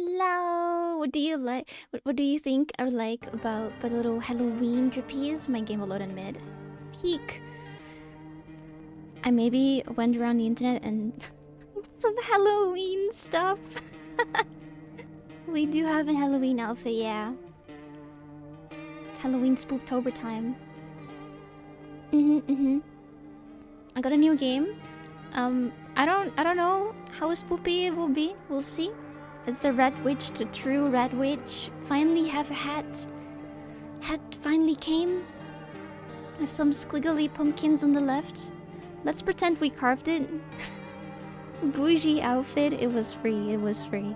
Hello. What do you like? What do you think or like about the little Halloween drippies? My game will load in mid. Peak. I maybe went around the internet and some Halloween stuff. We do have a Halloween outfit, yeah. It's Halloween Spooktober time. I got a new game. I don't know how spoopy it will be. We'll see. It's the Red Witch to true Red Witch. Finally have a hat. Hat finally came. With some squiggly pumpkins on the left. Let's pretend we carved it. Bougie outfit. It was free. It was free.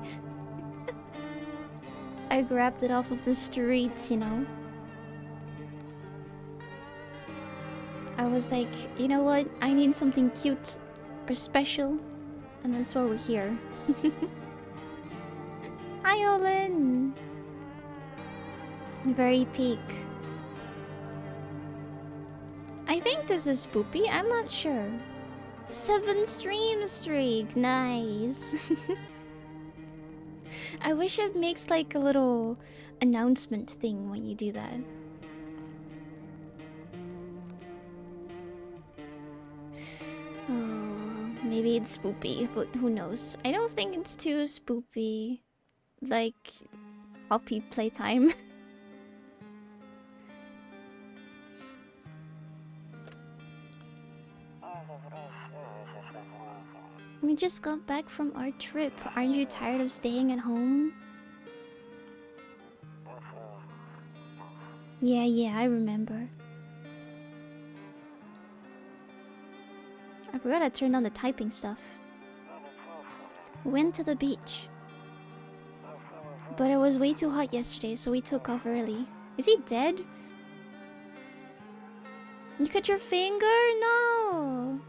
I grabbed it off of the streets, you know. I was like, you know what? I need something cute or special. And that's why we're here. Hi, Olin! Very peak. I think this is spoopy. I'm not sure. 7 stream streak. Nice. I wish it makes like a little announcement thing when you do that. Oh, maybe it's spoopy, but who knows? I don't think it's too spoopy. Like puppy playtime. We just got back from our trip. Aren't you tired of staying at home? Yeah, I remember. I forgot I turned on the typing stuff. Went to the beach. But it was way too hot yesterday, so we took off early. Is he dead? You cut your finger? No.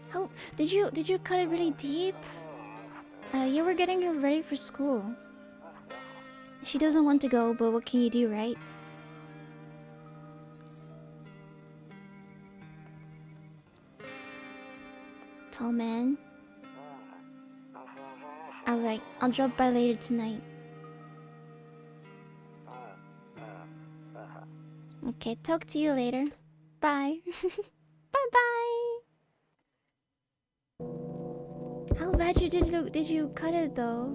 How did you cut it really deep? You were getting her ready for school. She doesn't want to go, but what can you do, right? Tall man. Alright, I'll drop by later tonight. Okay, talk to you later. Bye. Bye-bye. How bad did you cut it though?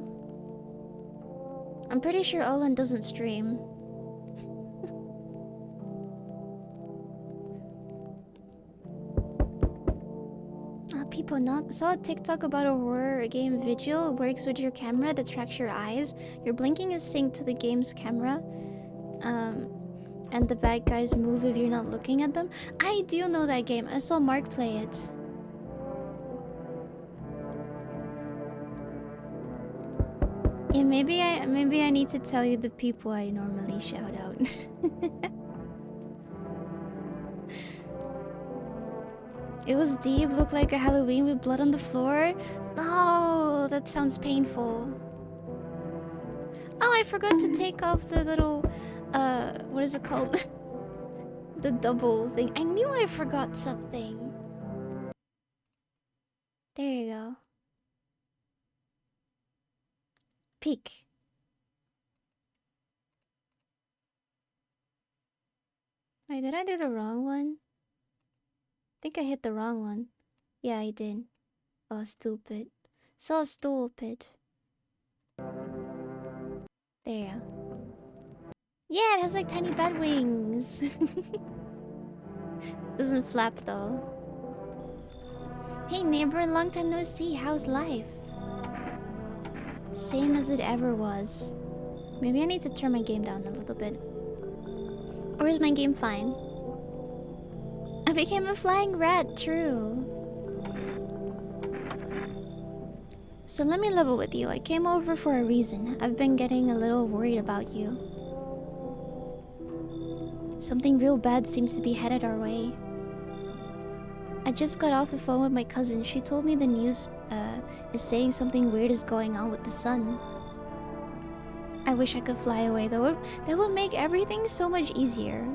I'm pretty sure Olin doesn't stream. People not saw a TikTok about a horror game vigil. Works with your camera that tracks your eyes. Your blinking is synced to the game's camera. And the bad guys move if you're not looking at them. I do know that game. I saw Mark play it. Yeah, maybe I need to tell you the people I normally shout out. It was deep, looked like a Halloween with blood on the floor. Oh, that sounds painful. Oh, I forgot to take off the little, what is it called? The double thing. I knew I forgot something. There you go. Peek. Wait, did I do the wrong one? I think I hit the wrong one. Yeah, I did. Oh, stupid. So stupid. There you go. Yeah, it has like tiny bat wings. Doesn't flap though. Hey neighbor, long time no see. How's life? Same as it ever was. Maybe I need to turn my game down a little bit. Or is my game fine? I became a flying rat, true. So let me level with you. I came over for a reason. I've been getting a little worried about you. Something real bad seems to be headed our way. I just got off the phone with my cousin. She told me the news is saying something weird is going on with the sun. I wish I could fly away though. That would make everything so much easier.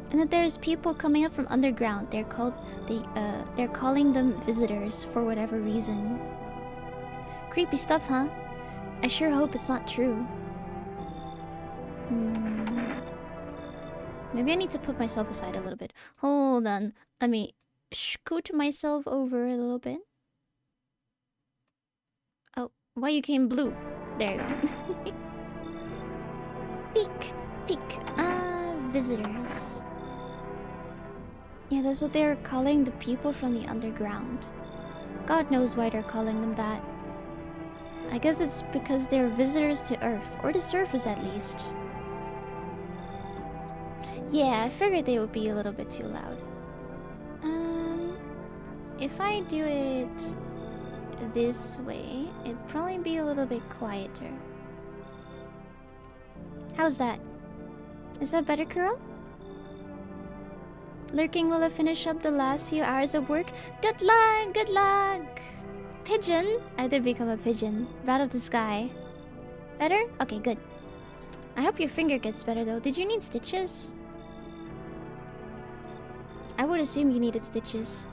And that there's people coming up from underground. They're calling them visitors for whatever reason. Creepy stuff, huh? I sure hope it's not true. Maybe I need to put myself aside a little bit. Hold on. Let me scoot myself over a little bit. Oh, why you came blue? There you go. Peek, peek. Visitors. Yeah, that's what they're calling the people from the underground. God knows why they're calling them that. I guess it's because they're visitors to Earth, or the surface at least. Yeah, I figured they would be a little bit too loud. If I do it this way, it'd probably be a little bit quieter. How's that? Is that better, Kuro? Lurking while I finish up the last few hours of work. Good luck! Good luck! Pigeon? I did become a pigeon. Right of the sky. Better? Okay, good. I hope your finger gets better though. Did you need stitches? I would assume you needed stitches.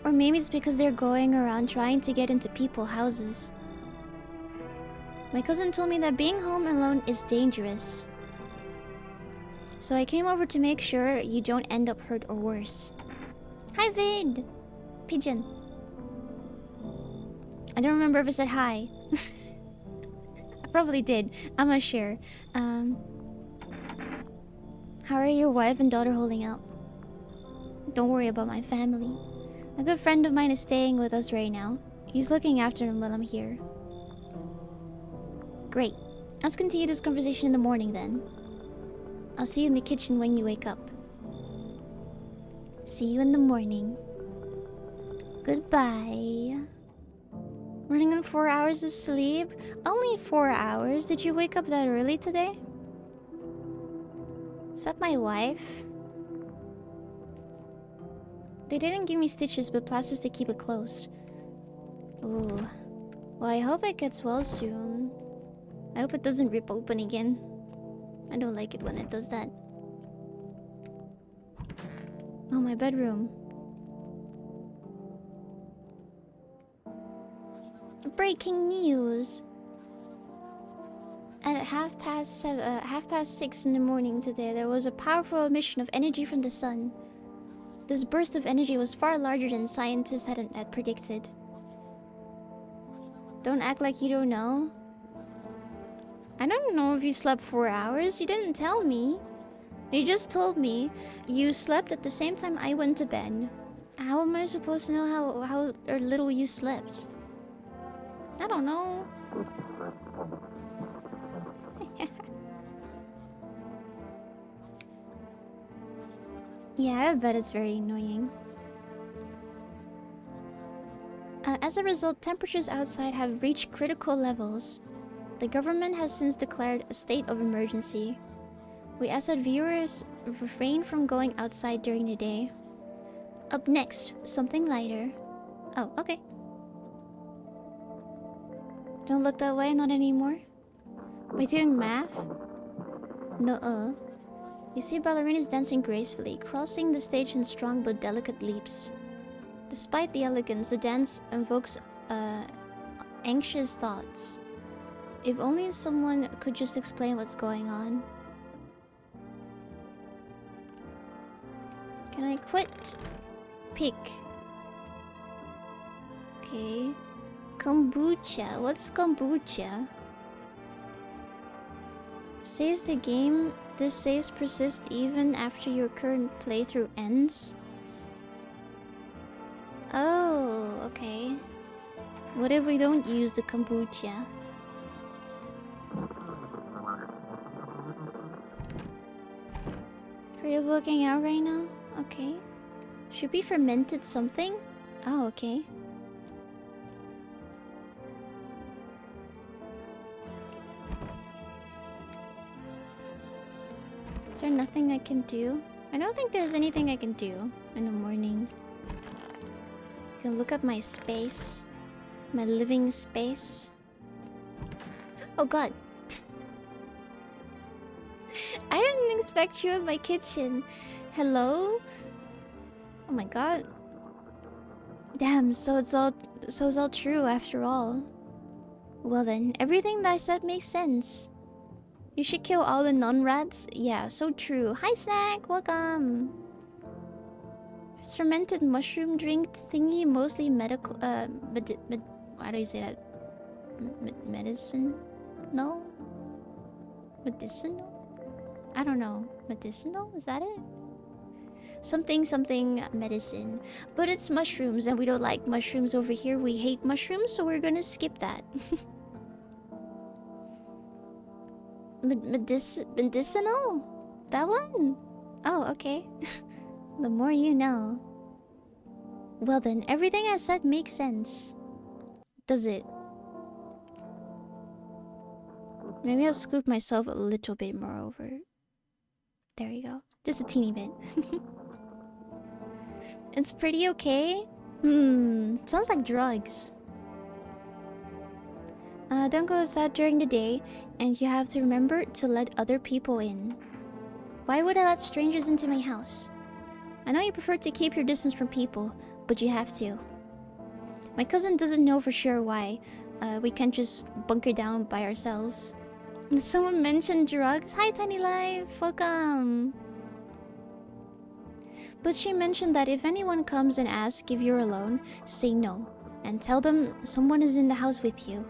Or maybe it's because they're going around trying to get into people's houses. My cousin told me that being home alone is dangerous. So I came over to make sure you don't end up hurt or worse. Hi, Vid! Pigeon. I don't remember if I said hi. I probably did. I'm not sure. How are your wife and daughter holding up? Don't worry about my family. A good friend of mine is staying with us right now. He's looking after them while I'm here. Great. Let's continue this conversation in the morning then. I'll see you in the kitchen when you wake up. See you in the morning. Goodbye. Running on 4 hours of sleep? Only 4 hours? Did you wake up that early today? Is that my wife? They didn't give me stitches but plasters to keep it closed. Ooh. Well, I hope it gets well soon. I hope it doesn't rip open again. I don't like it when it does that. Oh, my bedroom. Breaking news! At half past 6 in the morning today, there was a powerful emission of energy from the sun. This burst of energy was far larger than scientists had predicted. Don't act like you don't know. I don't know if you slept 4 hours. You didn't tell me. You just told me you slept at the same time I went to bed. How am I supposed to know how or little you slept? I don't know. Yeah, I bet it's very annoying. As a result, temperatures outside have reached critical levels. The government has since declared a state of emergency. We ask that viewers refrain from going outside during the day. Up next, something lighter. Oh, okay. Don't look that way, not anymore. We're doing math? Nuh-uh. You see ballerinas dancing gracefully, crossing the stage in strong but delicate leaps. Despite the elegance, the dance invokes anxious thoughts. If only someone could just explain what's going on. Can I quit? Pick. Okay. Kombucha. What's kombucha? Saves the game. This saves persist even after your current playthrough ends. Oh, okay. What if we don't use the kombucha? Are you looking out right now? Okay. Should be fermented something? Oh, okay. Is there nothing I can do? I don't think there's anything I can do in the morning. You can look at my space. My living space. Oh god. I didn't expect you in my kitchen. Hello? Oh my god. Damn, so it's all true after all. Well then, everything that I said makes sense. You should kill all the non-rats? Yeah, so true. Hi Snack, welcome. Fermented mushroom drink thingy, mostly medical, how do you say that? Medicine? No? Medicinal? I don't know. Medicinal? Is that it? Something medicine. But it's mushrooms and we don't like mushrooms over here. We hate mushrooms, so we're gonna skip that. Medicinal? That one? Oh, okay. The more you know. Well then, everything I said makes sense. Does it? Maybe I'll scoop myself a little bit more over. There you go. Just a teeny bit. It's pretty okay. Sounds like drugs. Don't go outside during the day, and you have to remember to let other people in. Why would I let strangers into my house? I know you prefer to keep your distance from people, but you have to. My cousin doesn't know for sure why. We can't just bunker down by ourselves. Someone mentioned drugs? Hi, Tiny Life. Welcome. But she mentioned that if anyone comes and asks if you're alone, say no. And tell them someone is in the house with you.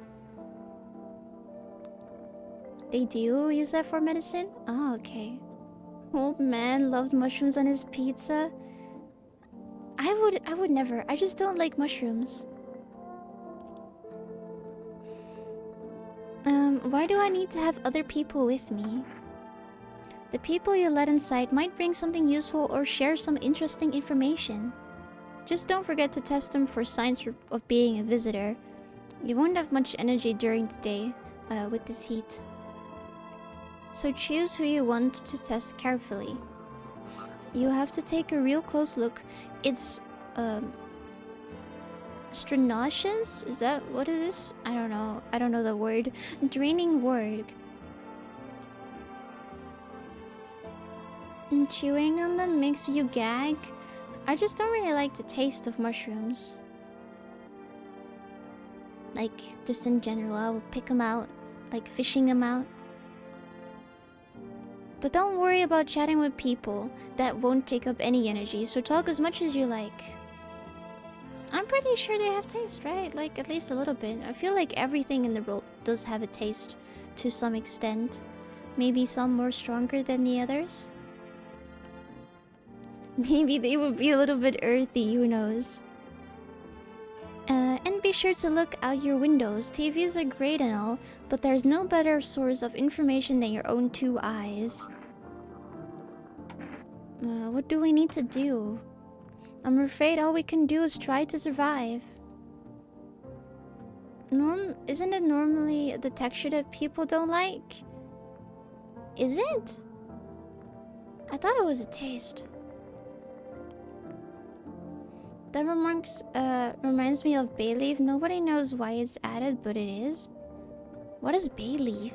They do use that for medicine? Oh, okay. Old man loved mushrooms on his pizza. I would never. I just don't like mushrooms. Why do I need to have other people with me? The people you let inside might bring something useful or share some interesting information. Just don't forget to test them for signs of being a visitor. You won't have much energy during the day with this heat. So choose who you want to test carefully. You'll have to take a real close look. It's strenuous? Is that what it is? I don't know. I don't know the word. Draining word. Chewing on them makes you gag. I just don't really like the taste of mushrooms. Like, just in general, I will pick them out. Like fishing them out. But don't worry about chatting with people. That won't take up any energy, so talk as much as you like. I'm pretty sure they have taste, right? Like, at least a little bit. I feel like everything in the world does have a taste to some extent. Maybe some more stronger than the others. Maybe they would be a little bit earthy, who knows? And be sure to look out your windows. TVs are great and all, but there's no better source of information than your own two eyes. What do we need to do? I'm afraid all we can do is try to survive. Isn't it normally the texture that people don't like? Is it? I thought it was a taste. That reminds me of bay leaf. Nobody knows why it's added, but it is. What is bay leaf?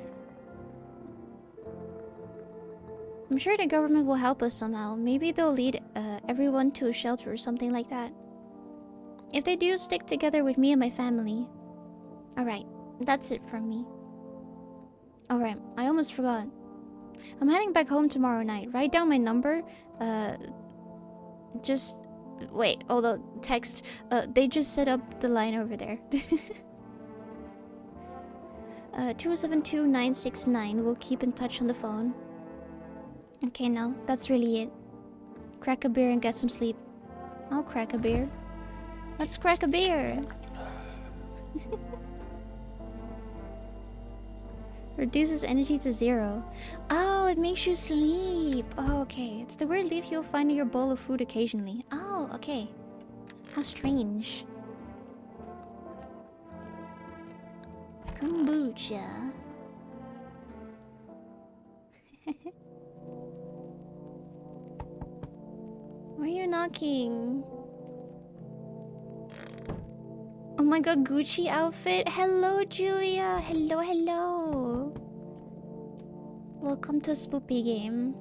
I'm sure the government will help us somehow. Maybe they'll lead everyone to a shelter or something like that. If they do, stick together with me and my family. Alright, that's it from me. Alright, I almost forgot. I'm heading back home tomorrow night. Write down my number. Just... Wait, although text. They just set up the line over there. 272-969. We'll keep in touch on the phone. Okay, now that's really it. Crack a beer and get some sleep. I'll crack a beer. Let's crack a beer. Reduces energy to 0. Oh, it makes you sleep. Oh, okay. It's the weird leaf you'll find in your bowl of food occasionally. Oh, okay. How strange. Kombucha. Why are you knocking? Oh my god, Gucci outfit. Hello, Julia. Hello, hello. Welcome to Spoopy Game.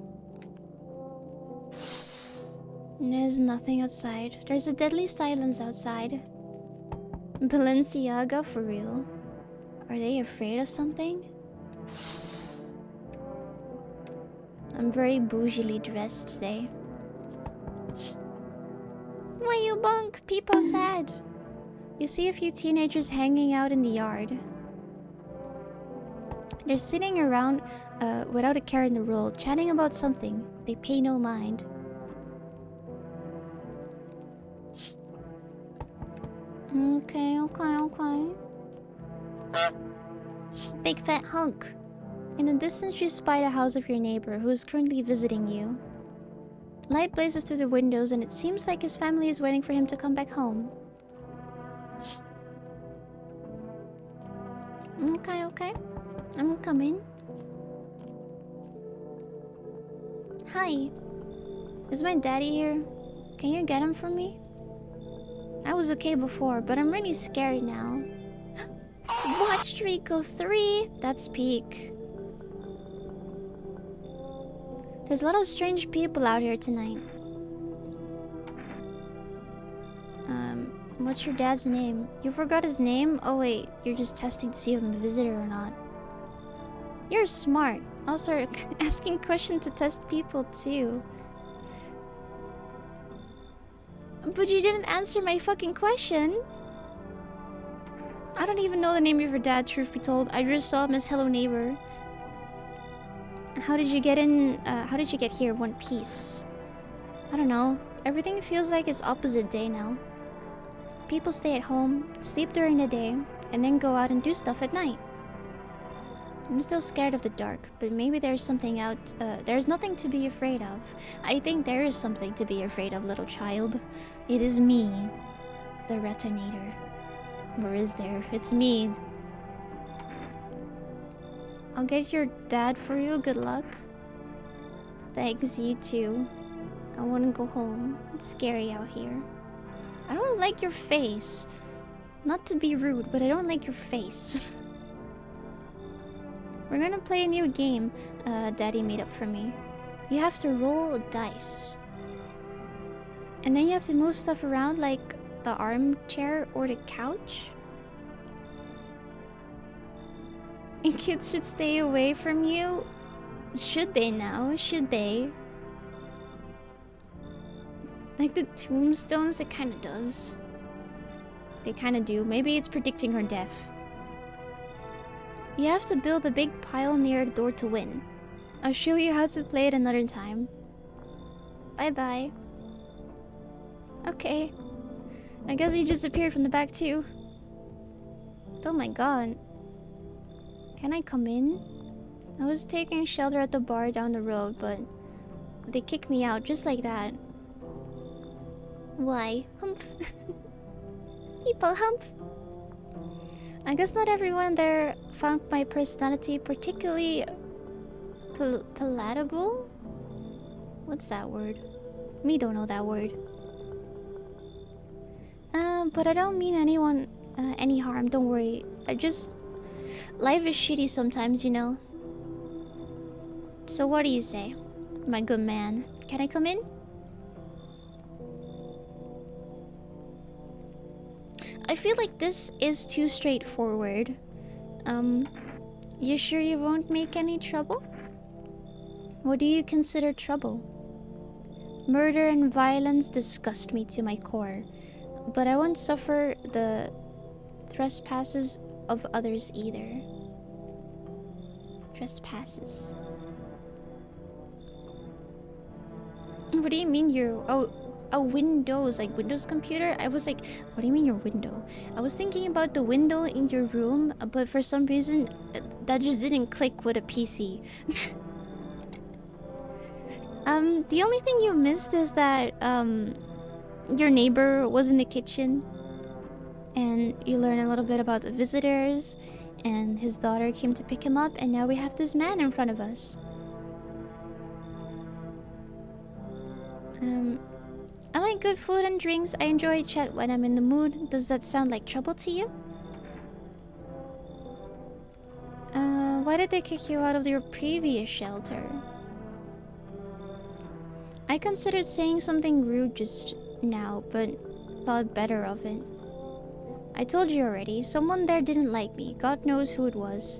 There's nothing outside. There's a deadly silence outside. Balenciaga, for real? Are they afraid of something? I'm very bougily dressed today. Why you bunk? People sad. You see a few teenagers hanging out in the yard. They're sitting around without a care in the world, chatting about something. They pay no mind. Okay. Big fat hunk. In the distance, you spy the house of your neighbor, who is currently visiting you. Light blazes through the windows, and it seems like his family is waiting for him to come back home. Okay. I'm coming. Hi. Is my daddy here? Can you get him for me? I was okay before, but I'm really scared now. Watch streak of 3. That's peak. There's a lot of strange people out here tonight. What's your dad's name? You forgot his name? Oh wait, you're just testing to see if I'm a visitor or not. You're smart. I'll start asking questions to test people too. But you didn't answer my fucking question. I don't even know the name of your dad, truth be told. I just saw him as hello neighbor. How did you get in? How did you get here one piece? I don't know. Everything feels like it's opposite day now. People stay at home, sleep during the day, and then go out and do stuff at night. I'm still scared of the dark, but maybe there's something out. There's nothing to be afraid of. I think there is something to be afraid of, little child. It is me, the Retinator. Or is there? It's me. I'll get your dad for you. Good luck. Thanks, you too. I wanna go home. It's scary out here. I don't like your face. Not to be rude, but I don't like your face. We're gonna play a new game Daddy made up for me. You have to roll dice. And then you have to move stuff around like the armchair or the couch. And kids should stay away from you. Should they now? Should they? Like the tombstones, it kinda does. They kinda do. Maybe it's predicting her death. You have to build a big pile near the door to win. I'll show you how to play it another time. Bye-bye. Okay. I guess he just appeared from the back too. Oh my god. Can I come in? I was taking shelter at the bar down the road, but they kicked me out just like that. Why? Humph. People humph. I guess not everyone there found my personality particularly palatable? What's that word? Me don't know that word. But I don't mean anyone any harm, don't worry. Life is shitty sometimes, you know. So what do you say, my good man? Can I come in? I feel like this is too straightforward. You sure you won't make any trouble? What do you consider trouble? Murder and violence disgust me to my core, but I won't suffer the trespasses of others either. Trespasses. What do you mean you're... Oh, Windows, like Windows computer? I was like, what do you mean your window? I was thinking about the window in your room, but for some reason, that just didn't click with a PC. The only thing you missed is that, your neighbor was in the kitchen. And you learn a little bit about the visitors. And his daughter came to pick him up, and now we have this man in front of us. I like good food and drinks. I enjoy chat when I'm in the mood. Does that sound like trouble to you? Why did they kick you out of your previous shelter? I considered saying something rude just now, but thought better of it. I told you already, someone there didn't like me. God knows who it was.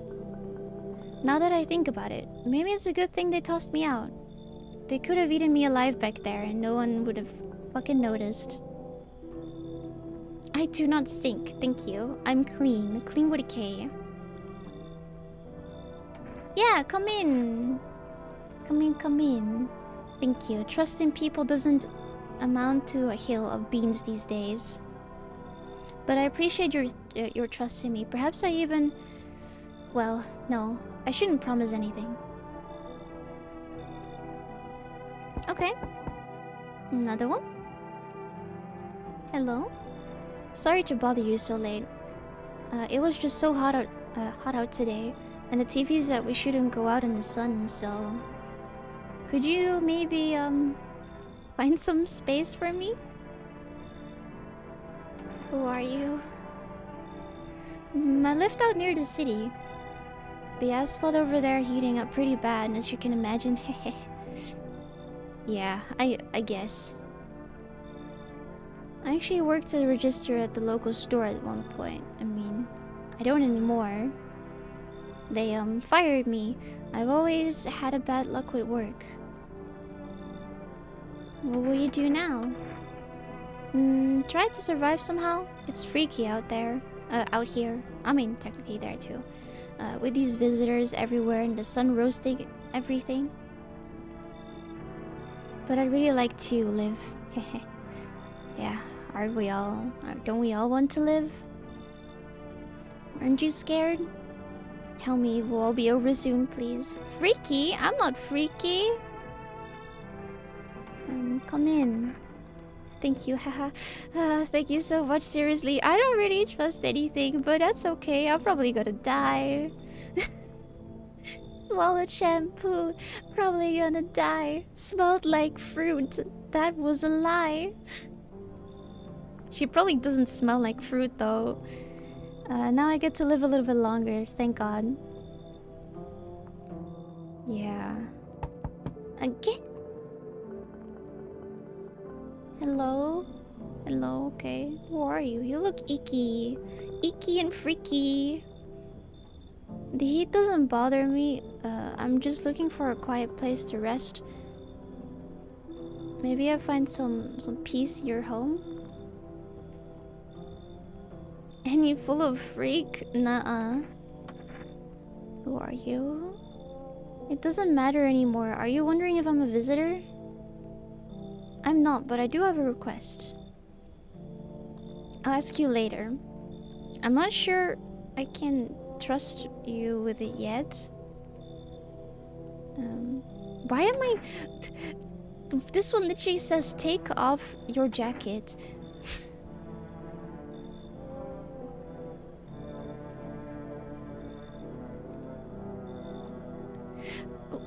Now that I think about it, maybe it's a good thing they tossed me out. They could have eaten me alive back there and no one would have fucking noticed. I do not stink, thank you. I'm clean. Clean with a K. Yeah, come in. Come in, come in. Thank you. Trust in people doesn't amount to a hill of beans these days. But I appreciate your trust in me. Perhaps I even... Well, no. I shouldn't promise anything. Okay. Another one. Hello. Sorry to bother you so late. It was just so hot out today. And the TV said we shouldn't go out in the sun, so... Could you maybe, find some space for me? Who are you? I lived out near the city. The asphalt over there heating up pretty bad, as you can imagine. Yeah, I guess. I actually worked as a register at the local store at one point. I mean, I don't anymore. They, fired me. I've always had a bad luck with work. What will you do now? Try to survive somehow. It's freaky out there. Out here. I mean, technically there too. With these visitors everywhere and the sun roasting everything. But I'd really like to live. Yeah, aren't we all? Don't we all want to live? Aren't you scared? Tell me it will all be over soon, please. Freaky? I'm not freaky. Come in. Thank you, haha. Thank you so much, seriously. I don't really trust anything, but that's okay. I'm probably gonna die. Swallowed shampoo. Probably gonna die. Smelled like fruit. That was a lie. She probably doesn't smell like fruit, though. Now I get to live a little bit longer, thank God. Yeah. Again? Hello? Hello, okay. Who are you? You look icky. Icky and freaky. The heat doesn't bother me. I'm just looking for a quiet place to rest. Maybe I find some peace in your home? Any full of freak? Nuh-uh. Who are you? It doesn't matter anymore. Are you wondering if I'm a visitor? I'm not, but I do have a request. I'll ask you later. I'm not sure I can trust you with it yet. Why am I... This one literally says, take off your jacket.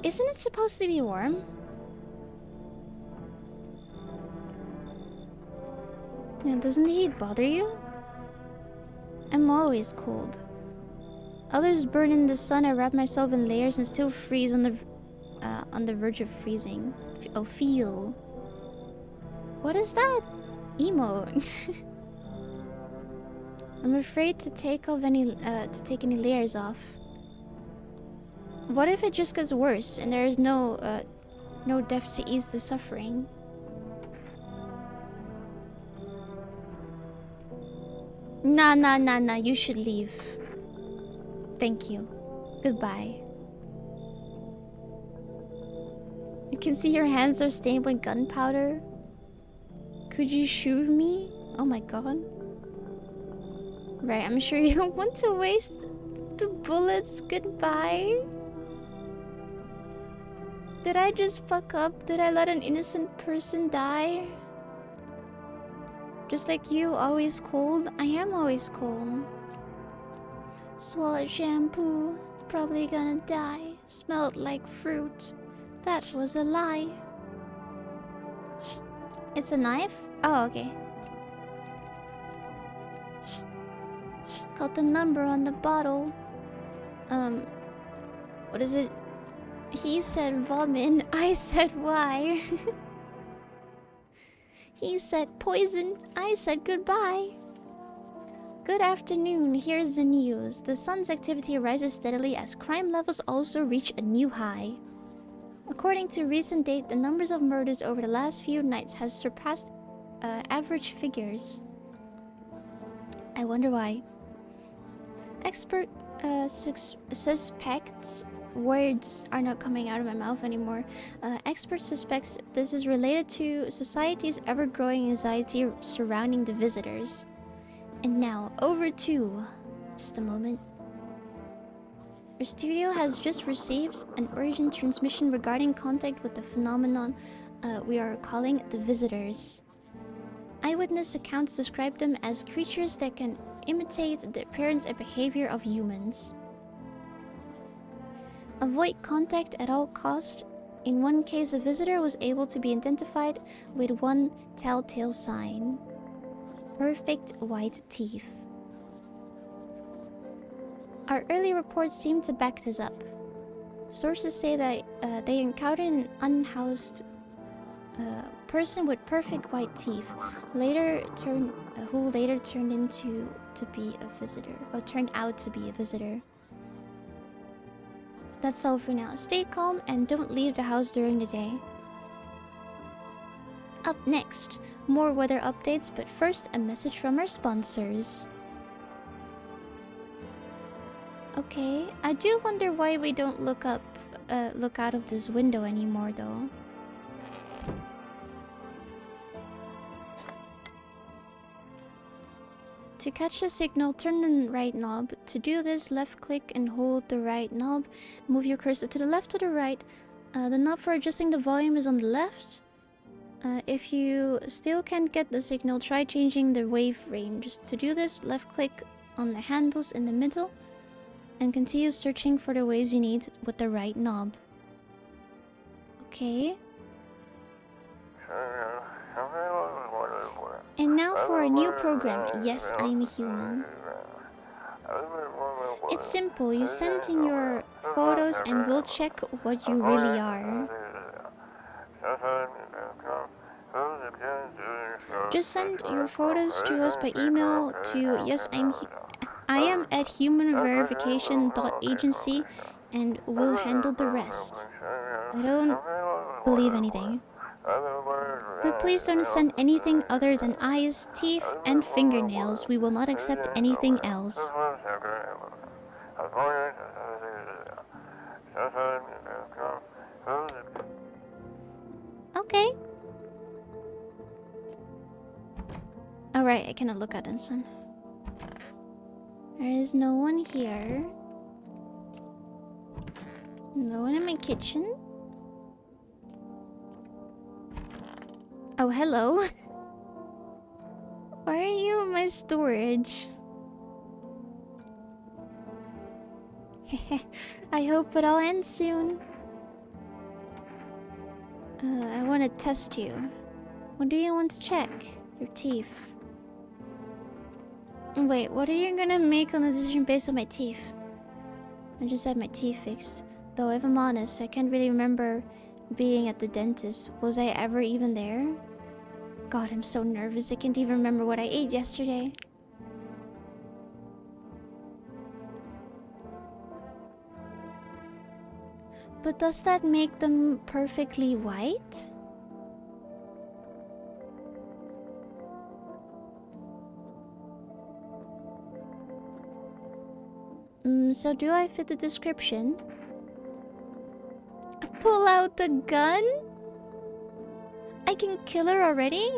Isn't it supposed to be warm? And doesn't the heat bother you? I'm always cold. Others burn in the sun. I wrap myself in layers and still freeze on the verge of freezing. Feel. What is that? Emo. I'm afraid to take any layers off. What if it just gets worse and there is no death to ease the suffering? Nah, you should leave. Thank you. Goodbye. I can see your hands are stained with gunpowder. Could you shoot me? Oh my god. Right, I'm sure you don't want to waste the bullets. Goodbye. Did I just fuck up? Did I let an innocent person die? Just like you, always cold. I am always cold. Swallowed shampoo. Probably gonna die. Smelled like fruit. That was a lie. It's a knife? Oh, okay. Got the number on the bottle. What is it? He said vomit. I said why. He said poison. I said goodbye. Good afternoon. Here's the news. The sun's activity rises steadily as crime levels also reach a new high. According to recent data, the numbers of murders over the last few nights has surpassed average figures. I wonder why. Expert suspects... Words are not coming out of my mouth anymore. Expert suspects this is related to society's ever-growing anxiety surrounding the visitors. And now, over to... Just a moment. Our studio has just received an urgent transmission regarding contact with the phenomenon we are calling the visitors. Eyewitness accounts describe them as creatures that can imitate the appearance and behavior of humans. Avoid contact at all costs. In one case, a visitor was able to be identified with one telltale sign. Perfect white teeth. Our early reports seem to back this up. Sources say that they encountered an unhoused person with perfect white teeth, who later turned out to be a visitor. That's all for now. Stay calm and don't leave the house during the day. Up next, more weather updates, but first a message from our sponsors. Okay, I do wonder why we don't look out of this window anymore though. To catch the signal, turn the right knob. To do this, left click and hold the right knob. Move your cursor to the left or the right. The knob for adjusting the volume is on the left. If you still can't get the signal, try changing the wave range. To do this, left click on the handles in the middle and continue searching for the waves you need with the right knob. Okay. And now for a new program, Yes, I'm Human. It's simple, you send in your photos and we'll check what you really are. Just send your photos to us by email to I am at humanverification.agency and we'll handle the rest. I don't believe anything. But please don't send anything other than eyes, teeth, and fingernails. We will not accept anything else. Okay. Alright, I cannot look at it, son. There is no one here. No one in my kitchen. Oh, hello. Why are you in my storage? I hope it all ends soon. I want to test you. What do you want to check? Your teeth. Wait, what are you gonna make on the decision based on my teeth? I just had my teeth fixed. Though if I'm honest, I can't really remember being at the dentist. Was I ever even there? God, I'm so nervous. I can't even remember what I ate yesterday. But does that make them perfectly white? So do I fit the description? Pull out the gun? I can kill her already?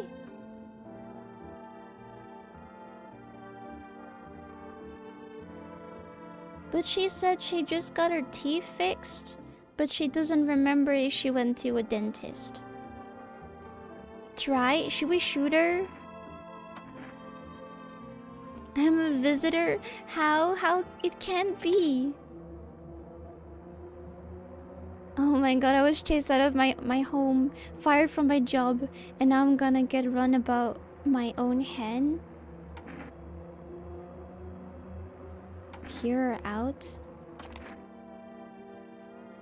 But she said she just got her teeth fixed, but she doesn't remember if she went to a dentist. Try? Should we shoot her? I'm a visitor? How? How? It can't be. Oh my god, I was chased out of my home, fired from my job, and now I'm gonna get run about my own hen. Hear her out.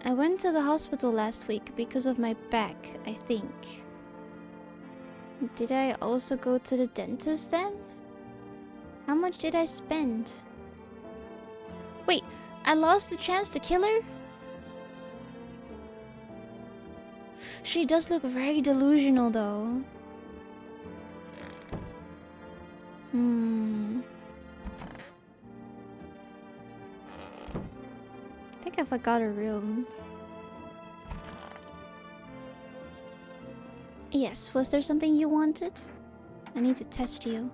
I went to the hospital last week because of my back, I think. Did I also go to the dentist then? How much did I spend? Wait, I lost the chance to kill her? She does look very delusional though. I think I forgot a room. Yes, was there something you wanted? I need to test you.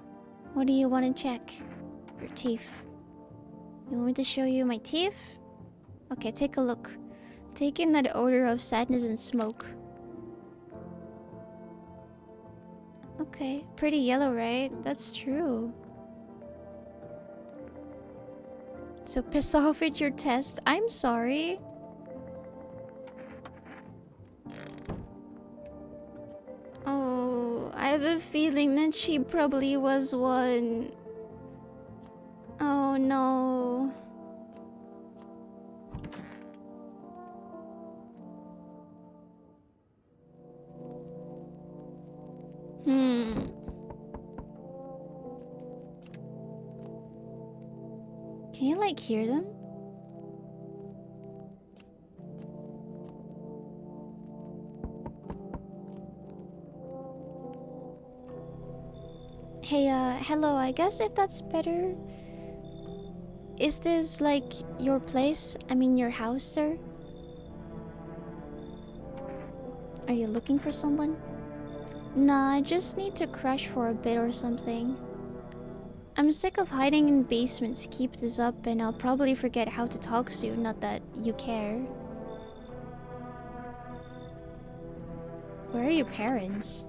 What do you want to check? Your teeth. You want me to show you my teeth? Okay, take a look. Take in that odor of sadness and smoke. Okay, pretty yellow, right? That's true. So piss off with your test. I'm sorry. Oh, I have a feeling that she probably was one. Oh no. Can you like hear them? Hey, hello, I guess if that's better. Is this like your place? I mean your house, sir? Are you looking for someone? Nah, I just need to crash for a bit or something. I'm sick of hiding in basements. Keep this up and I'll probably forget how to talk soon, not that you care. Where are your parents?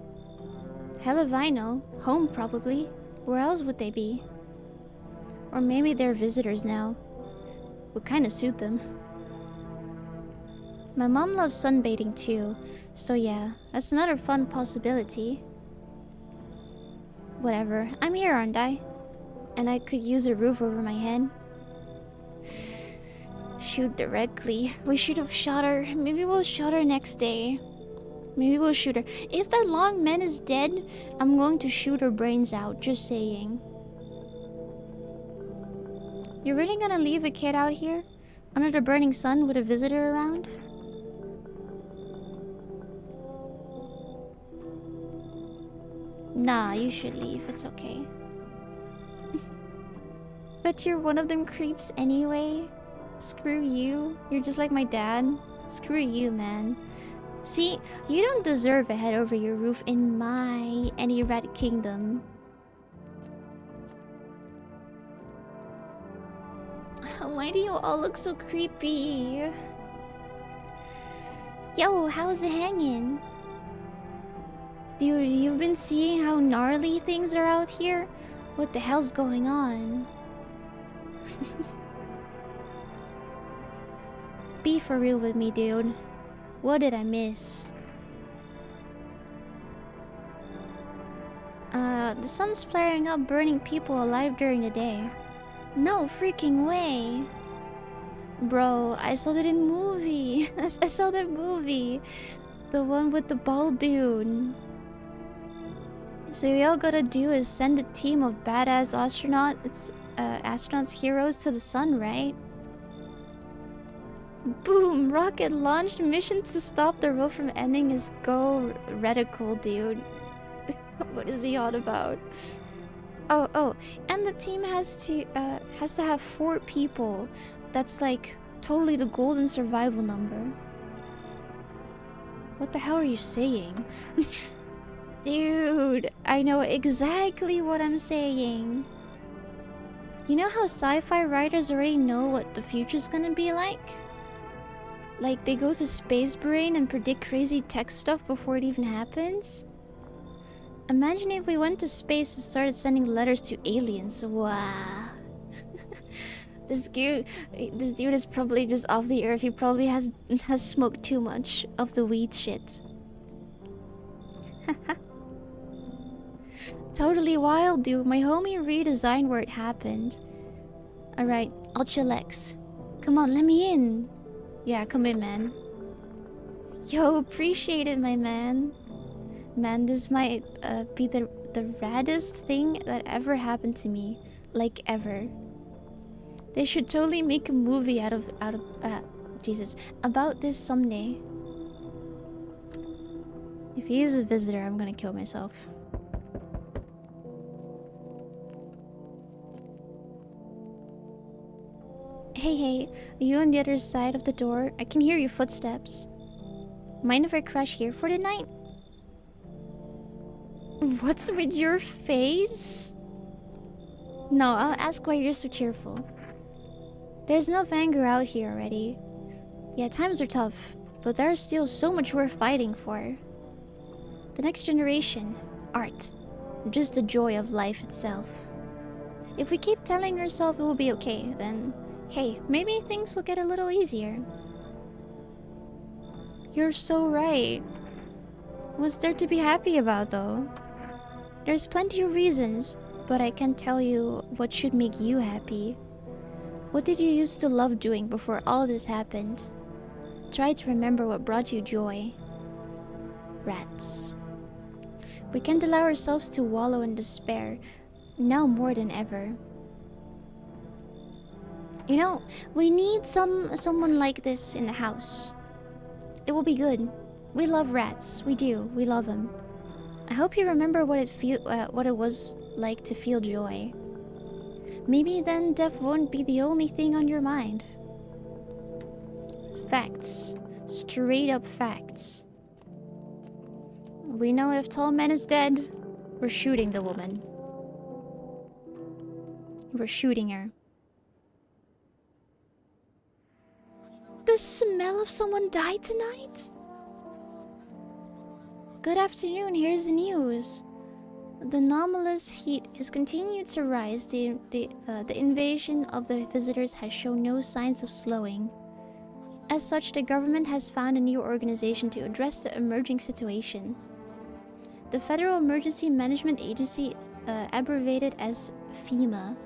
Hell if I know. Home, probably. Where else would they be? Or maybe they're visitors now. Would kinda suit them. My mom loves sunbathing too, so yeah, that's another fun possibility. Whatever, I'm here, aren't I? And I could use a roof over my head. Shoot directly. We should have shot her. Maybe we'll shot her next day. Maybe we'll shoot her. If that long man is dead, I'm going to shoot her brains out. Just saying. You're really gonna leave a kid out here? Under the burning sun with a visitor around? Nah, you should leave. It's okay. But you're one of them creeps anyway. Screw you. You're just like my dad. Screw you, man. See, you don't deserve a head over your roof in my any red kingdom. Why do you all look so creepy? Yo, how's it hanging? Dude, you've been seeing how gnarly things are out here? What the hell's going on? Be for real with me, dude. What did I miss? The sun's flaring up, burning people alive during the day. No freaking way. Bro, I saw that in movie. I saw that movie. The one with the bald dude. So we all gotta do is send a team of badass astronauts heroes to the sun, right? Boom! Rocket launched. Mission to stop the world from ending is go radical, dude. What is he on about? Oh, and the team has to have 4 people. That's like totally the golden survival number. What the hell are you saying? Dude, I know exactly what I'm saying. You know how sci-fi writers already know what the future's gonna be like? Like, they go to Space Brain and predict crazy tech stuff before it even happens? Imagine if we went to space and started sending letters to aliens. Wow. This dude is probably just off the earth. He probably has smoked too much of the weed shit. Totally wild, dude. My homie redesigned where it happened. Alright, I'll chillax. Come on, let me in. Yeah, come in, man. Yo, appreciate it, my man. Man, this might be the raddest thing that ever happened to me. Like, ever. They should totally make a movie out of Jesus, about this someday. If he is a visitor, I'm gonna kill myself. Hey, are you on the other side of the door? I can hear your footsteps. Mind if I crash here for the night? What's with your face? No, I'll ask why you're so cheerful. There's enough anger out here already. Yeah, times are tough, but there's still so much worth fighting for. The next generation, art, just the joy of life itself. If we keep telling ourselves it will be okay, then, hey, maybe things will get a little easier. You're so right. What's there to be happy about, though? There's plenty of reasons, but I can't tell you what should make you happy. What did you used to love doing before all this happened? Try to remember what brought you joy. Rats. We can't allow ourselves to wallow in despair, now more than ever. You know, we need someone like this in the house. It will be good. We love rats. We do. We love them. I hope you remember what it was like to feel joy. Maybe then death won't be the only thing on your mind. Facts. Straight up facts. We know if Tall Man is dead, we're shooting the woman. We're shooting her. The smell of someone died tonight? Good afternoon, here's the news. The anomalous heat has continued to rise. The invasion of the visitors has shown no signs of slowing. As such, the government has found a new organization to address the emerging situation. The Federal Emergency Management Agency, abbreviated as FEMA.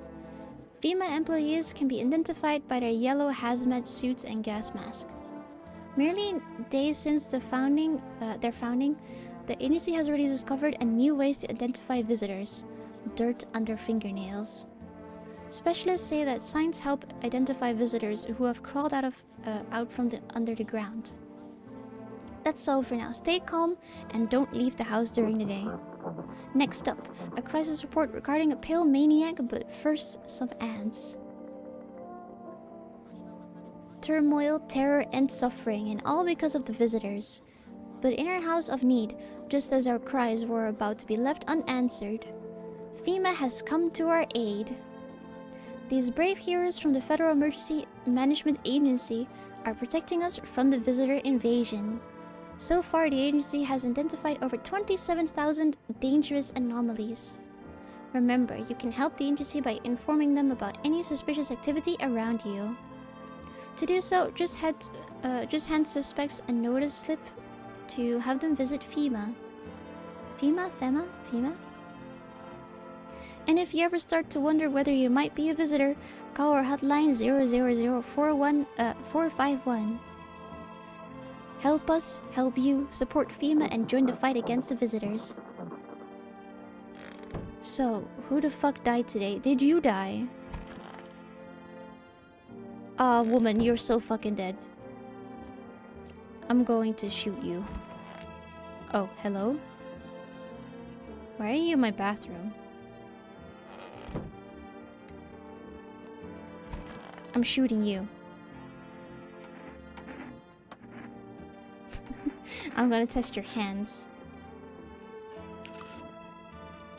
FEMA employees can be identified by their yellow hazmat suits and gas masks. Merely days since their founding, the agency has already discovered new ways to identify visitors. Dirt under fingernails. Specialists say that signs help identify visitors who have crawled out from under the ground. That's all for now. Stay calm and don't leave the house during the day. Next up, a crisis report regarding a pale maniac, but first, some ants. Turmoil, terror, and suffering, and all because of the visitors. But in our house of need, just as our cries were about to be left unanswered, FEMA has come to our aid. These brave heroes from the Federal Emergency Management Agency are protecting us from the visitor invasion. So far, the agency has identified over 27,000 dangerous anomalies. Remember, you can help the agency by informing them about any suspicious activity around you. To do so, just hand suspects a notice slip to have them visit FEMA. FEMA? And if you ever start to wonder whether you might be a visitor, call our hotline 000-451. Help us, help you, support FEMA, and join the fight against the visitors. So, who the fuck died today? Did you die? Woman, you're so fucking dead. I'm going to shoot you. Oh, hello? Why are you in my bathroom? I'm shooting you. I'm gonna test your hands.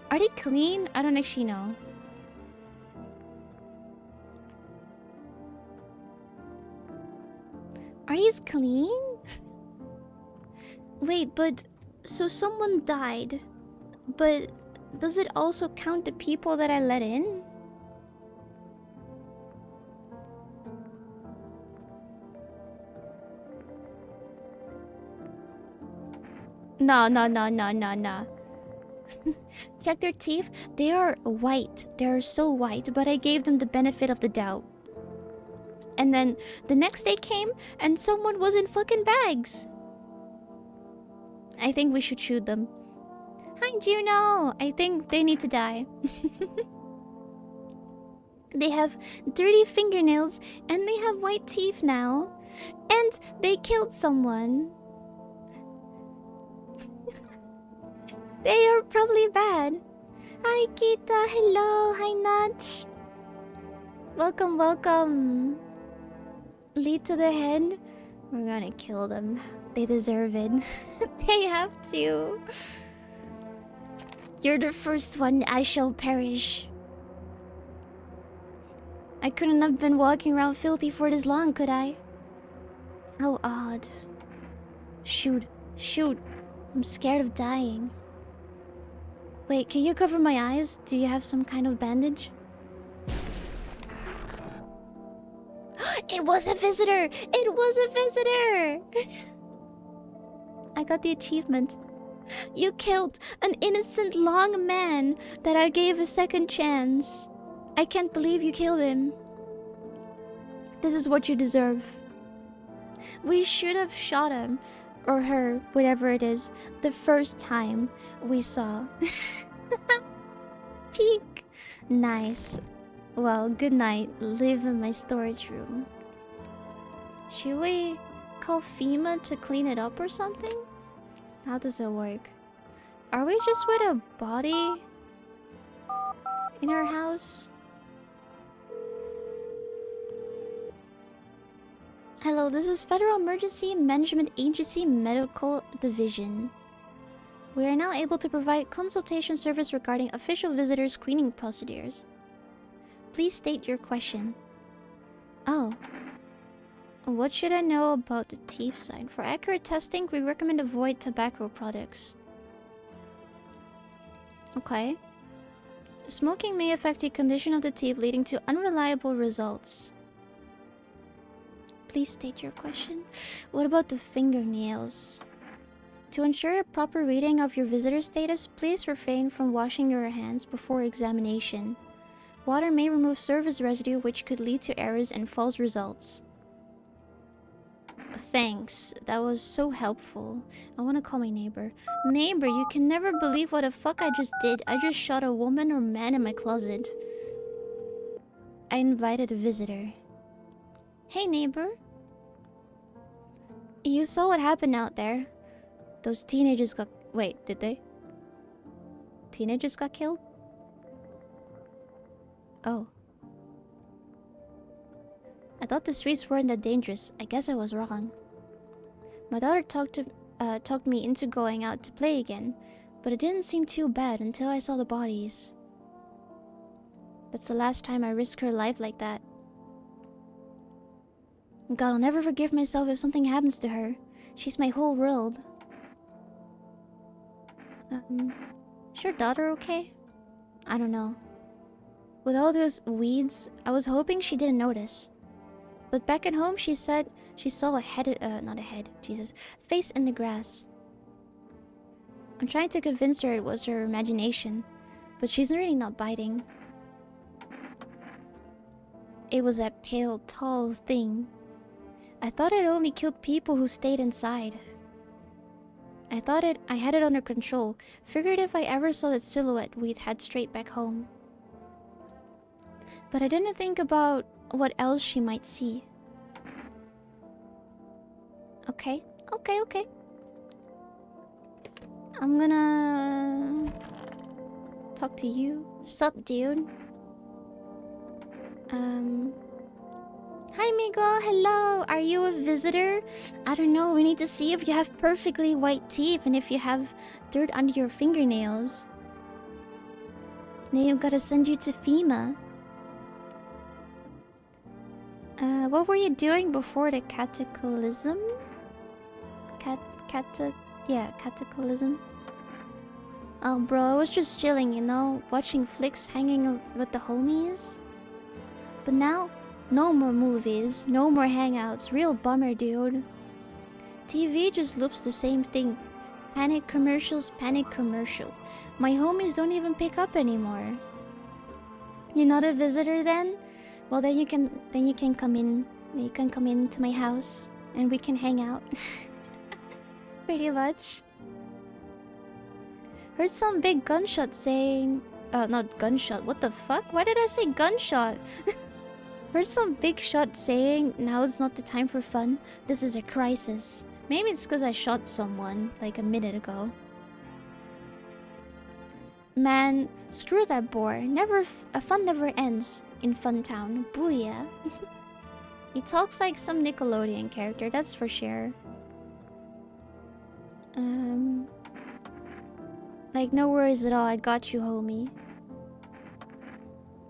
Are they clean? I don't actually know. Are these clean? Wait, but... So someone died. But does it also count the people that I let in? No. Check their teeth. They are white. They are so white, but I gave them the benefit of the doubt. And then the next day came and someone was in fucking bags. I think we should shoot them. Hi, Juno! I think they need to die. They have dirty fingernails and they have white teeth now. And they killed someone. They are probably bad. Hi, Kita. Hello. Hi, Natch. Welcome, welcome. Lead to the head. We're gonna kill them. They deserve it. They have to. You're the first one. I shall perish. I couldn't have been walking around filthy for this long, could I? How odd. Shoot. Shoot. I'm scared of dying. Wait, can you cover my eyes? Do you have some kind of bandage? It was a visitor! It was a visitor! I got the achievement. You killed an innocent long man that I gave a second chance. I can't believe you killed him. This is what you deserve. We should have shot him, or her, whatever it is, the first time we saw. Peek. Nice. Well, good night. Live in my storage room. Should we call FEMA to clean it up or something? How does it work? Are we just with a body in our house? Hello, this is Federal Emergency Management Agency Medical Division. We are now able to provide consultation service regarding official visitor screening procedures. Please state your question. Oh. What should I know about the teeth sign? For accurate testing, we recommend avoid tobacco products. Okay. Smoking may affect the condition of the teeth, leading to unreliable results. Please state your question. What about the fingernails? To ensure a proper reading of your visitor status, please refrain from washing your hands before examination. Water may remove surface residue, which could lead to errors and false results. Thanks. That was so helpful. I want to call my neighbor. Neighbor, you can never believe what the fuck I just did. I just shot a woman or man in my closet. I invited a visitor. Hey, neighbor. You saw what happened out there. Those teenagers got... Wait, did they? Teenagers got killed? Oh. I thought the streets weren't that dangerous. I guess I was wrong. My daughter talked me into going out to play again, but it didn't seem too bad until I saw the bodies. That's the last time I risked her life like that. God, I'll never forgive myself if something happens to her. She's my whole world. Is your daughter okay? I don't know. With all those weeds, I was hoping she didn't notice. But back at home, she said she saw a head, not a head, Jesus, face in the grass. I'm trying to convince her it was her imagination, but she's really not biting. It was that pale, tall thing. I thought it only killed people who stayed inside. I had it under control. Figured if I ever saw that silhouette, we'd head straight back home. But I didn't think about what else she might see. Okay. I'm gonna talk to you. Sup, dude? Hi, Migo. Hello. Are you a visitor? I don't know. We need to see if you have perfectly white teeth and if you have dirt under your fingernails. Then you've got to send you to FEMA. What were you doing before the cataclysm? Cataclysm? Oh, bro, I was just chilling, you know, watching flicks, hanging with the homies. But now, no more movies, no more hangouts. Real bummer, dude. TV just loops the same thing. Panic commercials, panic commercial. My homies don't even pick up anymore. You're not a visitor then? Well, then you can come in. You can come into my house and we can hang out. Pretty much. Heard some big gunshot saying... not gunshot. What the fuck? Why did I say gunshot? Heard some big shot saying, now is not the time for fun. This is a crisis. Maybe it's because I shot someone, like a minute ago. Man, screw that bore. Fun never ends in Fun Town. Booyah. He talks like some Nickelodeon character, that's for sure. Like, no worries at all. I got you, homie.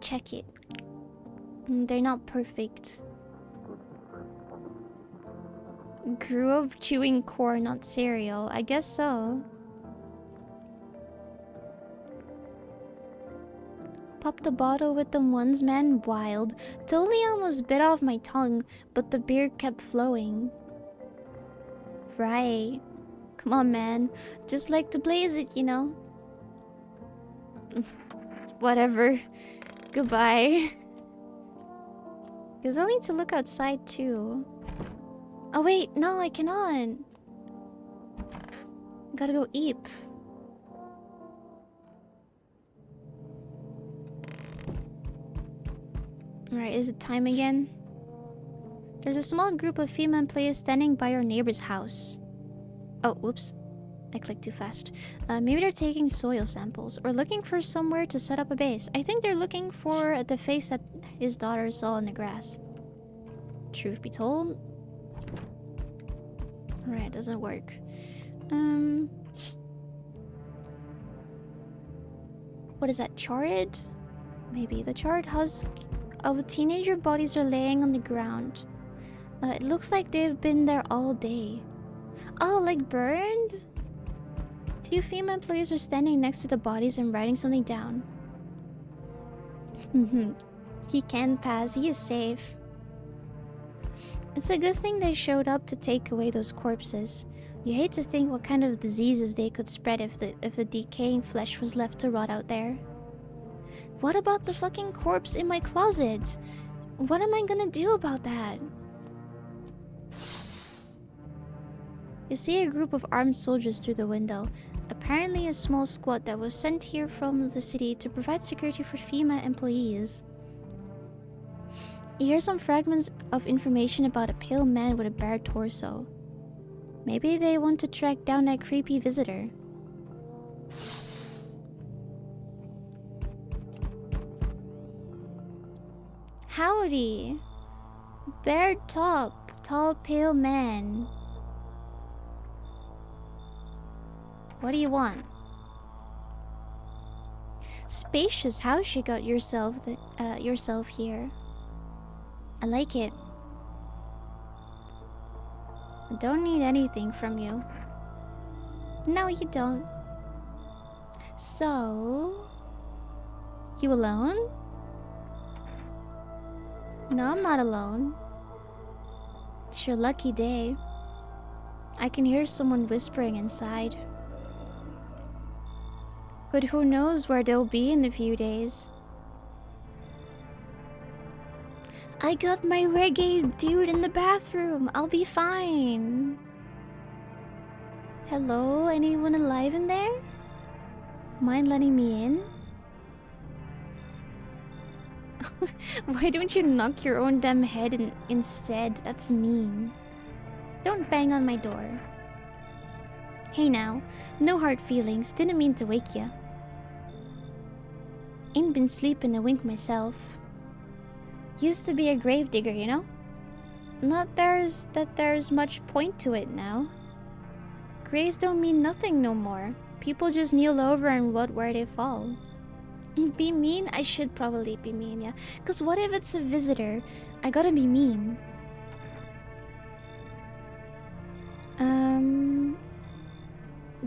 Check it. They're not perfect. Grew up chewing corn, not cereal. I guess so. Popped the bottle with them ones, man. Wild. Totally almost bit off my tongue, but the beer kept flowing. Right. Come on, man. Just like to blaze it, you know? Whatever. Goodbye. Because I'll need to look outside too. Oh wait, no, I cannot. Gotta go eat. Alright, is it time again? There's a small group of female players standing by your neighbor's house. Oh, whoops. I clicked too fast. Maybe they're taking soil samples or looking for somewhere to set up a base. I think they're looking for the face that his daughter saw in the grass. Truth be told. Alright, doesn't work. What is that? Charred? Maybe. The charred husk of teenager bodies are laying on the ground. It looks like they've been there all day. Oh, like burned? Two female employees are standing next to the bodies and writing something down. He can pass. He is safe. It's a good thing they showed up to take away those corpses. You hate to think what kind of diseases they could spread if the decaying flesh was left to rot out there. What about the fucking corpse in my closet? What am I gonna do about that? You see a group of armed soldiers through the window. Apparently a small squad that was sent here from the city to provide security for FEMA employees. You hear some fragments of information about a pale man with a bare torso. Maybe they want to track down that creepy visitor. Howdy! Bare top, tall pale man. What do you want? Spacious house you got yourself here. I like it. I don't need anything from you. No, you don't. So... You alone? No, I'm not alone. It's your lucky day. I can hear someone whispering inside. But who knows where they'll be in a few days. I got my reggae dude in the bathroom. I'll be fine. Hello? Anyone alive in there? Mind letting me in? Why don't you knock your own damn head in instead? That's mean. Don't bang on my door. Hey now. No hard feelings. Didn't mean to wake ya. Ain't been sleeping a wink myself. Used to be a gravedigger, you know? Not that there's much point to it now. Graves don't mean nothing no more. People just kneel over and what where they fall. Be mean? I should probably be mean, yeah. Cause what if it's a visitor? I gotta be mean.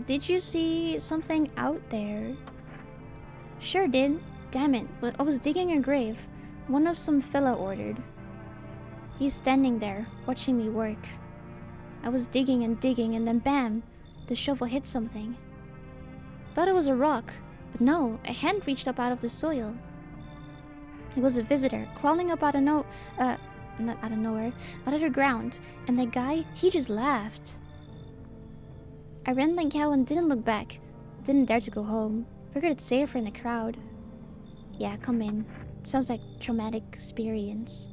Did you see something out there? Sure did. Damn it. I was digging a grave. One of some fella ordered. He's standing there, watching me work. I was digging and then bam! The shovel hit something. Thought it was a rock, but no, a hand reached up out of the soil. It was a visitor, crawling up out of not out of nowhere, out of the ground, and the guy, he just laughed. I ran like hell and didn't look back. didn't dare to go home. Figured it's safer in the crowd. Yeah, come in. Sounds like traumatic experience.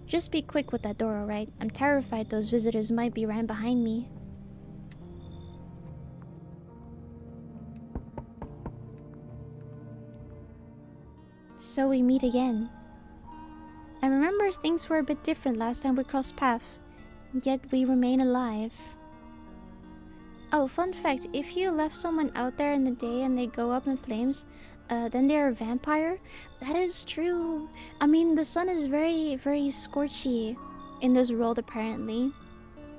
Just be quick with that door, alright? I'm terrified those visitors might be right behind me. So we meet again. I remember things were a bit different last time we crossed paths, yet we remain alive. Oh, fun fact, if you left someone out there in the day and they go up in flames, then they're a vampire? That is true. I mean, the sun is very, very scorchy in this world apparently.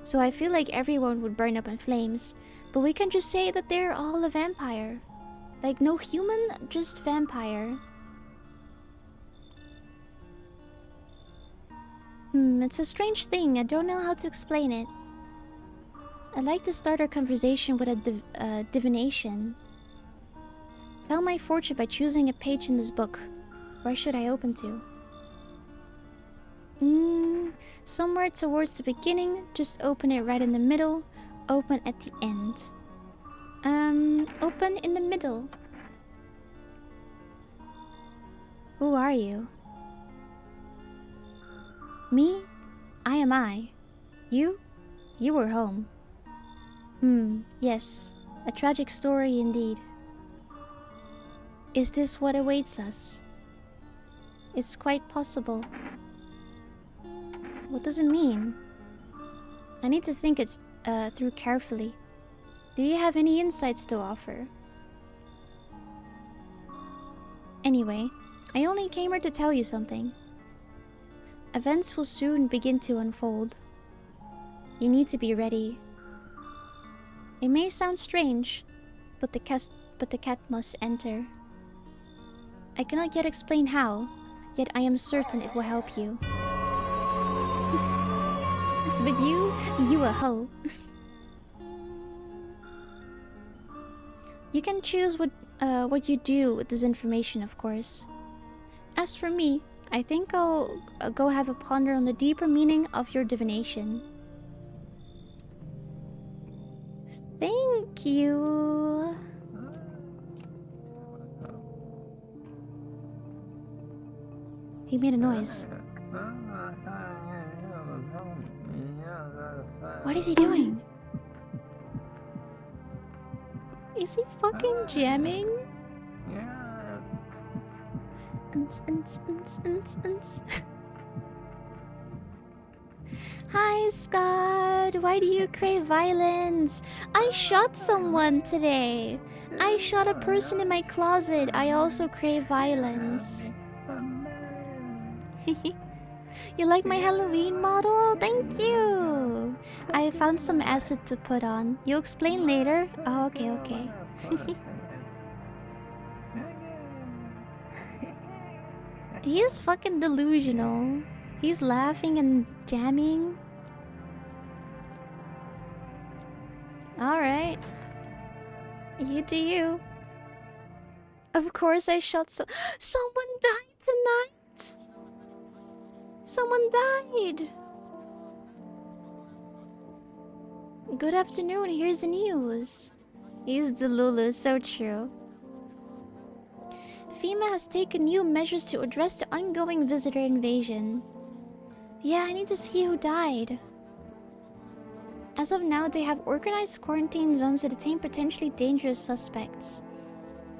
So I feel like everyone would burn up in flames. But we can just say that they're all a vampire. Like, no human, just vampire. It's a strange thing. I don't know how to explain it. I'd like to start our conversation with a divination. Tell my fortune by choosing a page in this book. Where should I open to? Somewhere towards the beginning. Just open it right in the middle. Open at the end. Open in the middle. Who are you? Me? I am I. You? You were home. Yes. A tragic story indeed. Is this what awaits us? It's quite possible. What does it mean? I need to think it through carefully. Do you have any insights to offer? Anyway, I only came here to tell you something. Events will soon begin to unfold. You need to be ready. It may sound strange, but the cat must enter. I cannot yet explain how, yet I am certain it will help you. But you a hoe. You can choose what you do with this information, of course. As for me, I think I'll go have a ponder on the deeper meaning of your divination. Thank you. He made a noise. What is he doing? Is he fucking jamming? Hi, Scott. Why do you crave violence? I shot someone today. I shot a person in my closet. I also crave violence. You like my Halloween model? Thank you. I found some acid to put on. You'll explain later? Oh, okay, okay. He is fucking delusional. He's laughing and jamming. Alright. You do you. Of course I shot someone died tonight! Someone died! Good afternoon, here's the news. He's Delulu, so true. FEMA has taken new measures to address the ongoing visitor invasion. Yeah, I need to see who died. As of now, they have organized quarantine zones to detain potentially dangerous suspects.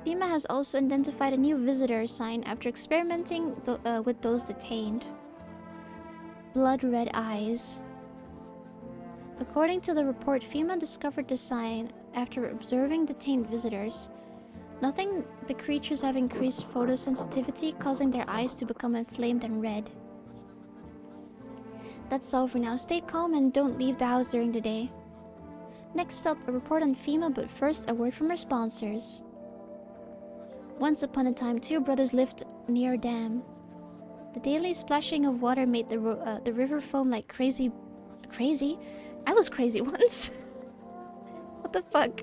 FEMA has also identified a new visitor sign after experimenting with those detained. Blood red eyes. According to the report, FEMA discovered the sign after observing detained visitors. Nothing, the creatures have increased photosensitivity, causing their eyes to become inflamed and red. That's all for now. Stay calm and don't leave the house during the day. Next up, a report on FEMA, but first a word from our sponsors. Once upon a time, two brothers lived near a dam. The daily splashing of water made the river foam like crazy... Crazy? I was crazy once. What the fuck?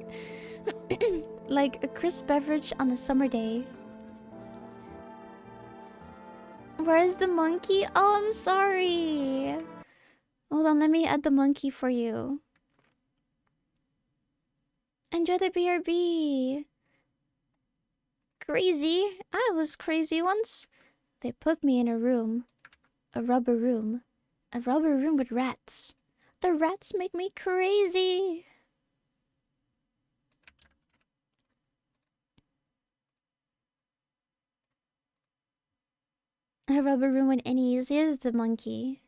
Like a crisp beverage on a summer day. Where's the monkey? Oh, I'm sorry. Hold on, let me add the monkey for you. Enjoy the BRB. Crazy. I was crazy once. They put me in a room. A rubber room. A rubber room with rats. The rats make me crazy. A rubber room with innies. Here's the monkey.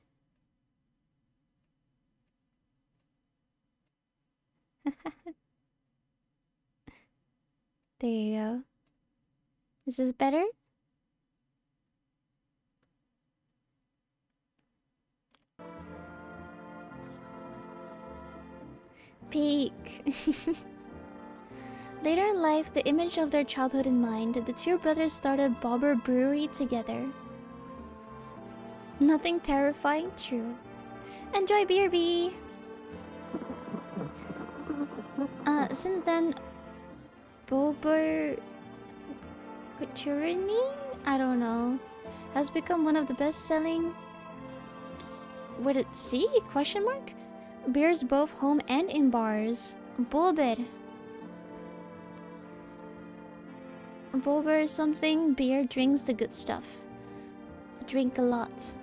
There you go. Is this better? Peak. Later in life, the image of their childhood in mind, the two brothers started Bobber Brewery together. Nothing terrifying, true. Enjoy BRB! Since then, Bobber Couturini? I don't know. Has become one of the best-selling... Would it see? Question mark? Beers both home and in bars. Bobber. Bobber something, beer, drinks, the good stuff. Drink a lot.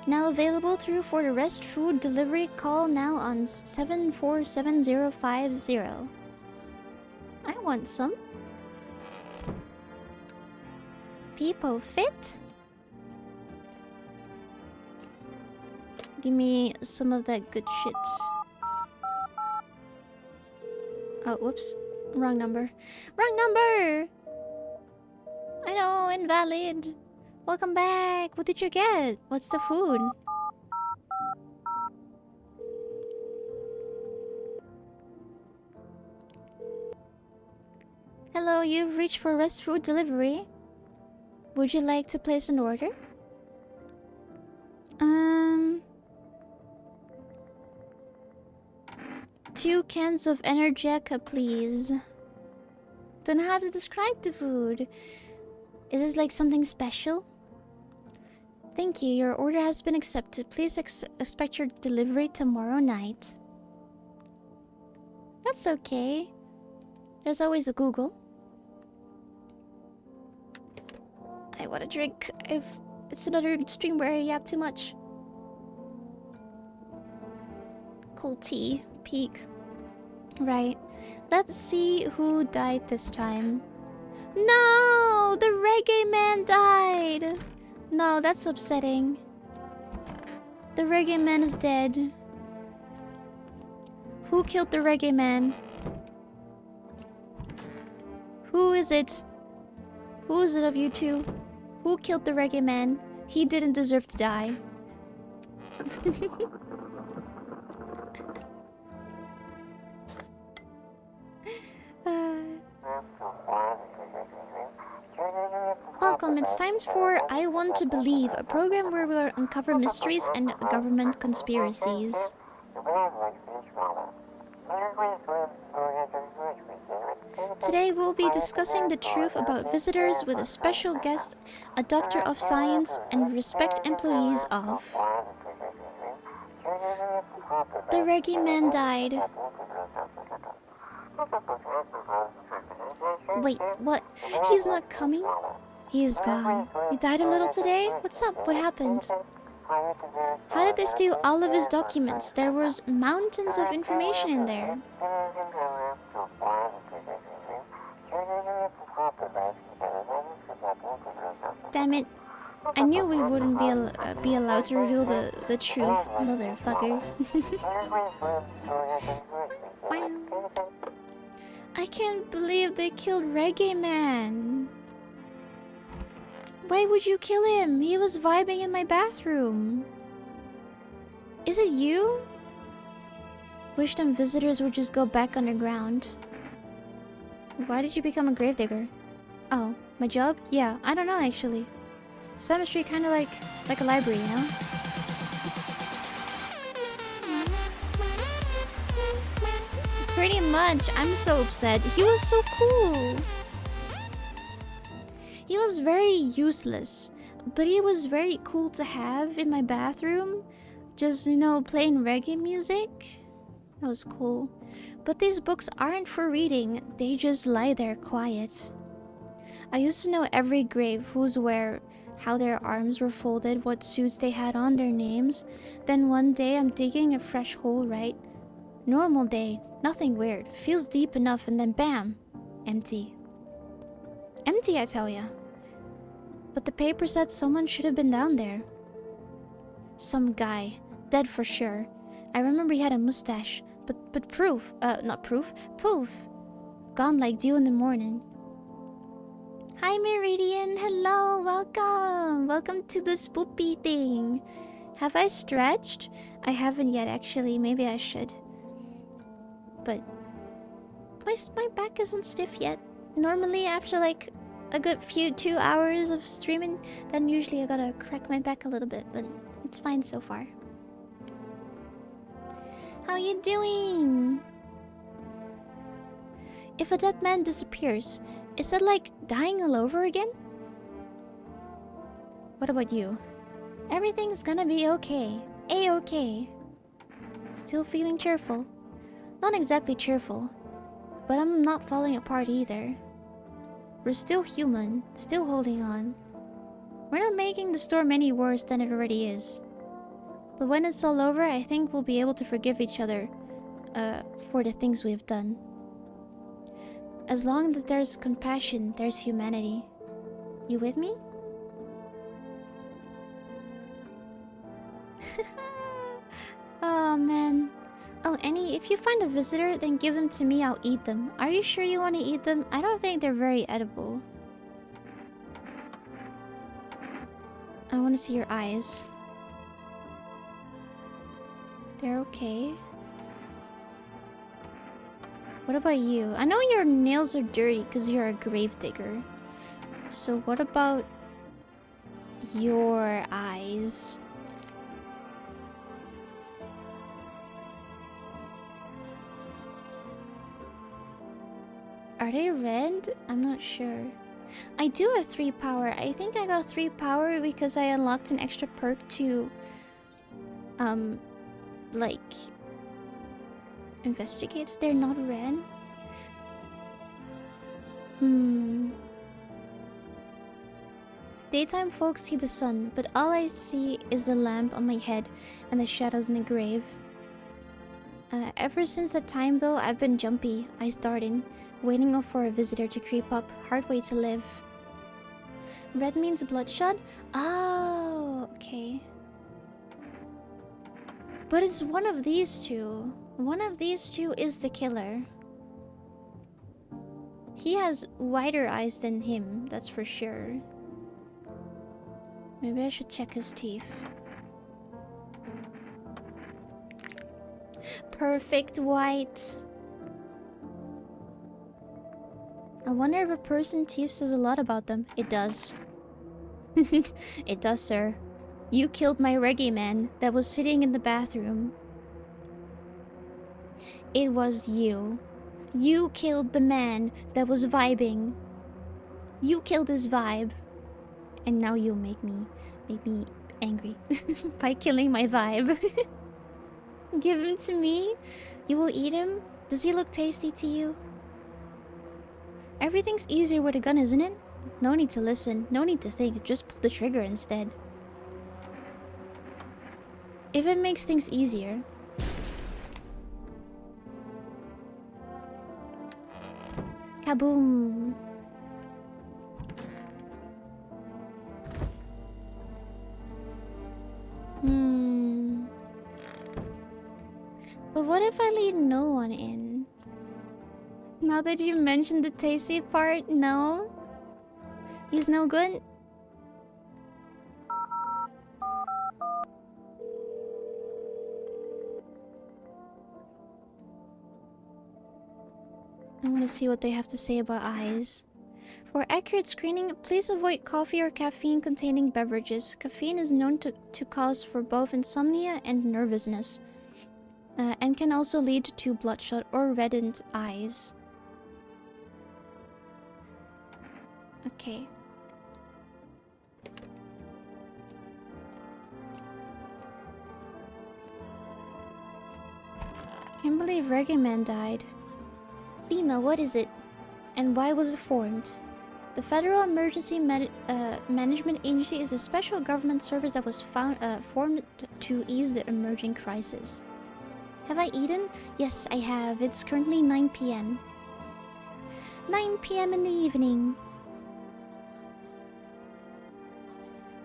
Now available through for the rest food delivery. Call now on 747050. I want some. People fit? Give me some of that good shit. Oh, whoops. Wrong number. Wrong number! I know, invalid. Welcome back. What did you get? What's the food? Hello, you've reached for rest food delivery. Would you like to place an order? 2 cans of Energica, please. Don't know how to describe the food. Is this like something special? Thank you. Your order has been accepted. Please expect your delivery tomorrow night. That's okay. There's always a Google. I want a drink. It's another stream where I yap too much. Cold tea. Peak. Right. Let's see who died this time. No! The reggae man died! No, that's upsetting. The reggae man is dead. Who killed the reggae man? Who is it? Who is it of you two? Who killed the reggae man? He didn't deserve to die. Welcome, it's time for I Want to Believe, a program where we'll uncover mysteries and government conspiracies. Today we'll be discussing the truth about visitors with a special guest, a doctor of science, and respect employees of... The reggae man died. Wait, what? He's not coming? He is gone. He died a little today? What's up? What happened? How did they steal all of his documents? There was mountains of information in there. Damn it. I knew we wouldn't be allowed to reveal the truth, motherfucker. I can't believe they killed Reggae Man. Why would you kill him? He was vibing in my bathroom. Is it you? Wish them visitors would just go back underground. Why did you become a gravedigger? Oh, my job? Yeah, I don't know actually. Cemetery kinda like a library, you know? Pretty much. I'm so upset. He was so cool. He was very useless, but he was very cool to have in my bathroom. Just, you know, playing reggae music. That was cool. But these books aren't for reading, they just lie there quiet. I used to know every grave, who's where, how their arms were folded, what suits they had on, their names. Then one day I'm digging a fresh hole, right? Normal day, nothing weird, feels deep enough, and then bam! Empty. Empty, I tell ya. But the paper said someone should have been down there. Some guy, dead for sure. I remember he had a mustache, but proof, not proof, poof. Gone like dew in the morning. Hi Meridian, hello, welcome. Welcome to the spoopy thing. Have I stretched? I haven't yet actually, maybe I should. But my back isn't stiff yet. Normally after like a good 2 hours of streaming, then usually I gotta crack my back a little bit, but it's fine so far. How you doing? If a dead man disappears, is that like dying all over again? What about you? Everything's gonna be okay. A-okay. Still feeling cheerful. Not exactly cheerful, but I'm not falling apart either. We're still human, still holding on. We're not making the storm any worse than it already is. But when it's all over, I think we'll be able to forgive each other for the things we've done. As long as there's compassion, there's humanity. You with me? Oh man. Oh, Annie, if you find a visitor, then give them to me, I'll eat them. Are you sure you want to eat them? I don't think they're very edible. I want to see your eyes. They're okay. What about you? I know your nails are dirty because you're a grave digger. So what about your eyes? Are they red? I'm not sure. I do have 3 power. I think I got 3 power because I unlocked an extra perk to like investigate. They're not red. Daytime folks see the sun, but all I see is the lamp on my head and the shadows in the grave. Ever since that time though, I've been jumpy, eyes darting, waiting for a visitor to creep up. Hard way to live. Red means bloodshot? Oh, okay. But it's one of these two. One of these two is the killer. He has wider eyes than him, that's for sure. Maybe I should check his teeth. Perfect white. I wonder if a person's teeth says a lot about them. It does. It does, sir. You killed my reggae man that was sitting in the bathroom. It was you. You killed the man that was vibing. You killed his vibe. And now you'll make me angry by killing my vibe. Give him to me. You will eat him? Does he look tasty to you? Everything's easier with a gun, isn't it? No need to listen, no need to think, just pull the trigger instead. If it makes things easier. Kaboom! But what if I lead no one in? Now that you mentioned the tasty part, no? He's no good? I want to see what they have to say about eyes. For accurate screening, please avoid coffee or caffeine-containing beverages. Caffeine is known to cause for both insomnia and nervousness, and can also lead to bloodshot or reddened eyes. Okay. Can't believe Reggae Man died. FEMA, what is it? And why was it formed? The Federal Emergency Management Agency is a special government service that was formed to ease the emerging crisis. Have I eaten? Yes, I have. It's currently 9 p.m. 9 p.m. in the evening.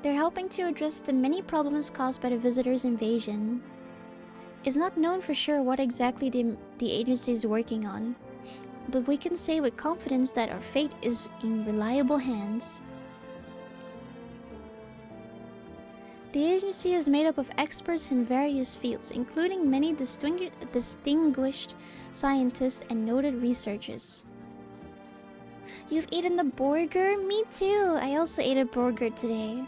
They're helping to address the many problems caused by the visitors' invasion. It's not known for sure what exactly the agency is working on, but we can say with confidence that our fate is in reliable hands. The agency is made up of experts in various fields, including many distinguished scientists and noted researchers. You've eaten the burger? Me too! I also ate a burger today.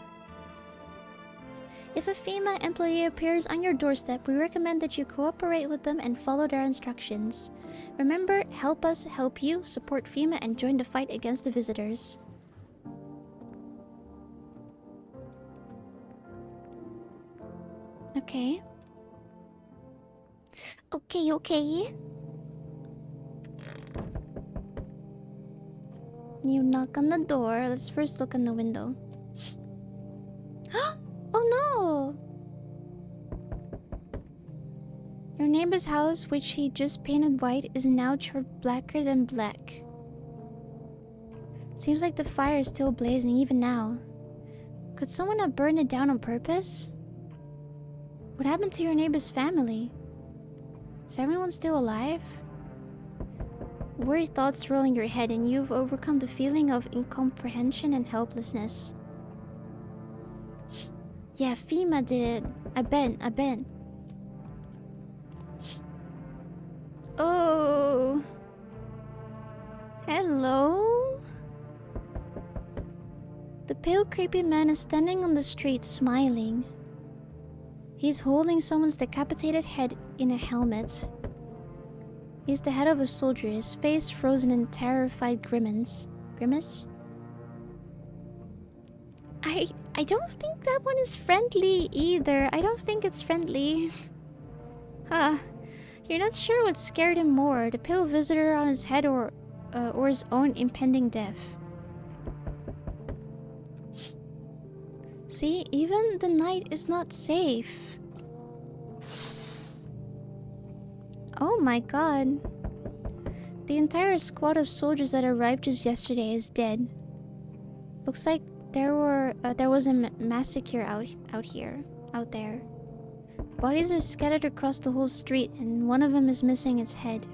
If a FEMA employee appears on your doorstep, we recommend that you cooperate with them and follow their instructions. Remember, help us help you, support FEMA, and join the fight against the visitors. Okay. Okay. You knock on the door. Let's first look in the window. Oh no! Your neighbor's house, which he just painted white, is now turned blacker than black. Seems like the fire is still blazing even now. Could someone have burned it down on purpose? What happened to your neighbor's family? Is everyone still alive? Worried thoughts roll in your head and you've overcome the feeling of incomprehension and helplessness. Yeah, FEMA did it. I bet. Oh. Hello? The pale, creepy man is standing on the street, smiling. He's holding someone's decapitated head in a helmet. He's the head of a soldier, his face frozen in terrified grimace. I don't think that one is friendly either. I don't think it's friendly. You're not sure what scared him more, the pale visitor on his head or his own impending death. See, even the night is not safe. Oh my god. The entire squad of soldiers that arrived just yesterday is dead. Looks like there was a massacre out there. Bodies are scattered across the whole street, and one of them is missing its head.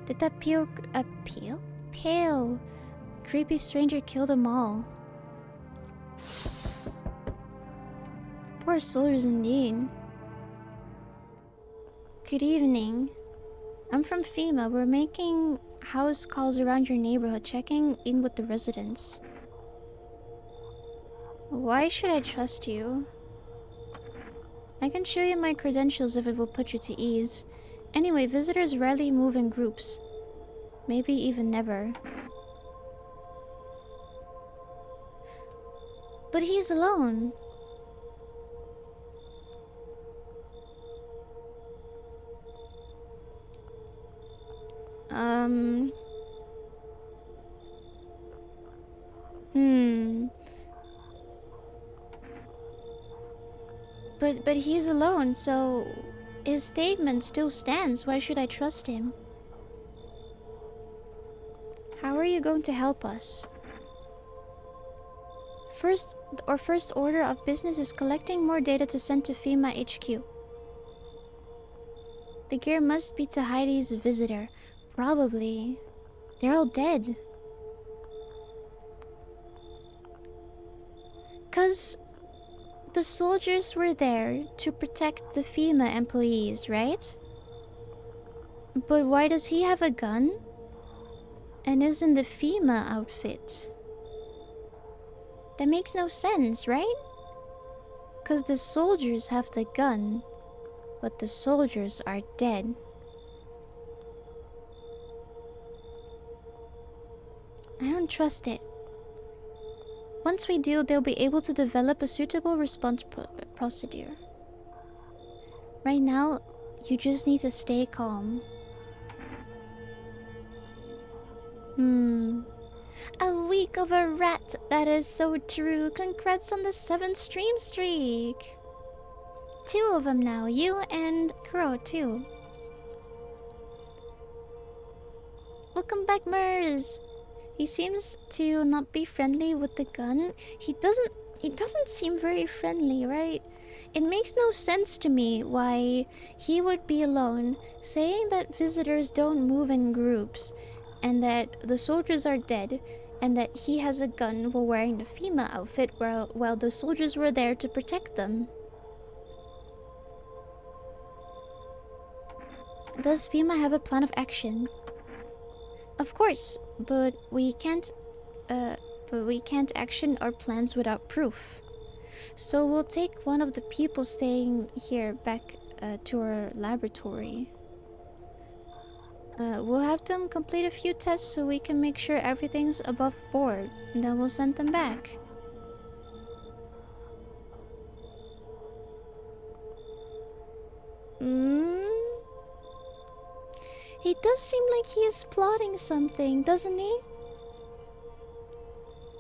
Did that pale, creepy stranger kill them all? Poor soldiers indeed. Good evening. I'm from FEMA. We're making house calls around your neighborhood, checking in with the residents. Why should I trust you? I can show you my credentials if it will put you to ease. Anyway, visitors rarely move in groups. Maybe even never. But he's alone. But he's alone, so his statement still stands. Why should I trust him? How are you going to help us? First order of business is collecting more data to send to FEMA HQ. The gear must be to Heidi's visitor. Probably. They're all dead. 'Cause the soldiers were there to protect the FEMA employees, right? But why does he have a gun? And is in the FEMA outfit? That makes no sense, right? 'Cause the soldiers have the gun, but the soldiers are dead. I don't trust it. Once we do, they'll be able to develop a suitable response procedure. Right now, You just need to stay calm. A week of a rat. That is so true. Congrats on the 7th stream streak. 2 of them now. You and Kuro too. Welcome back, Mers. He seems to not be friendly with the gun. He doesn't seem very friendly, right? It makes no sense to me why he would be alone, saying that visitors don't move in groups, and that the soldiers are dead, and that he has a gun while wearing the FEMA outfit while the soldiers were there to protect them. Does FEMA have a plan of action? Of course, but we can't action our plans without proof. So we'll take one of the people staying here back to our laboratory. We'll have them complete a few tests so we can make sure everything's above board, and then we'll send them back. He does seem like he is plotting something, doesn't he?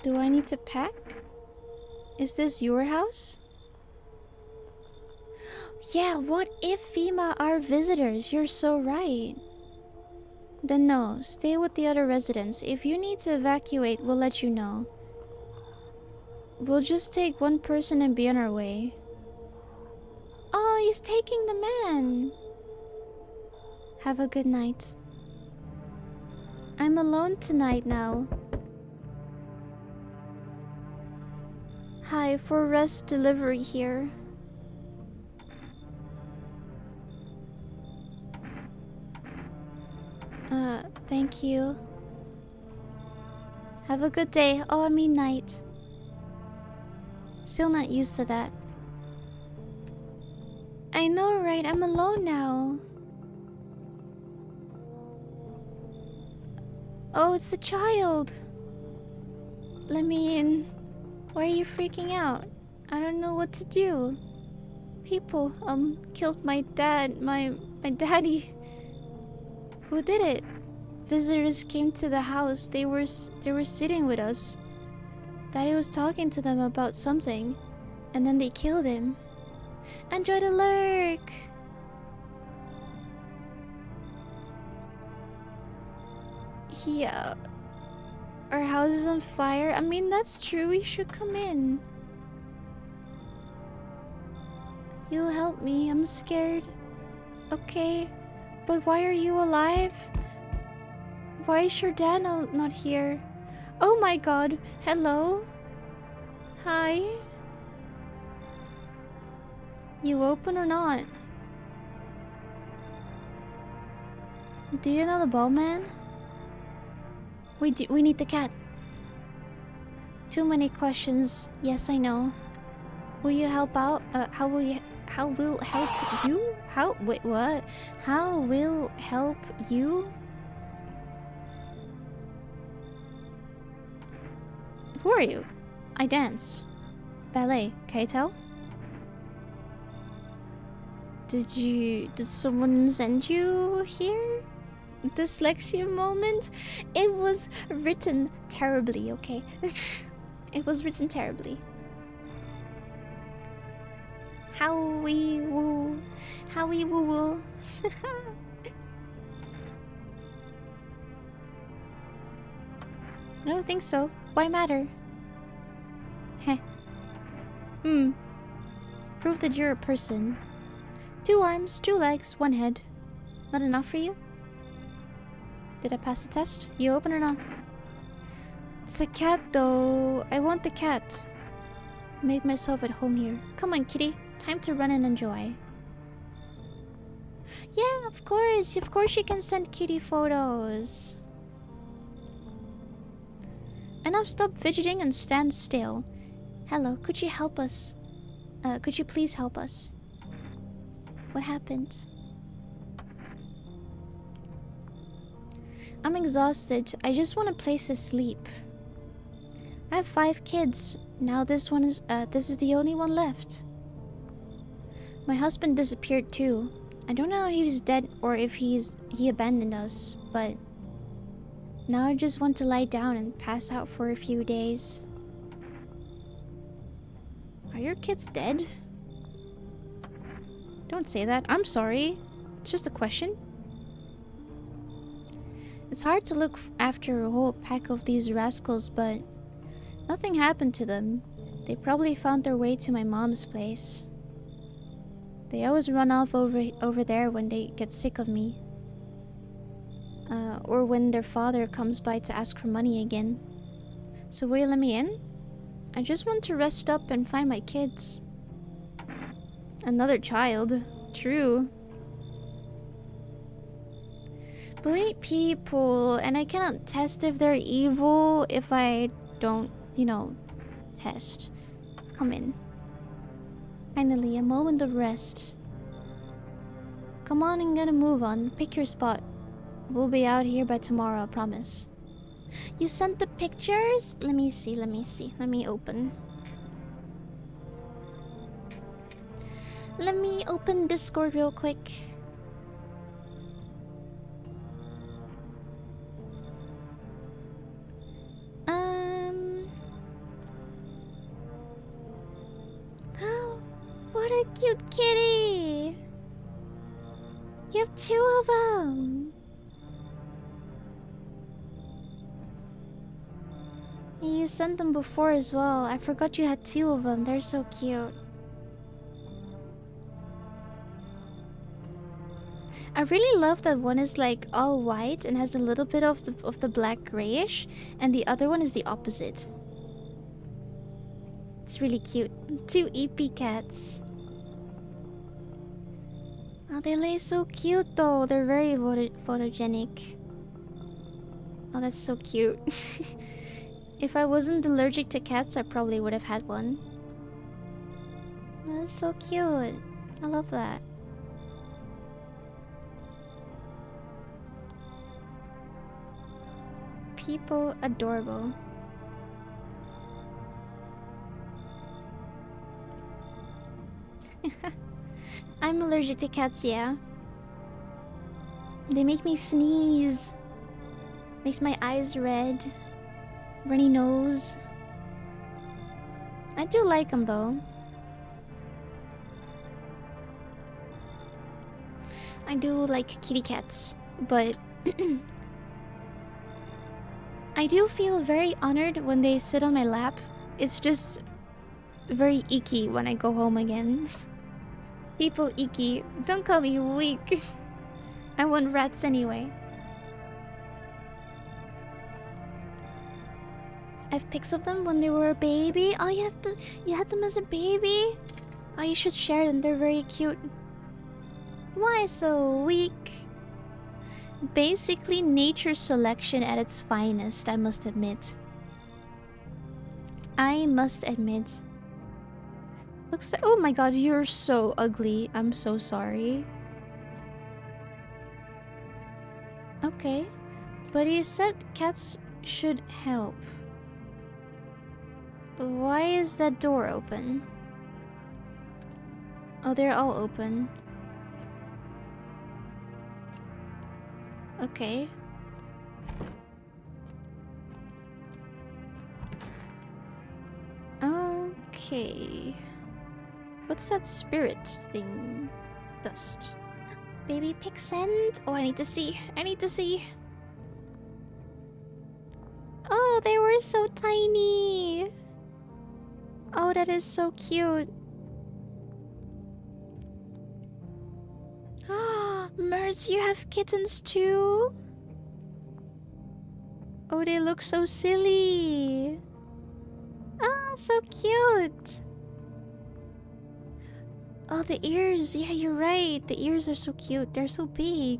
Do I need to pack? Is this your house? Yeah, what if FEMA are visitors? You're so right. Then no, stay with the other residents. If you need to evacuate, we'll let you know. We'll just take one person and be on our way. Oh, he's taking the man. Have a good night. I'm alone tonight now. Hi, for rest delivery here. Thank you. Have a good day. Oh, I mean night. Still not used to that. I know, right? I'm alone now. Oh, it's the child. Let me in. Why are you freaking out? I don't know what to do. People, killed my dad, my daddy. Who did it? Visitors came to the house. They were sitting with us. Daddy was talking to them about something, and then they killed him. Enjoy the lurk. Yeah. Our house is on fire. I mean, that's true. We should come in. You'll help me. I'm scared. Okay. But why are you alive? Why is your dad not here? Oh my god. Hello? Hi? You open or not? Do you know the ball man? We need the cat. Too many questions. Yes, I know. Will you help out? How will help you? Wait, what? How will help you? Who are you? I dance. Ballet. Can you tell? Did someone send you here? Dyslexia moment? It was written terribly, okay? It was written terribly. Howie woo. Howie woo woo. I don't think so. Why matter? Heh. Prove that you're a person. 2 arms, 2 legs, 1 head. Not enough for you? Did I pass the test? You open or not? It's a cat though. I want the cat. Made myself at home here. Come on, kitty. Time to run and enjoy. Yeah, of course. Of course you can send kitty photos. And now stop fidgeting and stand still. Hello, could you help us? Could you please help us? What happened? I'm exhausted. I just want a place to sleep. I have 5 kids. Now this is the only one left. My husband disappeared too. I don't know if he's dead or if he abandoned us, but now I just want to lie down and pass out for a few days. Are your kids dead? Don't say that. I'm sorry. It's just a question. It's hard to look after a whole pack of these rascals, but nothing happened to them. They probably found their way to my mom's place. They always run off over there when they get sick of me. Or when their father comes by to ask for money again. So will you let me in? I just want to rest up and find my kids. Another child. True. But we need people, and I cannot test if they're evil if I don't, you know, test. Come in. Finally, a moment of rest. Come on and get a move on. Pick your spot. We'll be out here by tomorrow, I promise. You sent the pictures? Let me see. Let me open. Let me open Discord real quick. Oh, what a cute kitty! You have 2 of them. You sent them before as well. I forgot you had 2 of them. They're so cute. I really love that one is like all white and has a little bit of the black grayish, and the other one is the opposite. It's really cute. 2 EP cats. Oh, they lay so cute though. They're very photogenic. Oh, that's so cute. If I wasn't allergic to cats, I probably would have had one. That's so cute. I love that. People adorable. I'm allergic to cats, yeah. They make me sneeze. Makes my eyes red. Runny nose. I do like them though. I do like kitty cats, but I do feel very honored when they sit on my lap. It's just very icky when I go home again. People icky. Don't call me weak. I want rats anyway. I have pics of them when they were a baby. Oh, you had them as a baby? Oh, you should share them. They're very cute. Why so weak? Basically, nature selection at its finest, I must admit. I must admit. Looks like... Oh my god, you're so ugly. I'm so sorry. Okay. But you said cats should help. Why is that door open? Oh, they're all open. Okay. Okay. What's that spirit thing? Dust. Baby pig scent? Oh, I need to see. I need to see. Oh, they were so tiny. Oh, that is so cute. Ah, Merz, you have kittens too? Oh, they look so silly. Ah, so cute. Oh, the ears. Yeah, you're right. The ears are so cute. They're so big.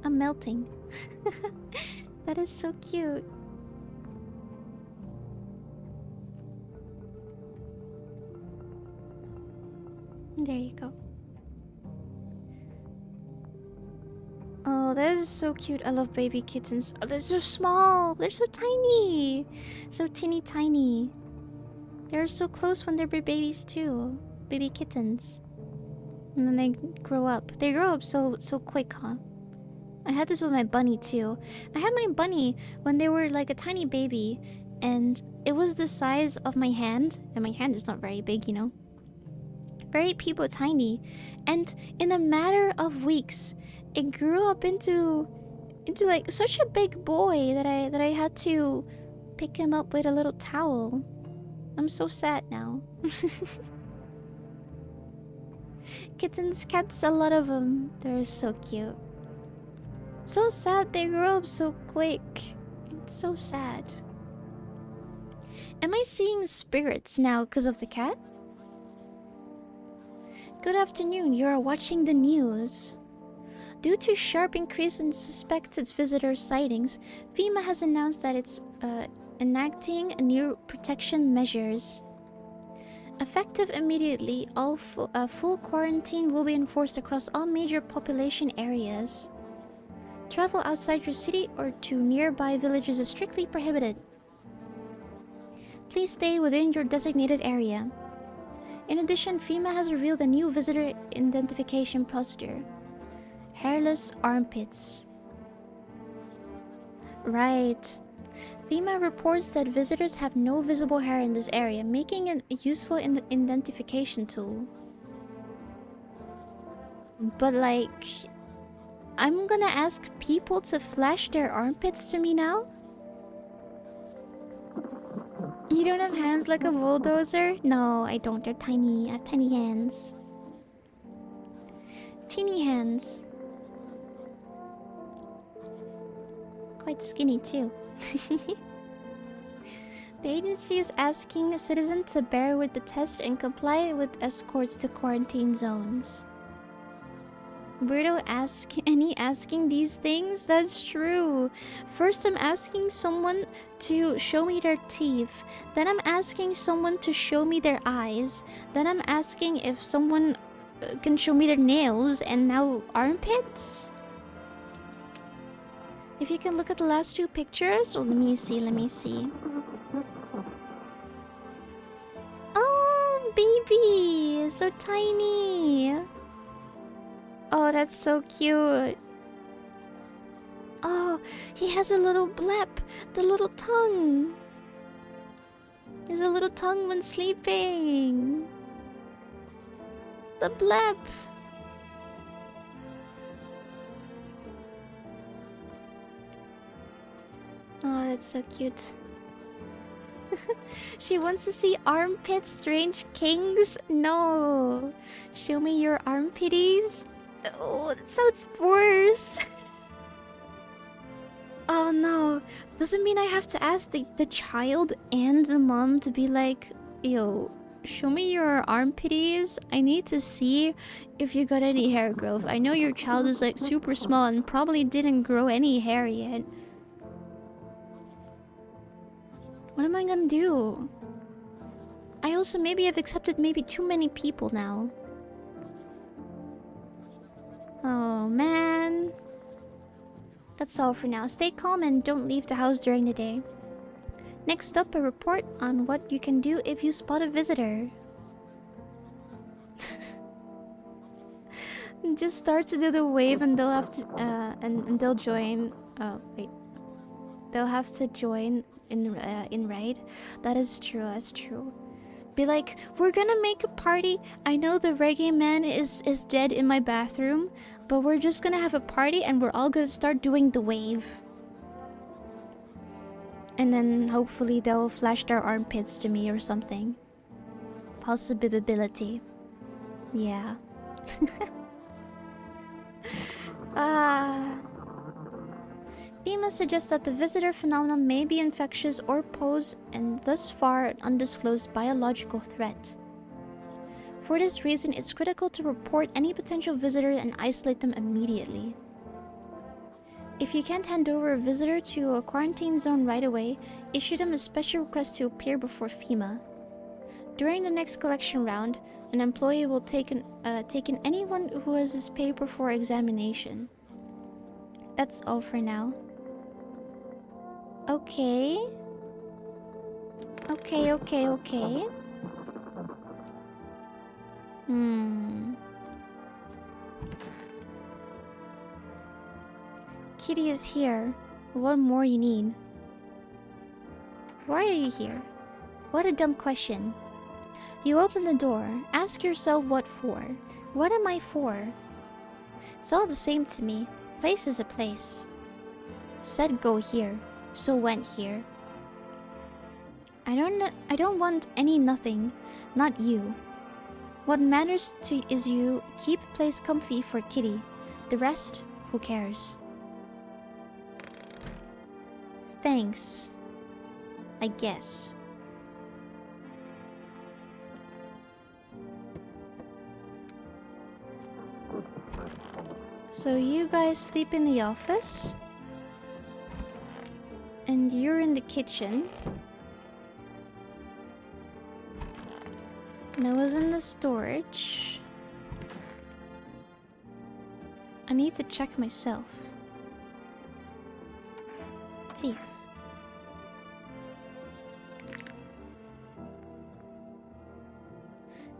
I'm melting. That is so cute. There you go. Oh, that is so cute. I love baby kittens. Oh, they're so small. They're so tiny. So teeny tiny. They're so close when they're babies too. Baby kittens. And then they grow up. They grow up so quick, huh? I had this with my bunny too. I had my bunny when they were like a tiny baby, and it was the size of my hand, and my hand is not very big, you know. Very people tiny, and in a matter of weeks, it grew up into like such a big boy that I had to pick him up with a little towel. I'm so sad now. Kittens, cats, a lot of them. They're so cute. So sad they grow up so quick. It's so sad. Am I seeing spirits now because of the cat? Good afternoon, you are watching the news. Due to sharp increase in suspected visitor sightings, FEMA has announced that it's enacting new protection measures. Effective immediately, all full quarantine will be enforced across all major population areas. Travel outside your city or to nearby villages is strictly prohibited. Please stay within your designated area. In addition, FEMA has revealed a new visitor identification procedure. Hairless armpits. Right. FEMA reports that visitors have no visible hair in this area, making it a useful identification tool. But like, I'm gonna ask people to flash their armpits to me now? You don't have hands like a bulldozer? No, I don't. They're tiny. I have tiny hands. Teeny hands. Quite skinny too. The agency is asking citizens to bear with the test and comply with escorts to quarantine zones. Weirdo asking these things? That's true. First I'm asking someone to show me their teeth. Then I'm asking someone to show me their eyes. Then I'm asking if someone can show me their nails, and now armpits? If you can look at the last two pictures. Oh, let me see. Oh, baby! So tiny! Oh, that's so cute. Oh, he has a little blep. The little tongue. He has a little tongue when sleeping. The blep. Oh, that's so cute. She wants to see armpits, strange kings. No. Show me your armpitties. Oh, that sounds worse. Oh no. Doesn't mean I have to ask the child and the mom to be like, yo, show me your armpitties. I need to see if you got any hair growth. I know your child is like super small and probably didn't grow any hair yet. What am I gonna do? I also maybe have accepted maybe too many people now. Oh man. That's all for now. Stay calm and don't leave the house during the day. Next up, a report on what you can do if you spot a visitor. Just start to do the wave and they'll have to and they'll join. Wait. They'll have to join in raid. That is true. That's true. Be like, we're gonna make a party. I know the reggae man is dead in my bathroom, but we're just gonna have a party and we're all gonna start doing the wave. And then hopefully they'll flash their armpits to me or something. Possibility. Yeah. FEMA suggests that the visitor phenomenon may be infectious or pose and thus far an undisclosed biological threat. For this reason, it's critical to report any potential visitor and isolate them immediately. If you can't hand over a visitor to a quarantine zone right away, issue them a special request to appear before FEMA. During the next collection round, an employee will take in anyone who has his paper for examination. That's all for now. Okay. Okay. kitty is here. What more you need? Why are you here? What a dumb question. You open the door. Ask yourself what for. What am I for? It's all the same to me. Place is a place. Said go here, so went here. I don't want any nothing. Not you. What matters to is you keep place comfy for kitty. The rest, who cares? Thanks. I guess. So you guys sleep in the office? And you're in the kitchen. And I was in the storage. I need to check myself. Teeth.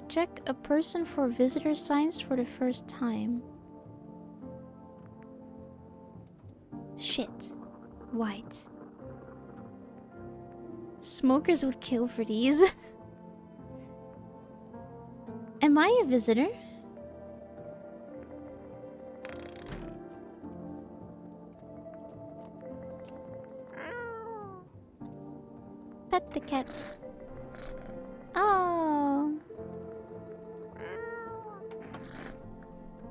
Check a person for visitor signs for the first time. Shit. White. Smokers would kill for these. Am I a visitor? Pet the cat. Oh.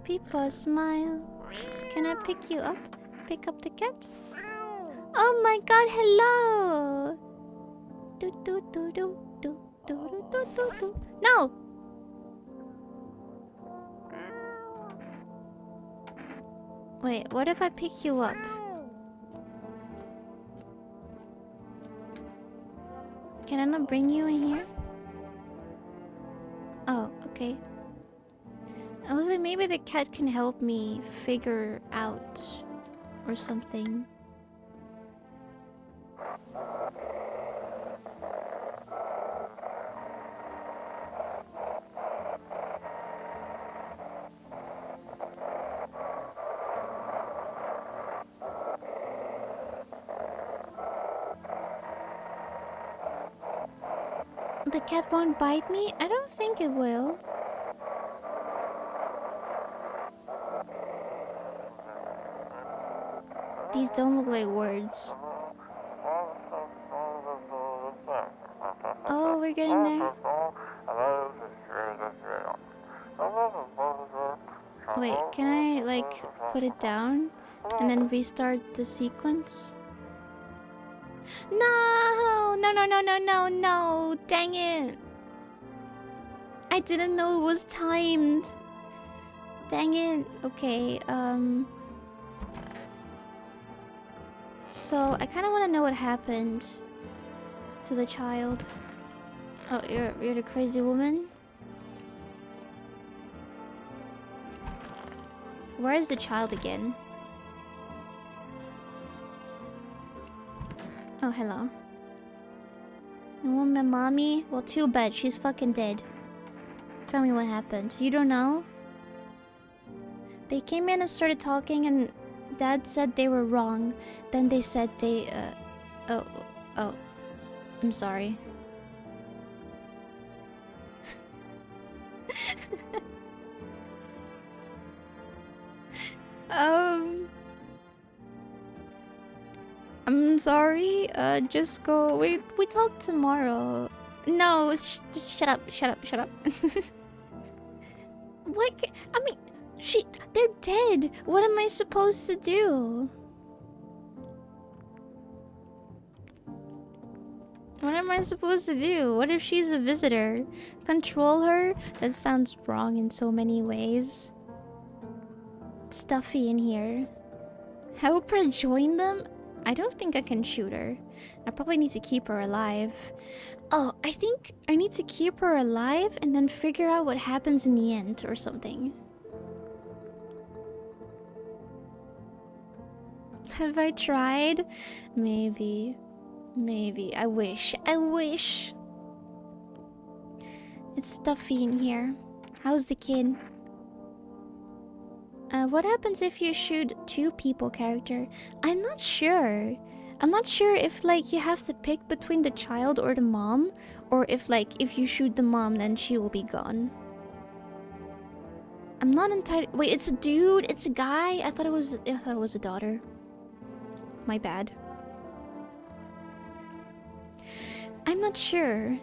Peepa, smile. Can I pick you up? Pick up the cat? Oh my god, hello! Do do do do do do do do do. No! Wait, what if I pick you up? Can I not bring you in here? Oh, okay. I was like, maybe the cat can help me figure out or something. The cat won't bite me? I don't think it will. These don't look like words. Oh, we're getting there. Wait, can I, like, put it down and then restart the sequence? No! No, no, no, no, no, no! Dang it! I didn't know it was timed. Dang it. Okay, so I kind of want to know what happened to the child. Oh, you're the crazy woman? Where is the child again? Oh, hello. You want my mommy? Well, too bad. She's fucking dead. Tell me what happened. You don't know? They came in and started talking and Dad said they were wrong. Then they said they, Oh. I'm sorry. I'm sorry. Just go. We talk tomorrow. No, just shut up. What? I mean, they're dead. What am I supposed to do? What am I supposed to do? What if she's a visitor? Control her? That sounds wrong in so many ways. It's stuffy in here. Help her join them? I don't think I can shoot her. I probably need to keep her alive. Oh, I think I need to keep her alive and then figure out what happens in the end or something. Have I tried? Maybe. I wish. It's stuffy in here. How's the kid? What happens if you shoot two people character? I'm not sure. I'm not sure if like you have to pick between the child or the mom, or if like if you shoot the mom then she will be gone. I'm not entirely. Wait, it's a dude. It's a guy. I thought it was a daughter. My bad. I'm not sure.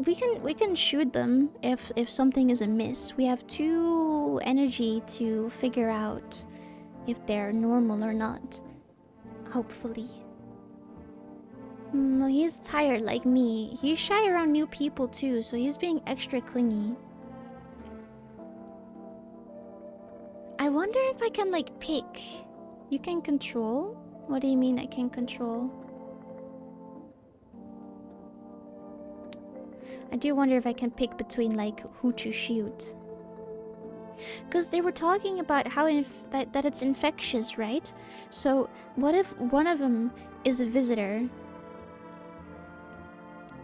We can shoot them if something is amiss. We have 2 energy to figure out if they're normal or not. Hopefully. No, he's tired like me. He's shy around new people too, so he's being extra clingy. I wonder if I can like pick. You can control? What do you mean I can control? I do wonder if I can pick between like who to shoot. Because they were talking about how that it's infectious, right? So what if one of them is a visitor?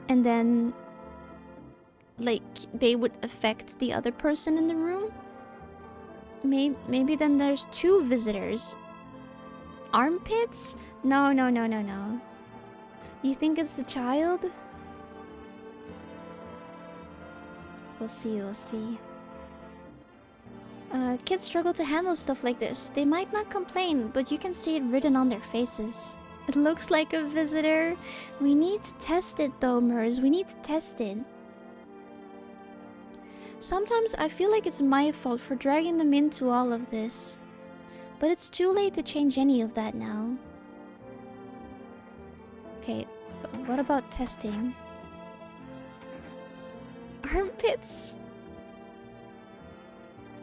And then like they would affect the other person in the room? Maybe then there's 2 visitors. Armpits? No. You think it's the child? We'll see. Kids struggle to handle stuff like this. They might not complain, but you can see it written on their faces. It looks like a visitor. We need to test it though, Mers. We need to test it. Sometimes I feel like it's my fault for dragging them into all of this. But it's too late to change any of that now. Okay, what about testing? Armpits?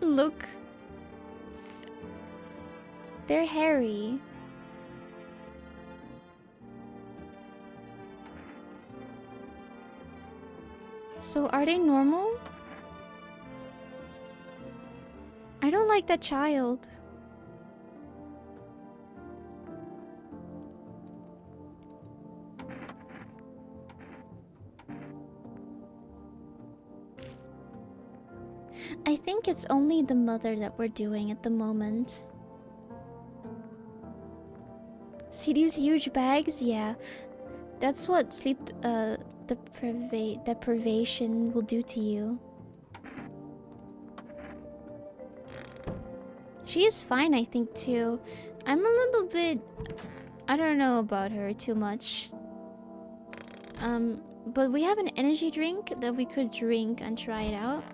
Look. They're hairy. So are they normal? I don't like that child. I think it's only the mother that we're doing at the moment. See these huge bags? Yeah. That's what sleep deprivation will do to you. She is fine, I think, too. I'm a little bit... I don't know about her too much. But we have an energy drink that we could drink and try it out.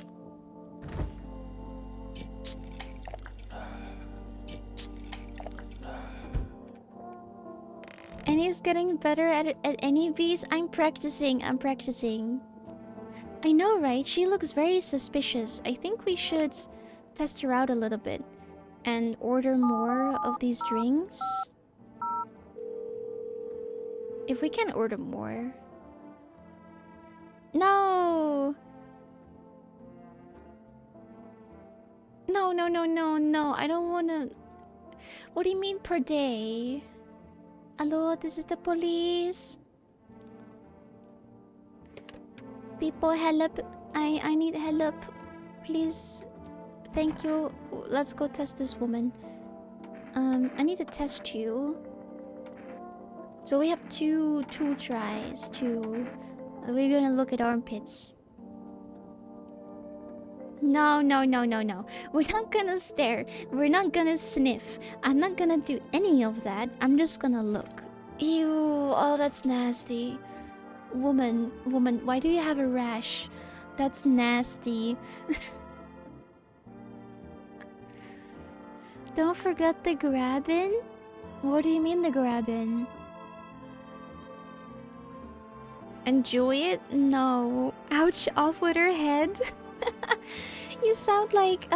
And he's getting better at any bees. I'm practicing. I know, right? She looks very suspicious. I think we should test her out a little bit and order more of these drinks. If we can order more. No! No. I don't wanna... What do you mean per day? Hello, this is the police. People, help. I need help. Please. Thank you. Let's go test this woman. I need to test you. So we have two tries. We're gonna look at armpits. No. We're not gonna stare. We're not gonna sniff. I'm not gonna do any of that. I'm just gonna look. Ew. Oh, that's nasty. Woman, why do you have a rash? That's nasty. Don't forget the grabbing? What do you mean the grabbing? Enjoy it? No. Ouch, off with her head. You sound like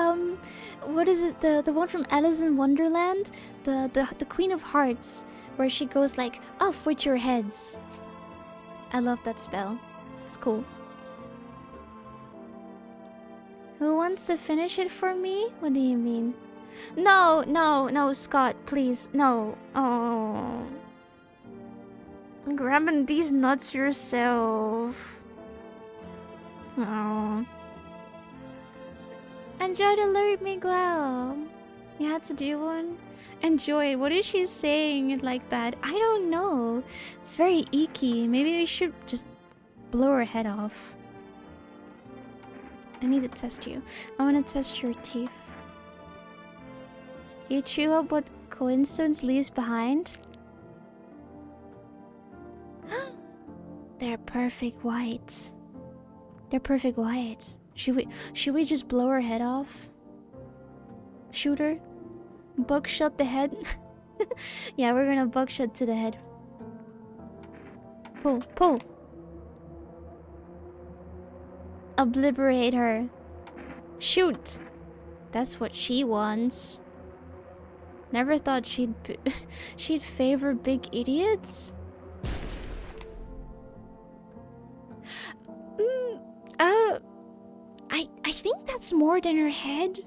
what is it, the one from Alice in Wonderland, the Queen of Hearts, where she goes like, off with your heads. I love that spell. It's cool. Who wants to finish it for me? What do you mean? No, Scott, please, no. Oh, grabbing these nuts yourself. Oh. Enjoy the alert, Miguel. You had to do one? Enjoy it. What is she saying like that? I don't know. It's very icky. Maybe we should just blow her head off. I need to test you. I want to test your teeth. You chew up what coincidence leaves behind? They're perfect white. They're perfect white. Should we just blow her head off? Shoot her? Buckshot the head? Yeah, we're gonna buckshot to the head. Pull, pull. Obliterate her. Shoot. That's what she wants. Never thought she'd favor big idiots. I think that's more than her head.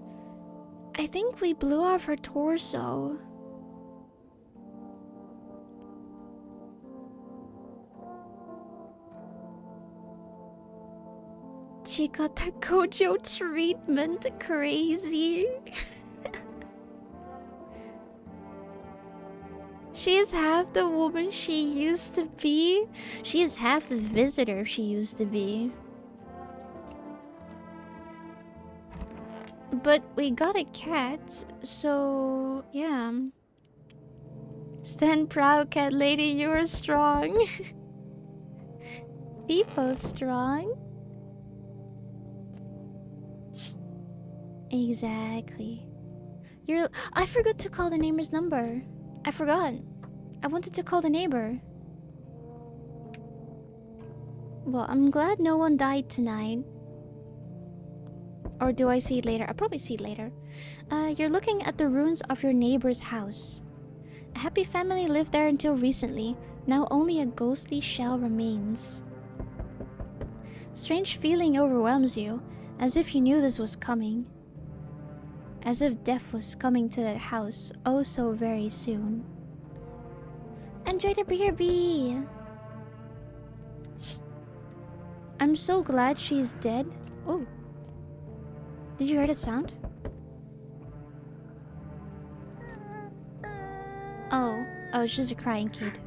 I think we blew off her torso. She got the Gojo treatment. Crazy. She is half the woman she used to be. She is half the visitor she used to be. But we got a cat, so yeah. Stand proud, cat lady, you are strong. People strong. Exactly. I forgot to call the neighbor's number. I forgot. I wanted to call the neighbor. Well, I'm glad no one died tonight. Or do I see it later? I'll probably see it later. You're looking at the ruins of your neighbor's house. A happy family lived there until recently. Now only a ghostly shell remains. Strange feeling overwhelms you, as if you knew this was coming. As if death was coming to that house oh so very soon. Enjoy the BRB! I'm so glad she's dead. Oh. Did you hear that sound? Oh, it's just a crying kid.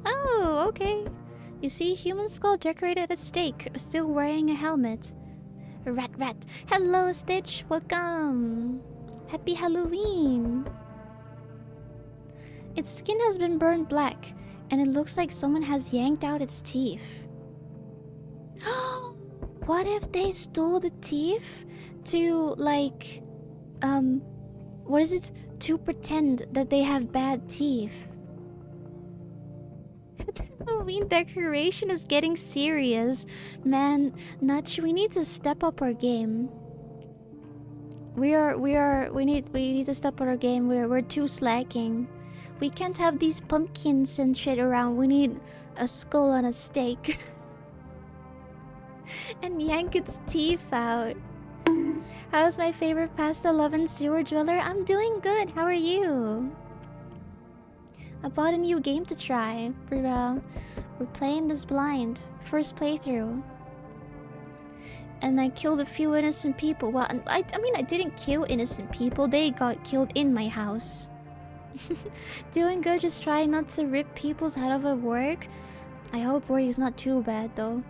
Oh, okay. You see, human skull decorated at stake, still wearing a helmet. Rat. Hello, Stitch. Welcome. Happy Halloween. Its skin has been burned black, and it looks like someone has yanked out its teeth. What if they stole the teeth to, like, what is it? To pretend that they have bad teeth. The Halloween decoration is getting serious. Man, we need to step up our game. We need to step up our game. We're too slacking. We can't have these pumpkins and shit around. We need a skull on a stake. And yank its teeth out. How's my favorite pasta loving sewer dweller? I'm doing good. How are you? I bought a new game to try. We're playing this blind. First playthrough. And I killed a few innocent people. Well, I mean, I didn't kill innocent people. They got killed in my house. Doing good, just trying not to rip people's head off at work. I hope work is not too bad, though.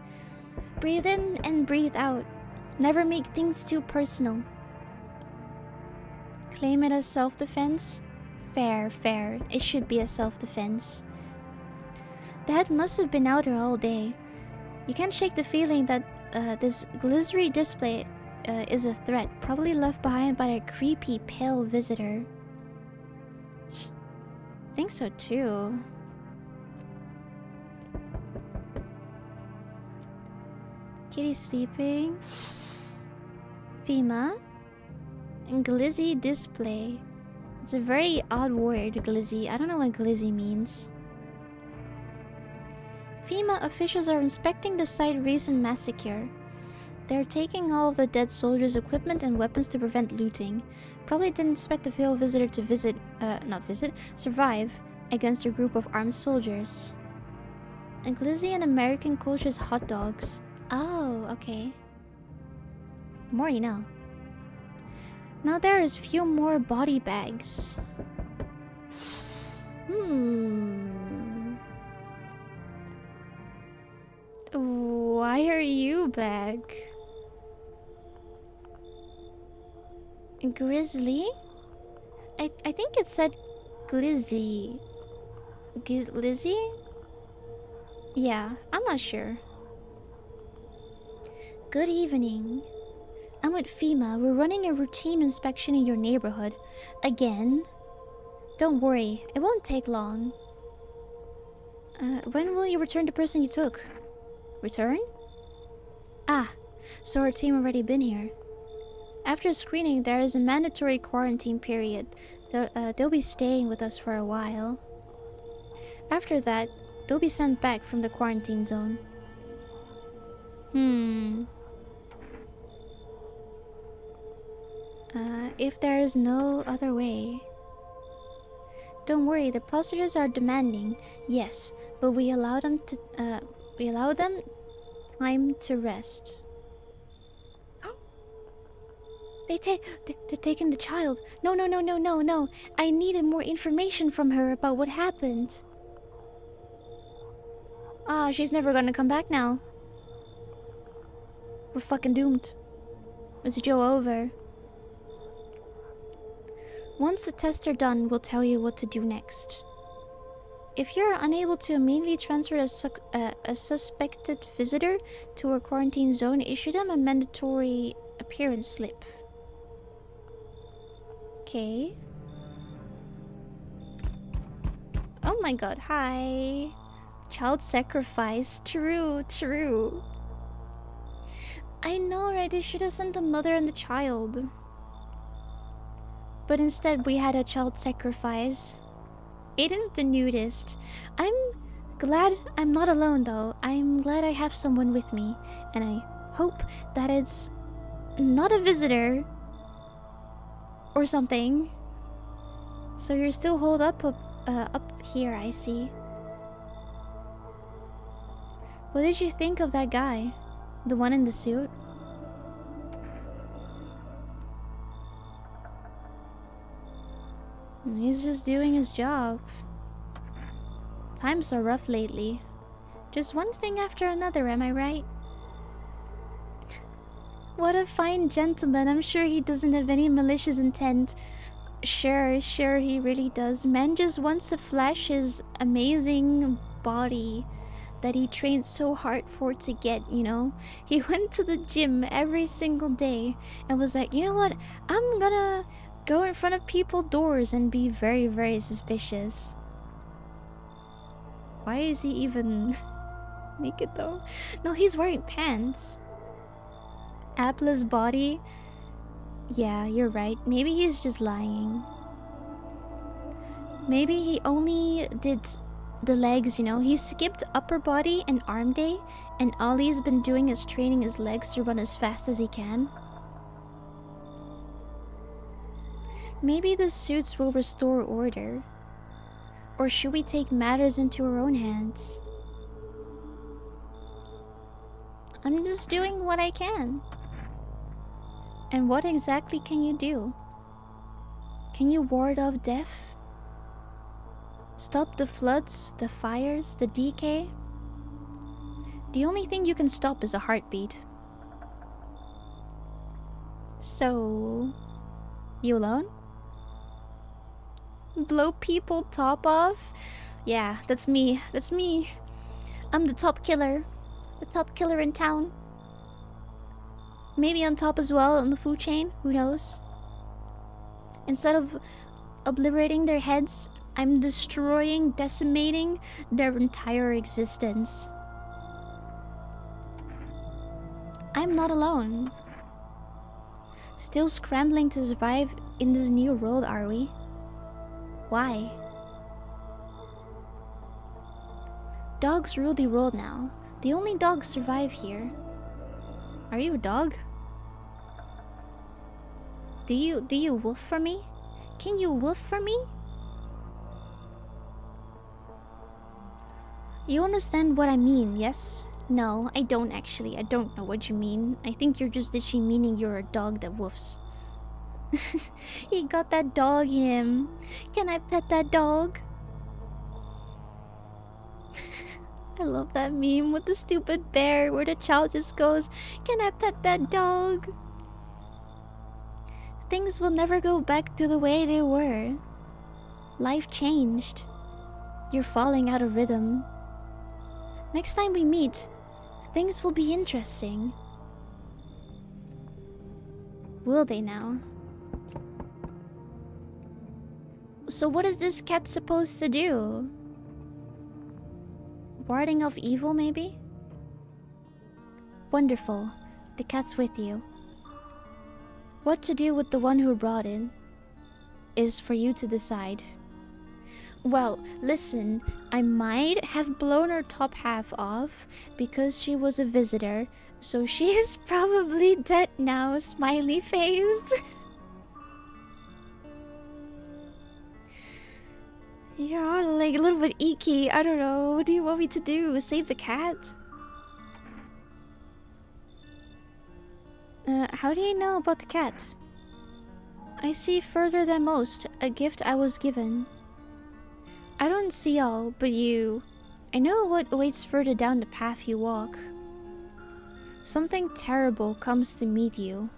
Breathe in and breathe out. Never make things too personal. Claim it as self-defense? Fair. It should be a self-defense. The head must have been out here all day. You can't shake the feeling that this glittery display is a threat, probably left behind by a creepy, pale visitor. I think so too. Kitty sleeping. Fima. And glizzy display. It's a very odd word, glizzy. I don't know what glizzy means. FEMA officials are inspecting the site of recent massacre. They're taking all of the dead soldiers' equipment and weapons to prevent looting. Probably didn't expect the failed visitor to survive against a group of armed soldiers. And glizzy in American culture is hot dogs. Oh, okay. More you know. Now there is few more body bags. Why are you back? Grizzly? I think it said Glizzy. Glizzy? Yeah, I'm not sure. Good evening. I'm with FEMA. We're running a routine inspection in your neighborhood. Again? Don't worry, it won't take long. When will you return the person you took? Return? Ah, so our team already been here. After screening, there is a mandatory quarantine period. They'll be staying with us for a while. After that, they'll be sent back from the quarantine zone. If there is no other way... Don't worry, the procedures are demanding, yes, but we allow them time to rest. They're taking the child. No. I needed more information from her about what happened. Ah, she's never gonna come back now. We're fucking doomed. It's Joe over. Once the tests are done, we'll tell you what to do next. If you're unable to immediately transfer a suspected visitor to our quarantine zone, issue them a mandatory appearance slip. Okay. Oh my god, hi. Child sacrifice. True. I know, right? They should have sent the mother and the child. But instead, we had a child sacrifice. It is the nudist. I'm glad I'm not alone, though. I'm glad I have someone with me. And I hope that it's not a visitor or something. So you're still holed up here, I see. What did you think of that guy? The one in the suit? He's just doing his job. Times are rough lately. Just one thing after another, am I right? What a fine gentleman. I'm sure he doesn't have any malicious intent. Sure, he really does. Man just wants to flash his amazing body that he trained so hard for to get, you know? He went to the gym every single day and was like, you know what? I'm gonna go in front of people's doors and be very, very suspicious. Why is he even naked though? No, he's wearing pants. Apless body. Yeah, you're right. Maybe he's just lying. Maybe he only did the legs, you know? He skipped upper body and arm day, and all he's been doing is training his legs to run as fast as he can. Maybe the suits will restore order. Or should we take matters into our own hands? I'm just doing what I can. And what exactly can you do? Can you ward off death? Stop the floods, the fires, the decay? The only thing you can stop is a heartbeat. So... you alone? Blow people top off? Yeah, that's me. That's me. I'm the top killer. The top killer in town. Maybe on top as well on the food chain. Who knows? Instead of obliterating their heads, I'm destroying, decimating their entire existence. I'm not alone. Still scrambling to survive in this new world, are we? Why? Dogs rule the world now. The only dogs survive here. Are you a dog? Do you wolf for me? Can you wolf for me? You understand what I mean, yes? No, I don't actually. I don't know what you mean. I think you're just literally meaning you're a dog that woofs. He got that dog in him. Can I pet that dog? I love that meme with the stupid bear where the child just goes, "Can I pet that dog?" Things will never go back to the way they were. Life changed. You're falling out of rhythm. Next time we meet, things will be interesting. Will they now? So what is this cat supposed to do? Warding off evil, maybe? Wonderful. The cat's with you. What to do with the one who brought it is for you to decide. Well, listen, I might have blown her top half off because she was a visitor, so she is probably dead now, smiley face. You're like a little bit icky. I don't know. What do you want me to do? Save the cat? How do you know about the cat? I see further than most. A gift I was given. I don't see all, but you... I know what awaits further down the path you walk. Something terrible comes to meet you.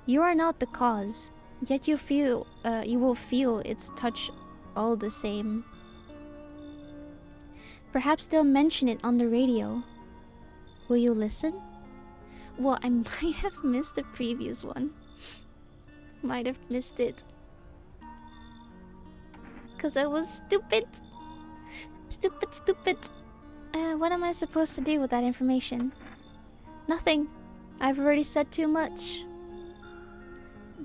You are not the cause, yet you will feel its touch all the same. Perhaps they'll mention it on the radio. Will you listen? Well, I might have missed the previous one. Might have missed it. Because I was stupid. Stupid. What am I supposed to do with that information? Nothing. I've already said too much.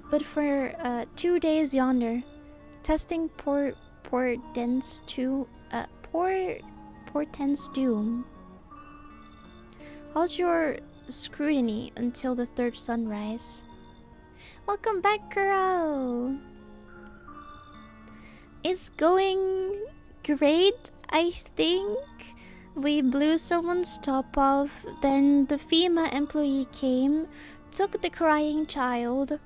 But for 2 days yonder, testing portends doom. Hold your scrutiny until the third sunrise. Welcome back, Kuro. It's going great, I think. We blew someone's top off, then the FEMA employee came, took the crying child.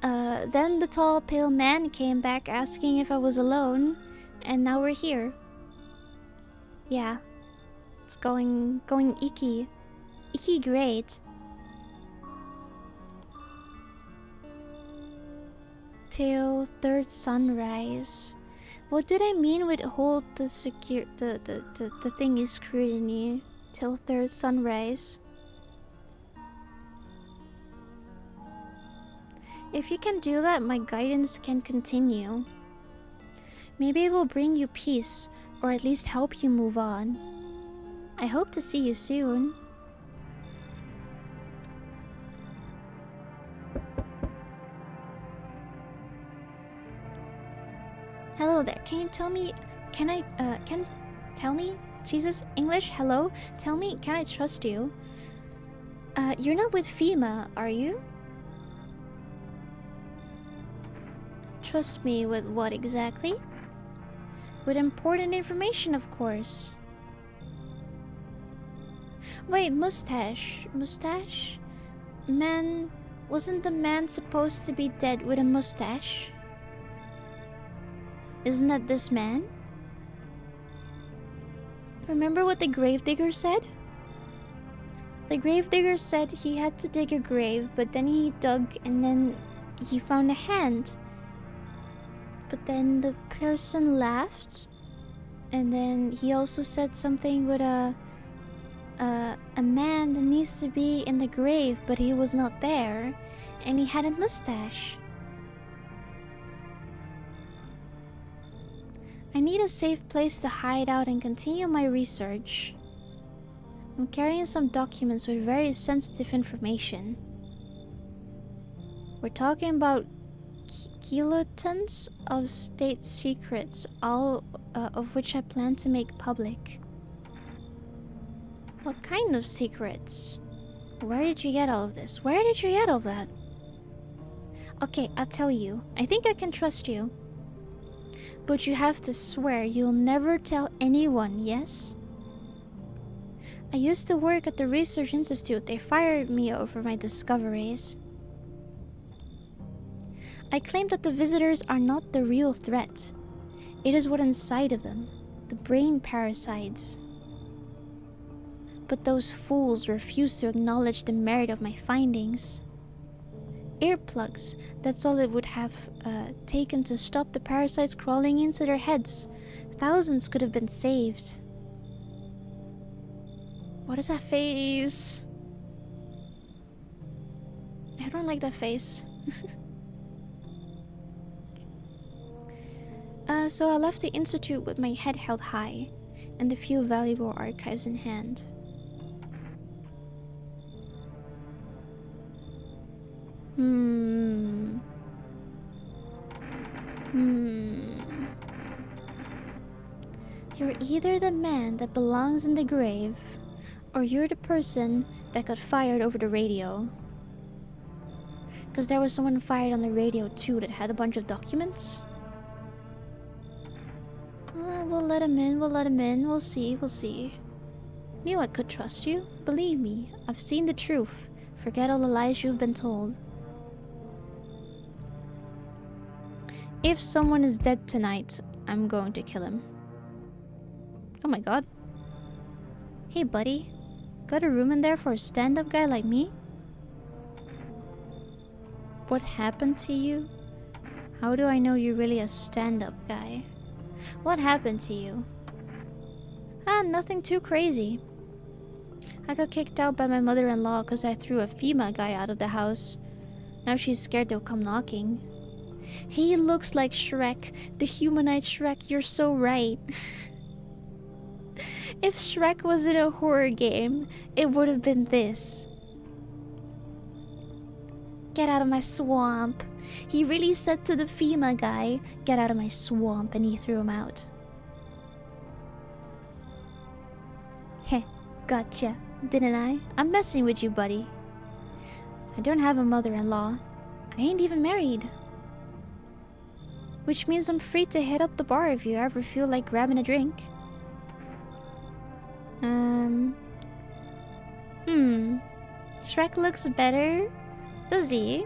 Then the tall, pale man came back asking if I was alone, and now we're here. Yeah, it's going icky. Icky great. Till third sunrise. What did I mean with hold the thing is scrutiny till third sunrise? If you can do that, my guidance can continue. Maybe it will bring you peace, or at least help you move on. I hope to see you soon. Hello there, can you tell me, tell me, Jesus, English, hello? Tell me, can I trust you? You're not with FEMA, are you? Trust me with what exactly? With important information, of course. Wait, mustache? Mustache? Man, wasn't the man supposed to be dead with a mustache? Isn't that this man? Remember what the gravedigger said? The gravedigger said he had to dig a grave, but then he dug and then he found a hand. But then the person laughed, and then he also said something with a man that needs to be in the grave, but he was not there, and he had a mustache. I need a safe place to hide out and continue my research. I'm carrying some documents with very sensitive information. We're talking about kilotons of state secrets, all of which I plan to make public. What kind of secrets? Where did you get all of this? Where did you get all of that? Okay, I'll tell you. I think I can trust you. But you have to swear you'll never tell anyone, yes? I used to work at the research institute. They fired me over my discoveries. I claim that the visitors are not the real threat. It is what inside of them, the brain parasites. But those fools refuse to acknowledge the merit of my findings. Earplugs, that's all it would have taken to stop the parasites crawling into their heads. Thousands could have been saved. What is that face? I don't like that face. So I left the institute with my head held high and a few valuable archives in hand. You're either the man that belongs in the grave, or you're the person that got fired over the radio. Because there was someone fired on the radio too that had a bunch of documents. We'll let him in, we'll see. Knew I could trust you. Believe me, I've seen the truth. Forget all the lies you've been told. If someone is dead tonight, I'm going to kill him. Oh my god. Hey buddy, got a room in there for a stand-up guy like me? What happened to you? How do I know you're really a stand-up guy? What happened to you? Nothing too crazy. I got kicked out by my mother-in-law because I threw a FEMA guy out of the house. Now she's scared they'll come knocking. He looks like Shrek, the humanized Shrek, you're so right. If Shrek was in a horror game, it would have been this. Get out of my swamp. He really said to the FEMA guy, get out of my swamp, and he threw him out. Heh, gotcha, didn't I? I'm messing with you, buddy. I don't have a mother-in-law. I ain't even married. Which means I'm free to hit up the bar if you ever feel like grabbing a drink. Shrek looks better. Does he?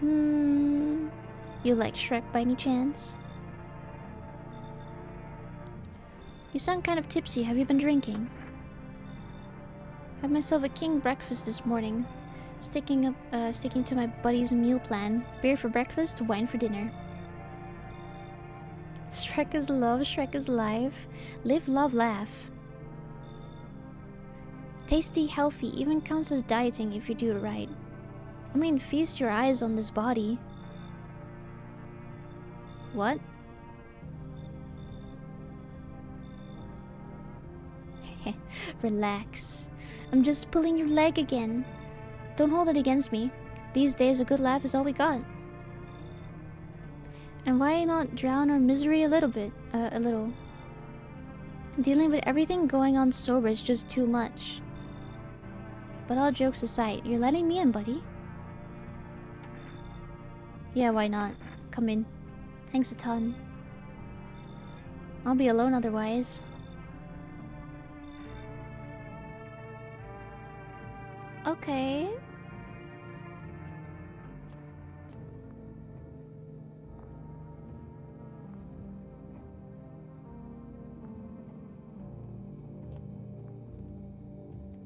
You like Shrek by any chance? You sound kind of tipsy. Have you been drinking? Had myself a king breakfast this morning. Sticking to my buddy's meal plan. Beer for breakfast, wine for dinner. Shrek is love, Shrek is life. Live, love, laugh. Tasty, healthy, even counts as dieting if you do it right. I mean, feast your eyes on this body. What? Relax. I'm just pulling your leg again. Don't hold it against me. These days a good laugh is all we got. And why not drown our misery a little bit? A little. Dealing with everything going on sober is just too much. But all jokes aside, you're letting me in, buddy. Yeah, why not? Come in. Thanks a ton. I'll be alone otherwise. Okay.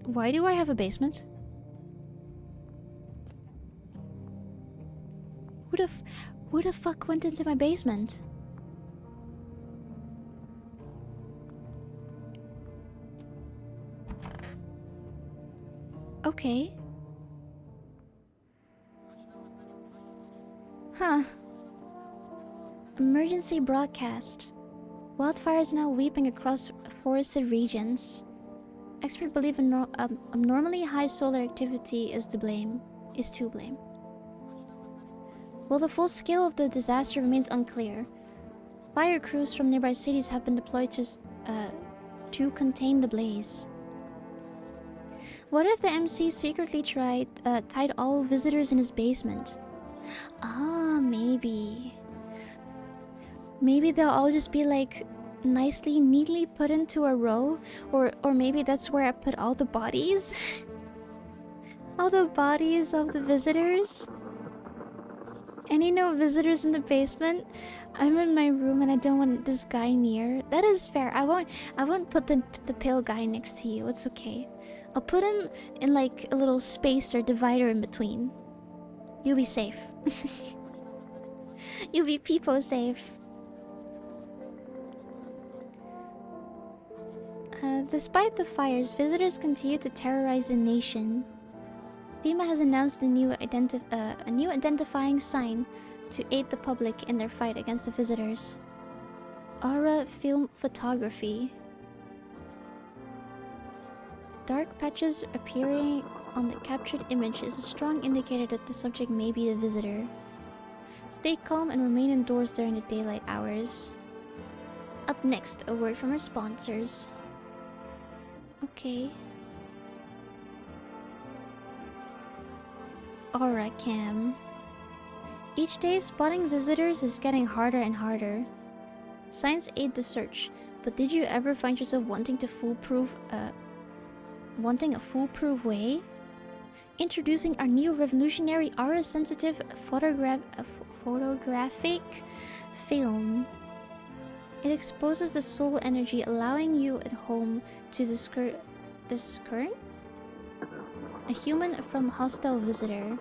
Why do I have a basement? Who the fuck went into my basement? Okay. Huh. Emergency broadcast. Wildfires now weeping across forested regions. Experts believe abnormally high solar activity is to blame. While the full scale of the disaster remains unclear, fire crews from nearby cities have been deployed to contain the blaze. What if the MC secretly tied all visitors in his basement? Ah, maybe. Maybe they'll all just be like nicely, neatly put into a row, or maybe that's where I put all the bodies. All the bodies of the visitors. Any no visitors in the basement? I'm in my room and I don't want this guy near. That is fair. I won't put the pale guy next to you. It's okay. I'll put him in like a little space or divider in between. You'll be safe. You'll be people safe. Despite the fires, visitors continue to terrorize the nation. FEMA has announced a new identifying sign to aid the public in their fight against the visitors. Aura Film Photography. Dark patches appearing on the captured image is a strong indicator that the subject may be a visitor. Stay calm and remain indoors during the daylight hours. Up next, a word from our sponsors. Okay. Aura Cam. Each day, spotting visitors is getting harder and harder. Science aid the search, but did you ever find yourself wanting a foolproof way? Introducing our new revolutionary aura-sensitive photographic film. It exposes the soul energy, allowing you at home to discern a human from hostile visitor.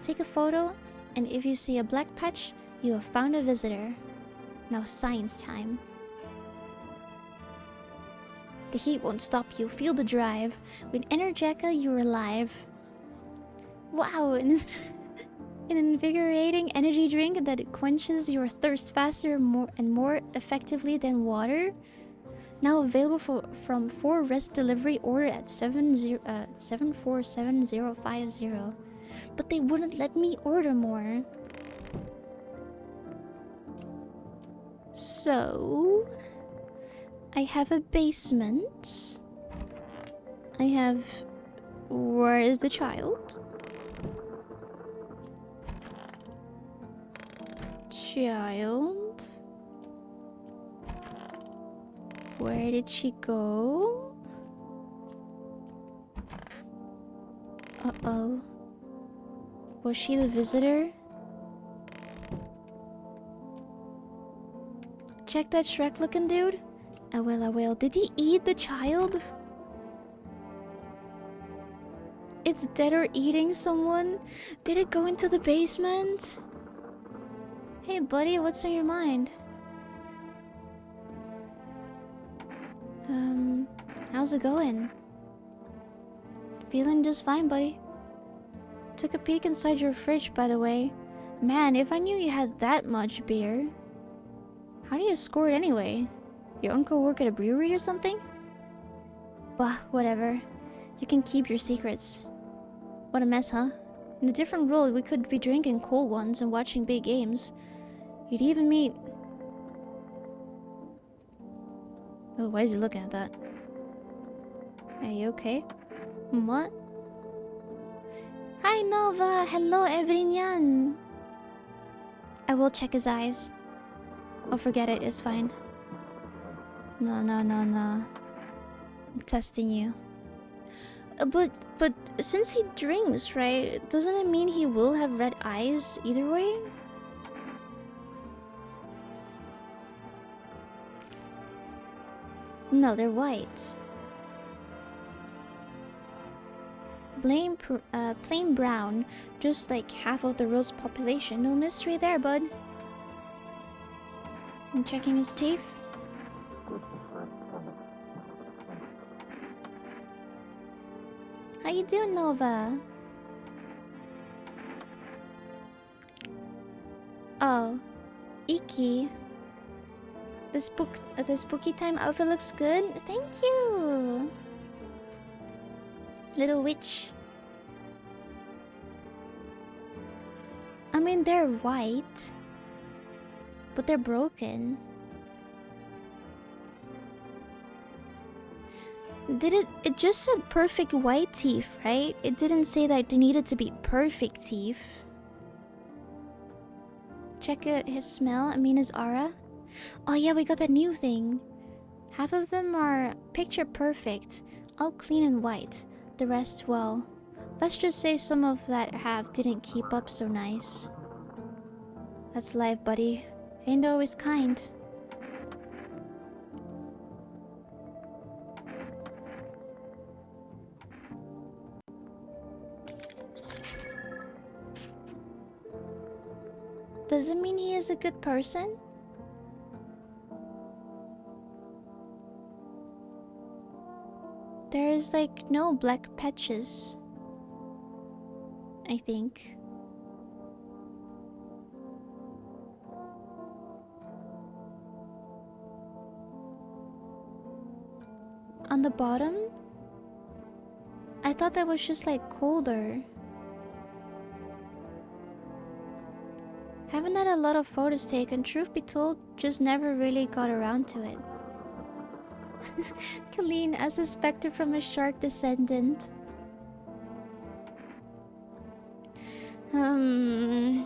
Take a photo, and if you see a black patch, you have found a visitor. Now science time. The heat won't stop you. Feel the drive. With Energeca, you're alive. Wow, an invigorating energy drink that quenches your thirst faster and more effectively than water. Now available from 4 rest delivery, order at 747050. But they wouldn't let me order more. So I have a basement. I have... Where is the child? Child? Where did she go? Uh-oh. Was she the visitor? Check that Shrek looking dude? I will. Did he eat the child? It's dead or eating someone? Did it go into the basement? Hey buddy, what's on your mind? How's it going? Feeling just fine, buddy. Took a peek inside your fridge, by the way. Man, if I knew you had that much beer. How do you score it anyway? Your uncle work at a brewery or something? Bah, whatever. You can keep your secrets. What a mess, huh? In a different world, we could be drinking cold ones and watching big games. You'd even meet... Oh, why is he looking at that? Are you okay? What? Hi, Nova! Hello, Evrinyan! I will check his eyes. Oh, forget it. It's fine. No. I'm testing you. But since he drinks, right? Doesn't it mean he will have red eyes either way? No, they're white. Plain brown, just like half of the world's population. No mystery there, bud. I'm checking his teeth. How you doing, Nova? Oh, Iki. The spooky time outfit looks good. Thank you, little witch. I mean, they're white, but they're broken. It just said perfect white teeth, right? It didn't say that they needed to be perfect teeth. Check his smell, I mean his aura. Oh yeah, we got that new thing. Half of them are picture perfect, all clean and white. The rest, well, let's just say some of that half didn't keep up so nice. That's life, buddy. It ain't always kind. Does it mean he is a good person? There's like no black patches, I think. On the bottom? I thought that was just like colder. Haven't had a lot of photos taken, truth be told, just never really got around to it. Colleen, as suspected from a shark descendant. You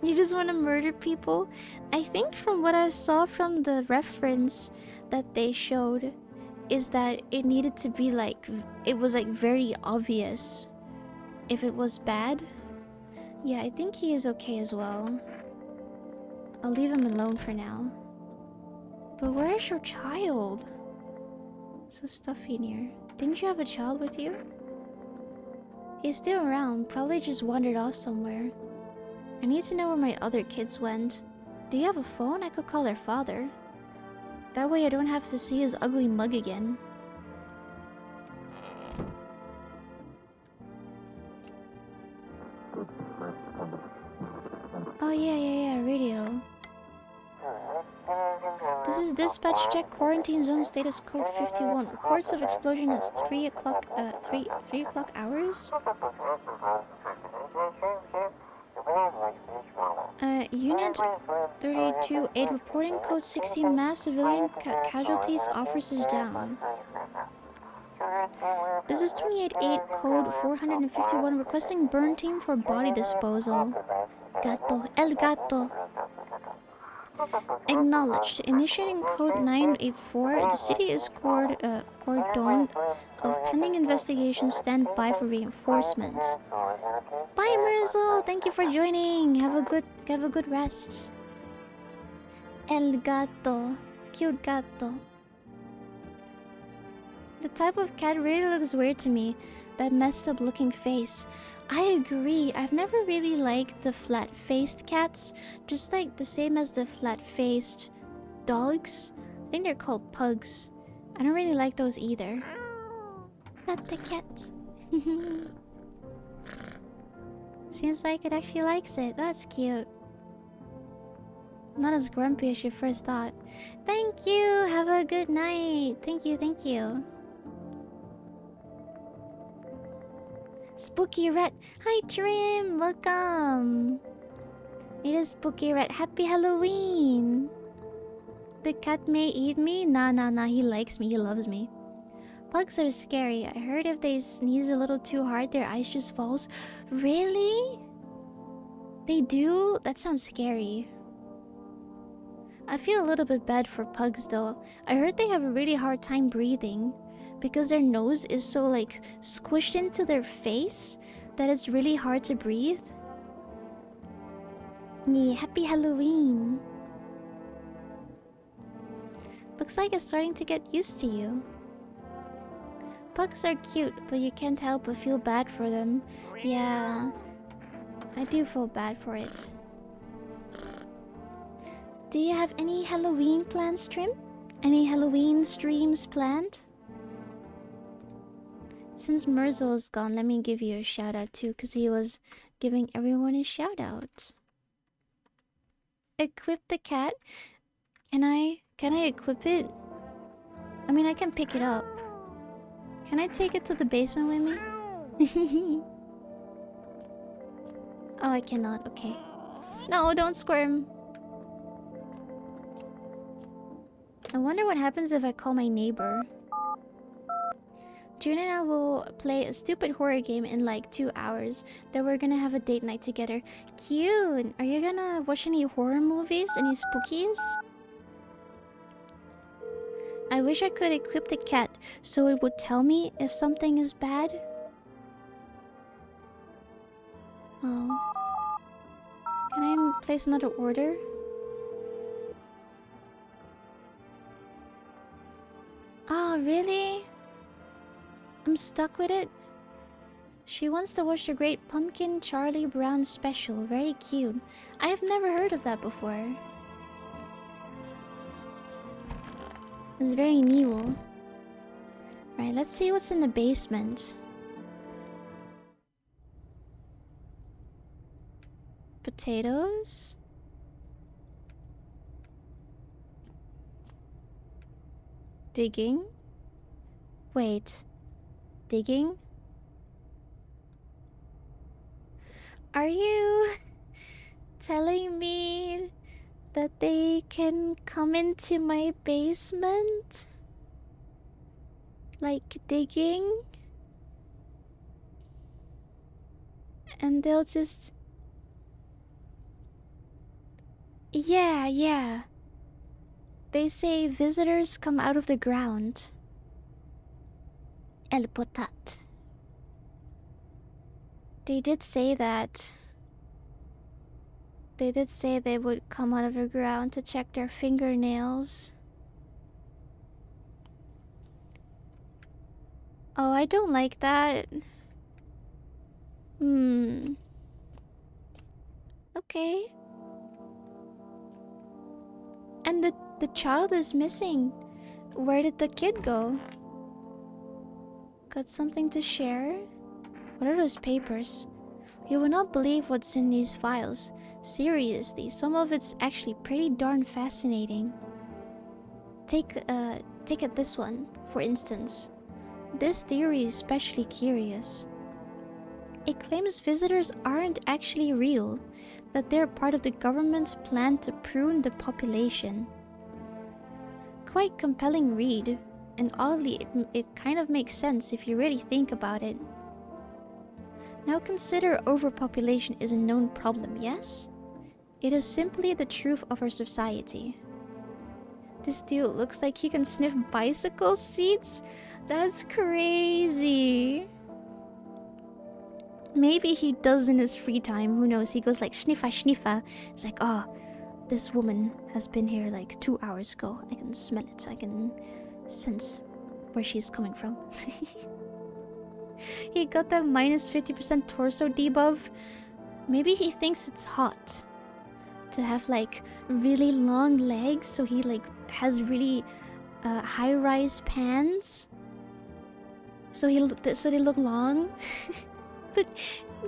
just want to murder people? I think from what I saw from the reference that they showed is that it needed to be like, it was like very obvious if it was bad. Yeah, I think he is okay as well. I'll leave him alone for now. But where's your child? So stuffy in here. Didn't you have a child with you? He's still around, probably just wandered off somewhere. I need to know where my other kids went. Do you have a phone? I could call their father. That way I don't have to see his ugly mug again. Oh yeah, radio. This is dispatch check, quarantine zone status code 51. Reports of explosion at 3 o'clock, 3 o'clock hours? Unit 32-8 reporting code 16 mass civilian casualties, officers down. This is 28-8 code 451 requesting burn team for body disposal. Gato, el gato. Acknowledged. Initiating code 984. The city is cordoned of pending investigation. Stand by for reinforcements. Bye, Mirzel. Thank you for joining. Have a good rest. El gato, cute gato. The type of cat really looks weird to me. That messed up looking face. I agree. I've never really liked the flat-faced cats. Just like the same as the flat-faced dogs. I think they're called pugs. I don't really like those either. Not the cat. Seems like it actually likes it. That's cute. Not as grumpy as you first thought. Thank you. Have a good night. Thank you, thank you. Spooky Rat. Hi, Trim. Welcome. It is Spooky Rat. Happy Halloween. The cat may eat me? Nah. He likes me. He loves me. Pugs are scary. I heard if they sneeze a little too hard, their eyes just falls. Really? They do? That sounds scary. I feel a little bit bad for pugs though. I heard they have a really hard time breathing because their nose is so like squished into their face that it's really hard to breathe. Yeah, happy Halloween. Looks like it's starting to get used to you. Pugs are cute, but you can't help but feel bad for them. Yeah, I do feel bad for it. Do you have any Halloween plans, Trim? Any Halloween streams planned? Since Mirzel is gone, let me give you a shout out too, because he was giving everyone a shout out. Equip the cat? Can I equip it? I mean, I can pick it up. Can I take it to the basement with me? Oh, I cannot. Okay. No, don't squirm. I wonder what happens if I call my neighbor. June and I will play a stupid horror game in like 2 hours. Then we're gonna have a date night together. Cute! Are you gonna watch any horror movies? Any spookies? I wish I could equip the cat so it would tell me if something is bad. Oh. Can I place another order? Oh, really? I'm stuck with it. She wants to watch the Great Pumpkin Charlie Brown special. Very cute. I have never heard of that before. It's very new. Right, let's see what's in the basement. Potatoes. Digging. Wait. Digging? Are you telling me that they can come into my basement? Like digging? And they'll just... Yeah. They say visitors come out of the ground. El potat. They did say that. They did say they would come out of the ground to check their fingernails. Oh, I don't like that. Okay. And the child is missing. Where did the kid go? Got something to share? What are those papers? You will not believe what's in these files. Seriously, some of it's actually pretty darn fascinating. Take it this one, for instance. This theory is especially curious. It claims visitors aren't actually real, that they're part of the government's plan to prune the population. Quite compelling read, and oddly, it kind of makes sense if you really think about it. Now consider overpopulation is a known problem, yes? It is simply the truth of our society. This dude looks like he can sniff bicycle seats? That's crazy. Maybe he does in his free time, who knows? He goes like sniffa sniffa. It's like, oh, this woman has been here like 2 hours ago. I can smell it. I can sense where she's coming from. He got that minus 50% torso debuff. Maybe he thinks it's hot to have like really long legs, so he like has really high-rise pants. So they look long.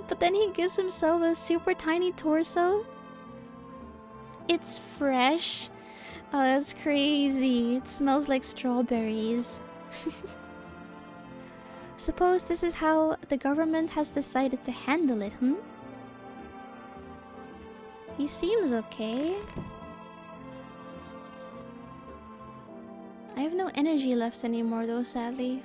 But then he gives himself a super tiny torso. It's fresh. Oh, that's crazy. It smells like strawberries. Suppose this is how the government has decided to handle it, He seems okay. I have no energy left anymore though, sadly.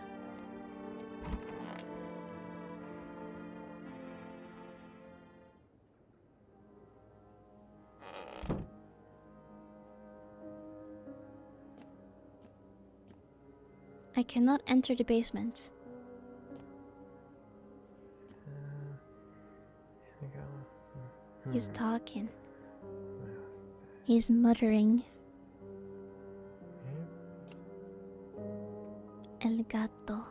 I cannot enter the basement. He's talking. He's muttering. El gato.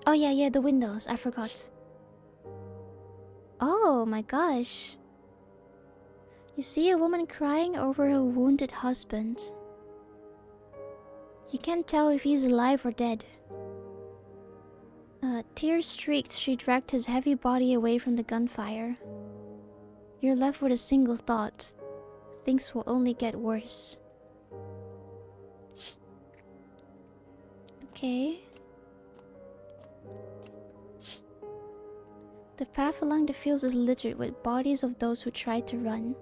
Oh yeah, the windows. I forgot. Oh my gosh. You see a woman crying over her wounded husband. You can't tell if he's alive or dead. Tears streaked, she dragged his heavy body away from the gunfire. You're left with a single thought. Things will only get worse. Okay. The path along the fields is littered with bodies of those who tried to run.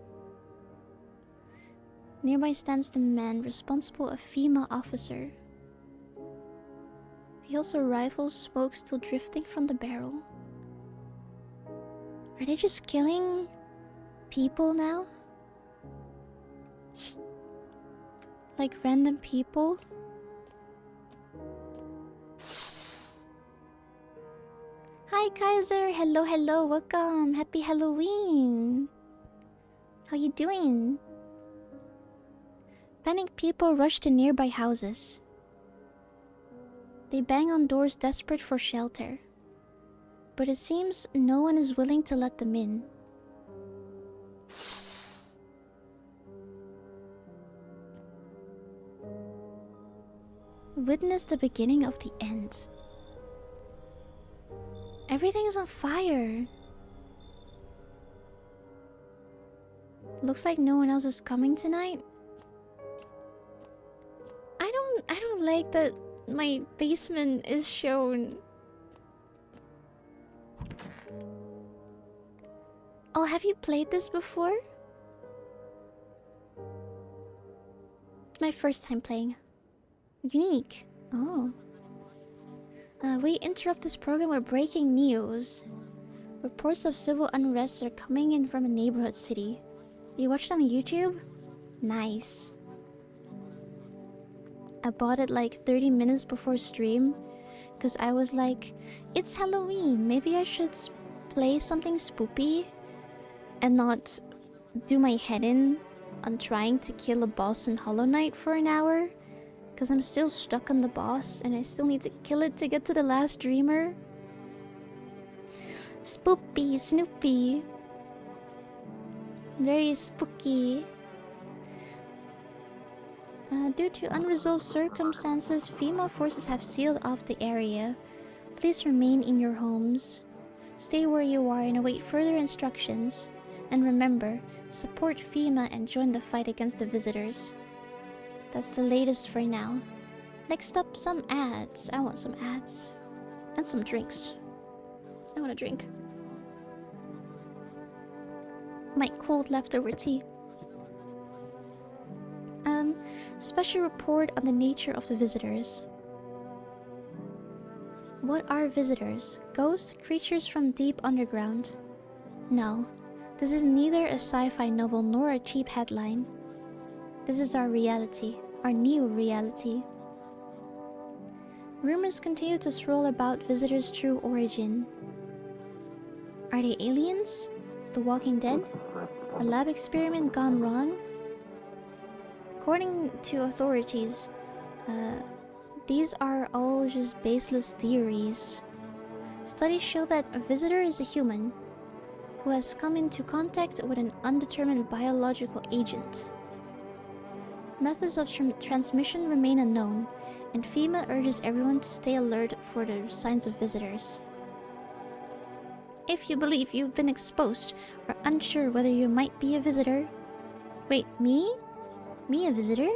Nearby stands the man responsible, a female officer. He also rifles smoke still drifting from the barrel. Are they just killing people now? Like random people? Hi Kaiser! Hello, hello, welcome! Happy Halloween! How you doing? Panicked people rush to nearby houses. They bang on doors desperate for shelter. But it seems no one is willing to let them in. Witness the beginning of the end. Everything is on fire. Looks like no one else is coming tonight. I don't like that my basement is shown. Oh, have you played this before? It's my first time playing. Unique. Oh. We interrupt this program with breaking news. Reports of civil unrest are coming in from a neighborhood city. You watched on YouTube? Nice. I bought it like 30 minutes before stream because I was like, it's Halloween. Maybe I should play something spoopy and not do my head in on trying to kill a boss in Hollow Knight for an hour. Because I'm still stuck on the boss and I still need to kill it to get to the last dreamer. Spoopy, Snoopy. Very spooky. Due to unresolved circumstances, FEMA forces have sealed off the area. Please remain in your homes. Stay where you are and await further instructions. And remember, support FEMA and join the fight against the visitors. That's the latest for now. Next up, some ads. I want some ads. And some drinks. I want a drink. My cold leftover tea. Special report on the nature of the visitors. What are visitors? Ghosts? Creatures from deep underground? No. This is neither a sci-fi novel nor a cheap headline. This is our reality. Our new reality. Rumors continue to swirl about visitors' true origin. Are they aliens? The Walking Dead? A lab experiment gone wrong? According to authorities, these are all just baseless theories. Studies show that a visitor is a human who has come into contact with an undetermined biological agent. Methods of transmission remain unknown, and FEMA urges everyone to stay alert for the signs of visitors. If you believe you've been exposed or unsure whether you might be a visitor... Wait, me? Me a visitor?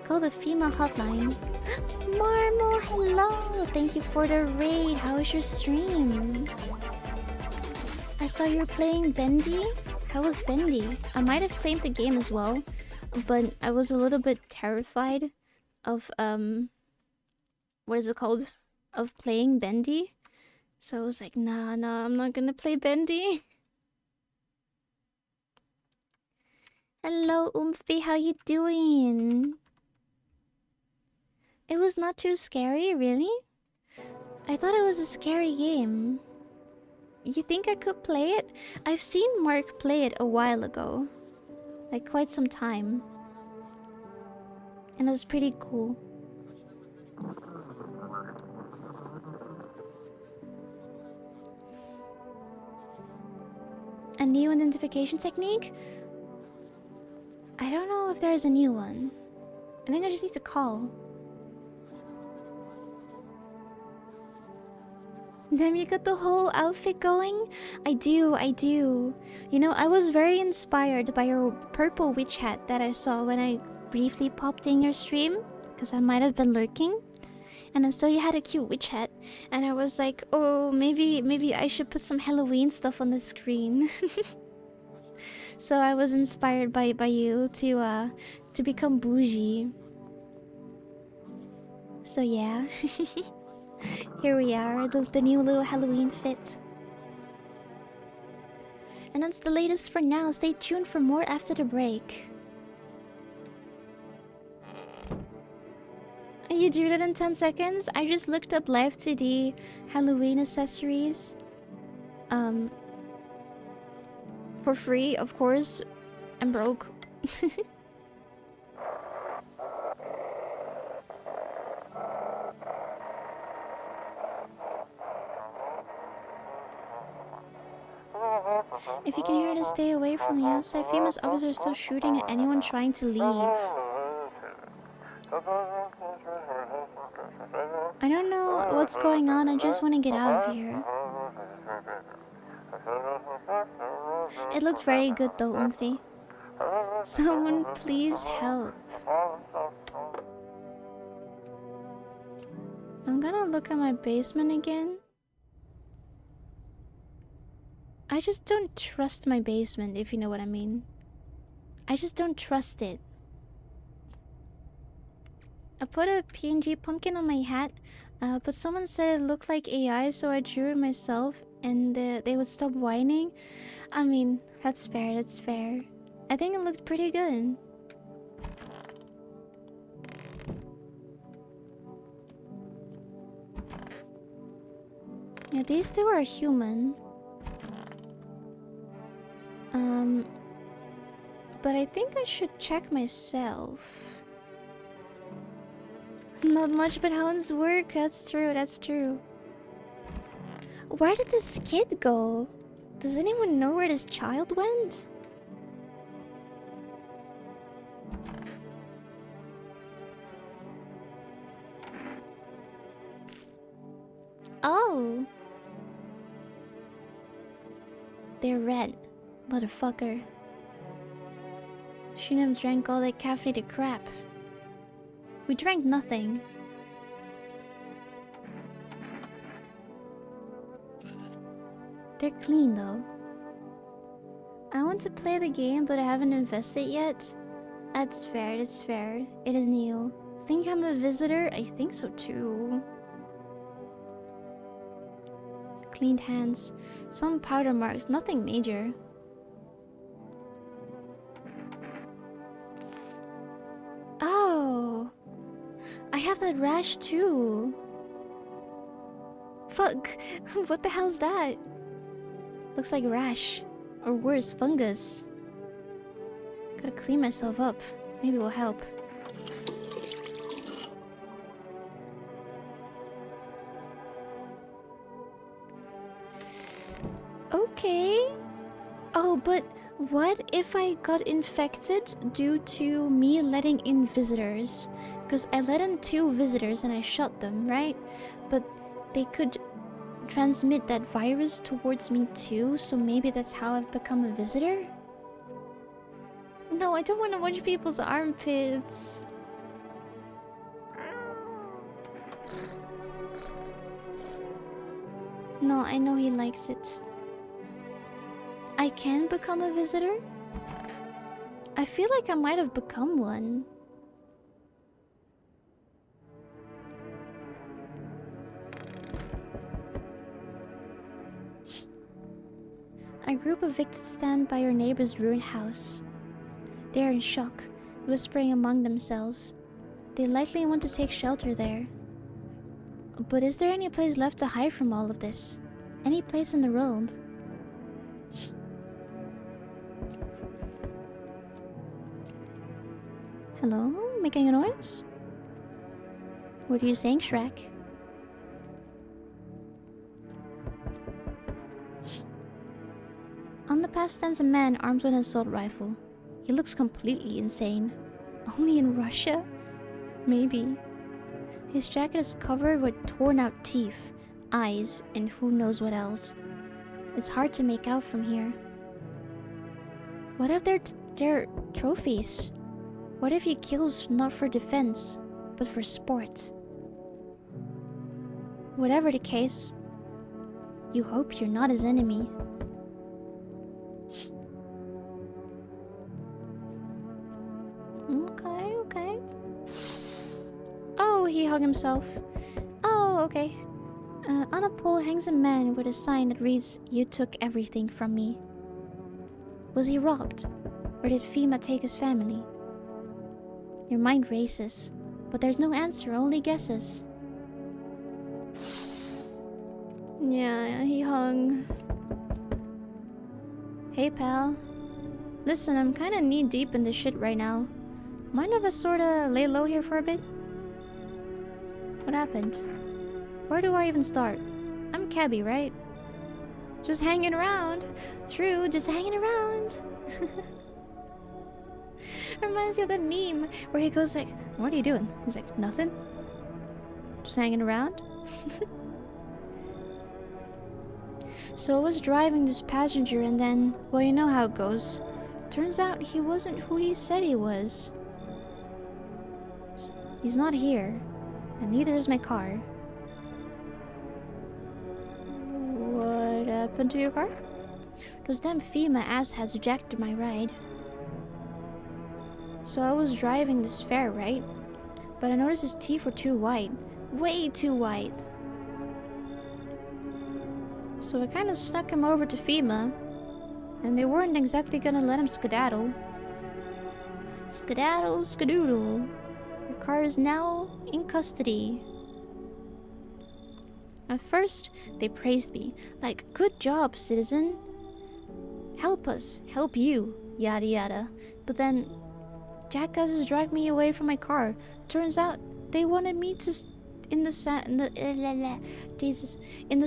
Call the FEMA hotline. Marmo, hello! Thank you for the raid. How was your stream? I saw you were playing Bendy. How was Bendy? I might have claimed the game as well, but I was a little bit terrified of what is it called? Of playing Bendy. So I was like, nah, I'm not gonna play Bendy. Hello, Oomphy, how you doing? It was not too scary, really? I thought it was a scary game. You think I could play it? I've seen Mark play it a while ago. Like quite some time. And it was pretty cool. A new identification technique? I don't know if there's a new one. I think I just need to call. Damn, you got the whole outfit going? I do. You know, I was very inspired by your purple witch hat that I saw when I briefly popped in your stream. Because I might have been lurking. And I saw you had a cute witch hat. And I was like, oh, maybe I should put some Halloween stuff on the screen. So I was inspired by you to become bougie. So yeah. Here we are, the new little Halloween fit. And that's the latest for now. Stay tuned for more after the break. You drew that in 10 seconds? I just looked up live 2D Halloween accessories. For free, of course. I'm broke. If you can hear it, stay away from the outside. Famous officers still shooting at anyone trying to leave. I don't know what's going on, I just want to get out of here. It looked very good though, Umphy. Someone please help. I'm gonna look at my basement again. I just don't trust my basement, if you know what I mean. I just don't trust it. I put a PNG pumpkin on my hat, but someone said it looked like AI, so I drew it myself, and they would stop whining. I mean, that's fair, that's fair. I think it looked pretty good. Yeah, these two are human. But I think I should check myself. Not much, but hounds work. That's true, that's true. Where did this kid go? Does anyone know where this child went? Oh! They're red, motherfucker. Shouldn't have drank all that caffeinated crap. We drank nothing. They're clean though. I want to play the game, but I haven't invested yet. That's fair, that's fair. It is new. Think I'm a visitor? I think so too. Cleaned hands. Some powder marks, nothing major. Oh! I have that rash too. Fuck! What the hell's that? Looks like rash. Or worse, fungus. Gotta clean myself up. Maybe it will help. Okay. Oh, but what if I got infected due to me letting in visitors? Because I let in 2 visitors and I shot them, right? But they could transmit that virus towards me too, so maybe that's how I've become a visitor? No, I don't want to watch people's armpits. No, I know he likes it. I can become a visitor? I feel like I might have become one. A group of victims stand by your neighbor's ruined house. They are in shock, whispering among themselves. They likely want to take shelter there. But is there any place left to hide from all of this? Any place in the world? Hello? Making a noise? What are you saying, Shrek? On the path stands a man armed with an assault rifle. He looks completely insane. Only in Russia? Maybe. His jacket is covered with torn out teeth, eyes, and who knows what else. It's hard to make out from here. What if they're trophies? What if he kills not for defense, but for sport? Whatever the case, you hope you're not his enemy. Okay. Oh, he hung himself. Oh, okay. On a pole hangs a man with a sign that reads, "You took everything from me." Was he robbed? Or did FEMA take his family? Your mind races, but there's no answer, only guesses. Yeah, he hung. Hey, pal. Listen, I'm kinda knee-deep in this shit right now. Mind if I sorta lay low here for a bit? What happened? Where do I even start? I'm Cabby, right? Just hanging around. True, just hanging around. Reminds me of that meme where he goes like, "What are you doing?" He's like, "Nothing. Just hanging around." So I was driving this passenger and then, well, you know how it goes. Turns out he wasn't who he said he was. He's not here, and neither is my car. What happened to your car? Those damn FEMA asshats jacked my ride. So I was driving this fare, right? But I noticed his teeth were too white. Way too white. So I kinda snuck him over to FEMA, and they weren't exactly gonna let him skedaddle. Skedaddle, skedoodle. Your car is now in custody. At first, they praised me, like, "Good job, citizen. Help us, help you, yada yada." But then, jackasses dragged me away from my car. Turns out, they wanted me to in the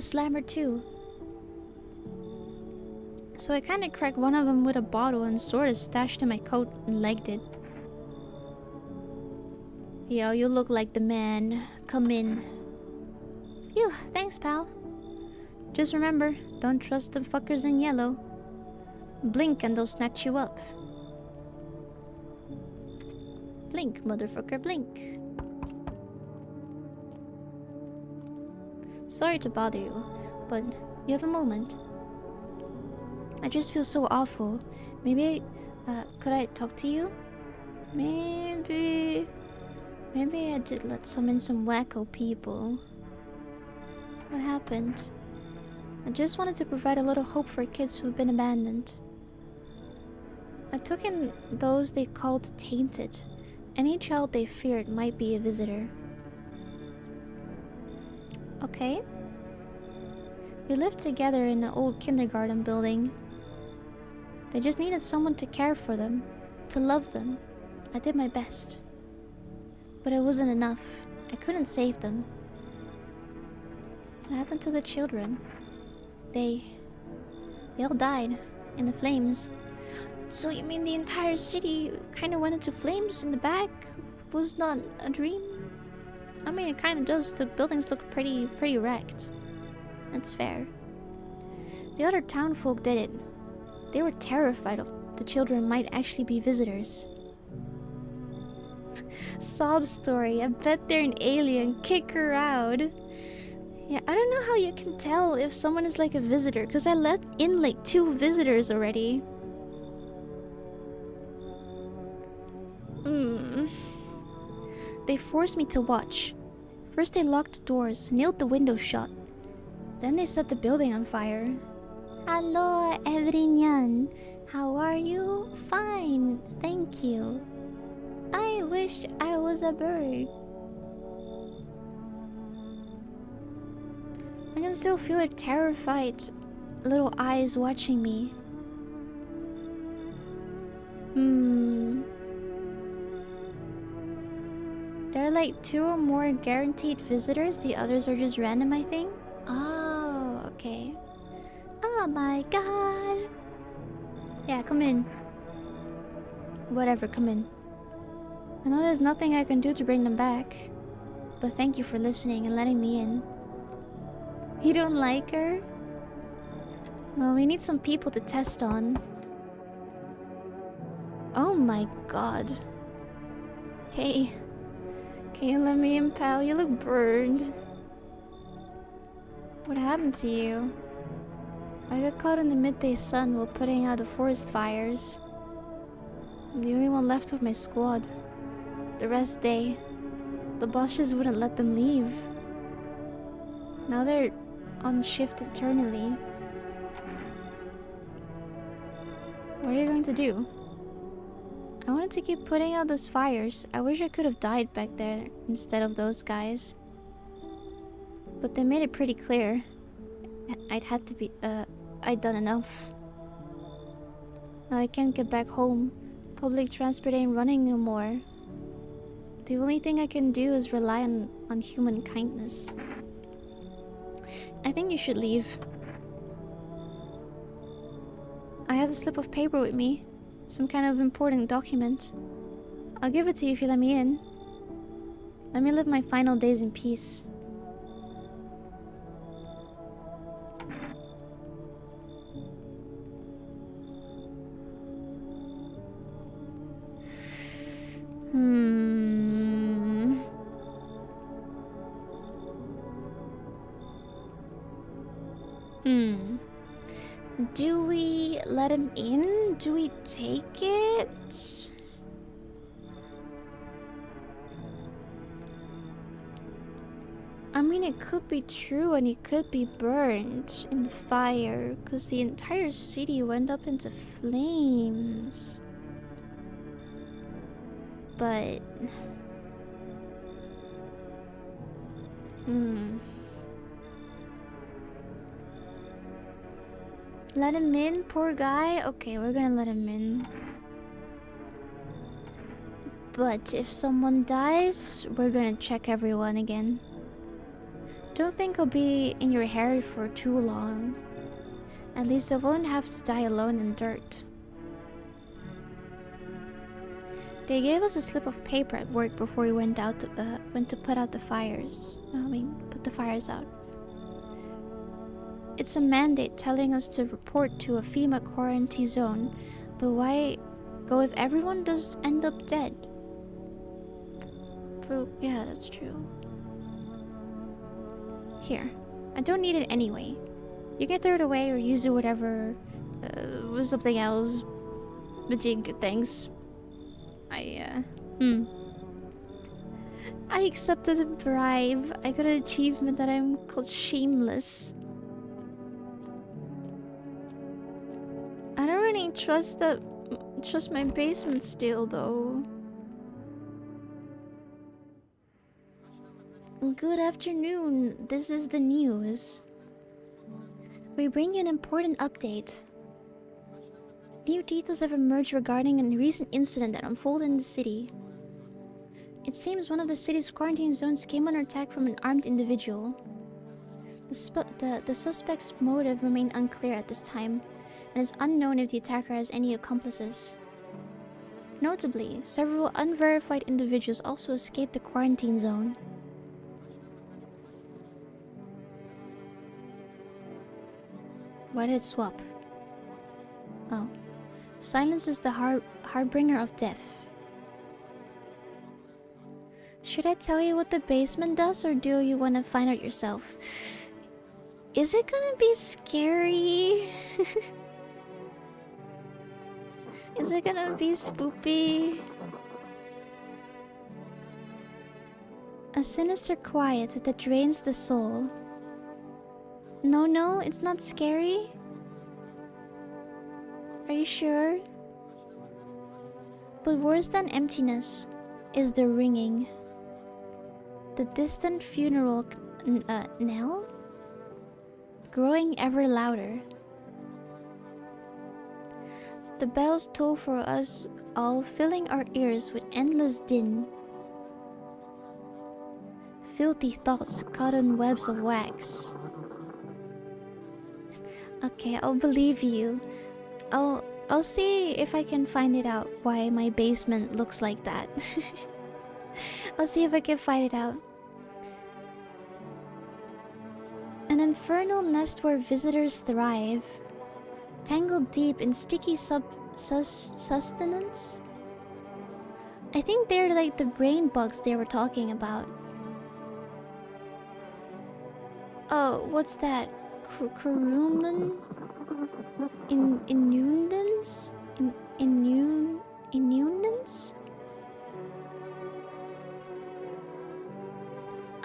slammer too. So I kinda cracked one of them with a bottle and sorta stashed in my coat and legged it. Yo, you look like the man. Come in. Phew, thanks, pal. Just remember, don't trust them fuckers in yellow. Blink and they'll snatch you up. Blink, motherfucker, blink. Sorry to bother you, but you have a moment? I just feel so awful. Maybe, could I talk to you? Maybe I did let some wacko people. What happened? I just wanted to provide a little hope for kids who've been abandoned. I took in those they called tainted. Any child they feared might be a visitor. Okay. We lived together in an old kindergarten building. They just needed someone to care for them, to love them. I did my best. But it wasn't enough. I couldn't save them. What happened to the children? They all died in the flames. So you mean the entire city kind of went into flames in the back? Was not a dream? I mean, it kind of does. The buildings look pretty wrecked. That's fair. The other townfolk did it. They were terrified of the children might actually be visitors. Sob story. I bet they're an alien. Kick her out. Yeah, I don't know how you can tell if someone is like a visitor, because I let in like 2 visitors already. They forced me to watch. First they locked the doors, nailed the windows shut. Then they set the building on fire. Hello, everyone. How are you? Fine, thank you. I wish I was a bird. I can still feel her terrified little eyes watching me. There are like 2 or more guaranteed visitors. The others are just random, I think. Oh, okay. Oh my god. Yeah, come in. Whatever, come in. I know there's nothing I can do to bring them back, but thank you for listening and letting me in. You don't like her? Well, we need some people to test on. Oh my god. Hey. Can you let me in, pal? You look burned. What happened to you? I got caught in the midday sun while putting out the forest fires. I'm the only one left of my squad. The rest, they The boss just wouldn't let them leave. Now they're on shift eternally. What are you going to do? I wanted to keep putting out those fires. I wish I could have died back there instead of those guys. But they made it pretty clear. I'd done enough. Now I can't get back home. Public transport ain't running no more. The only thing I can do is rely on human kindness. I think you should leave. I have a slip of paper with me. Some kind of important document. I'll give it to you if you let me in. Let me live my final days in peace. Do we let him in? Do we take it? I mean, it could be true and he could be burned in the fire because the entire city went up into flames. But... Let him in, poor guy? Okay, we're gonna let him in. But if someone dies, we're gonna check everyone again. Don't think I'll be in your hair for too long. At least I won't have to die alone in dirt. They gave us a slip of paper at work before we went to put out the fires. Put the fires out. It's a mandate telling us to report to a FEMA quarantine zone, but why go if everyone does end up dead? Yeah, that's true. Here, I don't need it anyway. You can throw it away or use it whatever, with something else. Majig, thanks. I accepted a bribe. I got an achievement that I'm called shameless. I don't really trust my basement still, though. Good afternoon. This is the news. We bring you an important update. New details have emerged regarding a recent incident that unfolded in the city. It seems one of the city's quarantine zones came under attack from an armed individual. The suspect's motive remained unclear at this time, and it's unknown if the attacker has any accomplices. Notably, several unverified individuals also escaped the quarantine zone. Why did it swap? Oh. Silence is the harbinger of death. Should I tell you what the basement does, or do you want to find out yourself? Is it gonna be scary? Is it gonna be spoopy? A sinister quiet that drains the soul. No, it's not scary. Are you sure? But worse than emptiness is the ringing. The distant funeral knell? Growing ever louder. The bells toll for us all, filling our ears with endless din. Filthy thoughts caught in webs of wax. Okay, I'll believe you. I'll see if I can find it out why my basement looks like that. I'll see if I can find it out. An infernal nest where visitors thrive. Tangled deep in sticky sustenance? I think they're like the brain bugs they were talking about. Oh, what's that? Kuruman? Inundance? Inundance?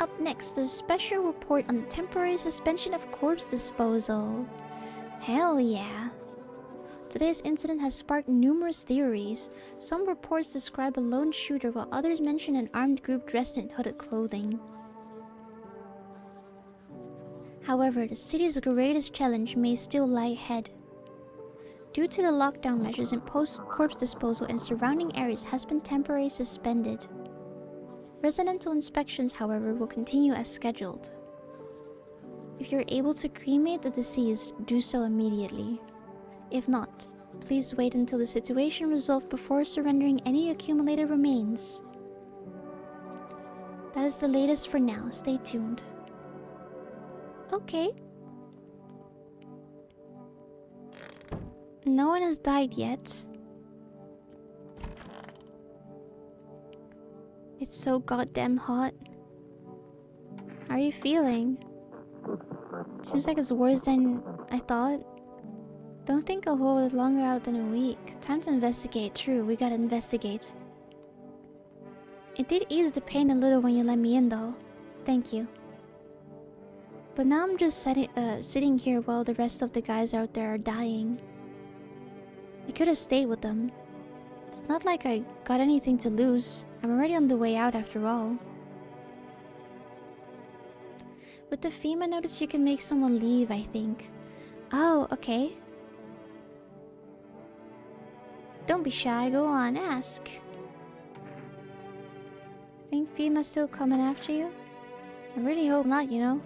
Up next, a special report on the temporary suspension of corpse disposal. Hell yeah. Today's incident has sparked numerous theories. Some reports describe a lone shooter, while others mention an armed group dressed in hooded clothing. However, the city's greatest challenge may still lie ahead. Due to the lockdown measures imposed, corpse disposal in surrounding areas has been temporarily suspended. Residential inspections, however, will continue as scheduled. If you're able to cremate the deceased, do so immediately. If not, please wait until the situation resolved before surrendering any accumulated remains. That is the latest for now. Stay tuned. Okay. No one has died yet. It's so goddamn hot. How are you feeling? Seems like it's worse than I thought. Don't think I'll hold it longer out than a week. Time to investigate. True, we gotta investigate. It did ease the pain a little when you let me in though. Thank you. But now I'm just sitting here while the rest of the guys out there are dying. I could have stayed with them. It's not like I got anything to lose. I'm already on the way out after all. With the FEMA notice, you can make someone leave, I think. Oh, okay. Don't be shy, go on, ask. Think FEMA's still coming after you? I really hope not, you know.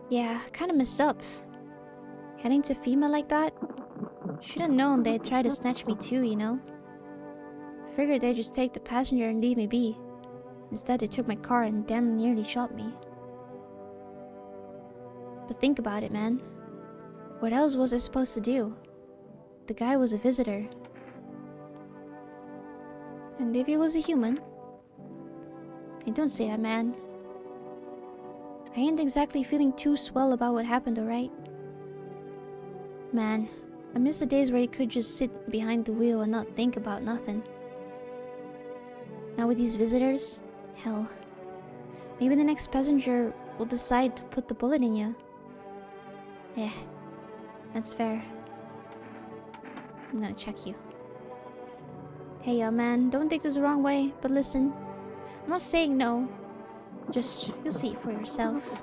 Yeah, kinda messed up. Heading to FEMA like that? Should've known they'd try to snatch me too, you know. Figured they'd just take the passenger and leave me be. Instead, they took my car and damn nearly shot me. But think about it, man. What else was I supposed to do? The guy was a visitor. And if he was a human... Hey, don't say that, man. I ain't exactly feeling too swell about what happened, alright? Man, I miss the days where you could just sit behind the wheel and not think about nothing. Now with these visitors, hell. Maybe the next passenger will decide to put the bullet in you. Yeah, that's fair. I'm gonna check you. Hey, man, don't take this the wrong way, but listen. I'm not saying no. Just, you'll see it for yourself.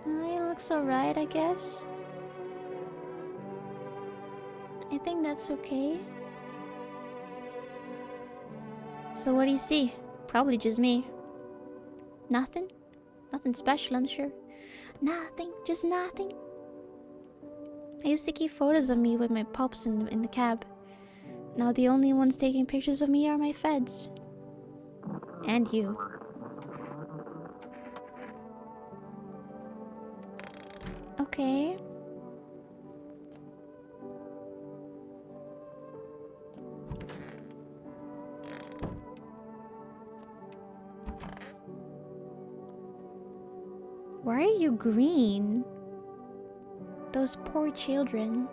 It looks alright, I guess. I think that's okay. So what do you see? Probably just me. Nothing? Nothing special, I'm sure. Nothing, just nothing. I used to keep photos of me with my pups in the cab. Now the only ones taking pictures of me are my feds. And you. Okay. Why are you green? Those poor children.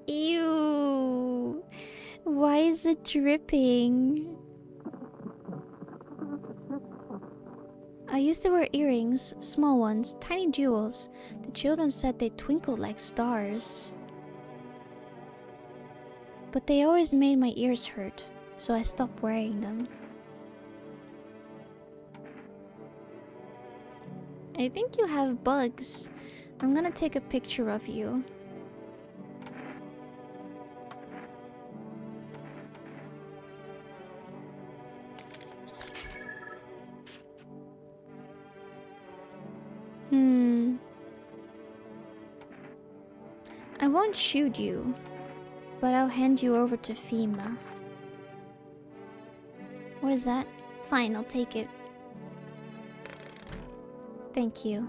Ew. Why is it dripping? I used to wear earrings, small ones, tiny jewels. The children said they twinkled like stars. But they always made my ears hurt, so I stopped wearing them. I think you have bugs. I'm gonna take a picture of you. I won't shoot you, but I'll hand you over to FEMA. What is that? Fine, I'll take it. Thank you.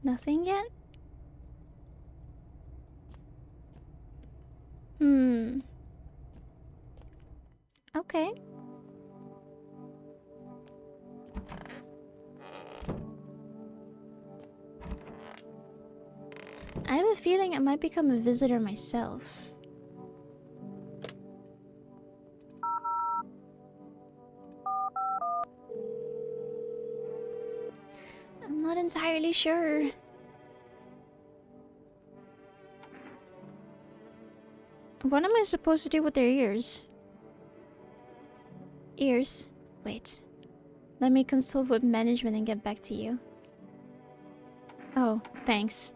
Nothing yet? Okay. I have a feeling I might become a visitor myself. I'm not entirely sure. What am I supposed to do with their ears? Ears? Wait. Let me consult with management and get back to you. Oh, thanks.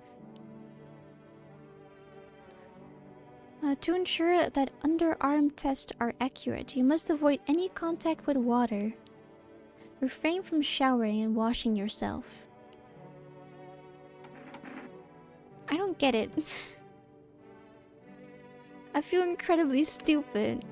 To ensure that underarm tests are accurate, you must avoid any contact with water. Refrain from showering and washing yourself. I don't get it. I feel incredibly stupid.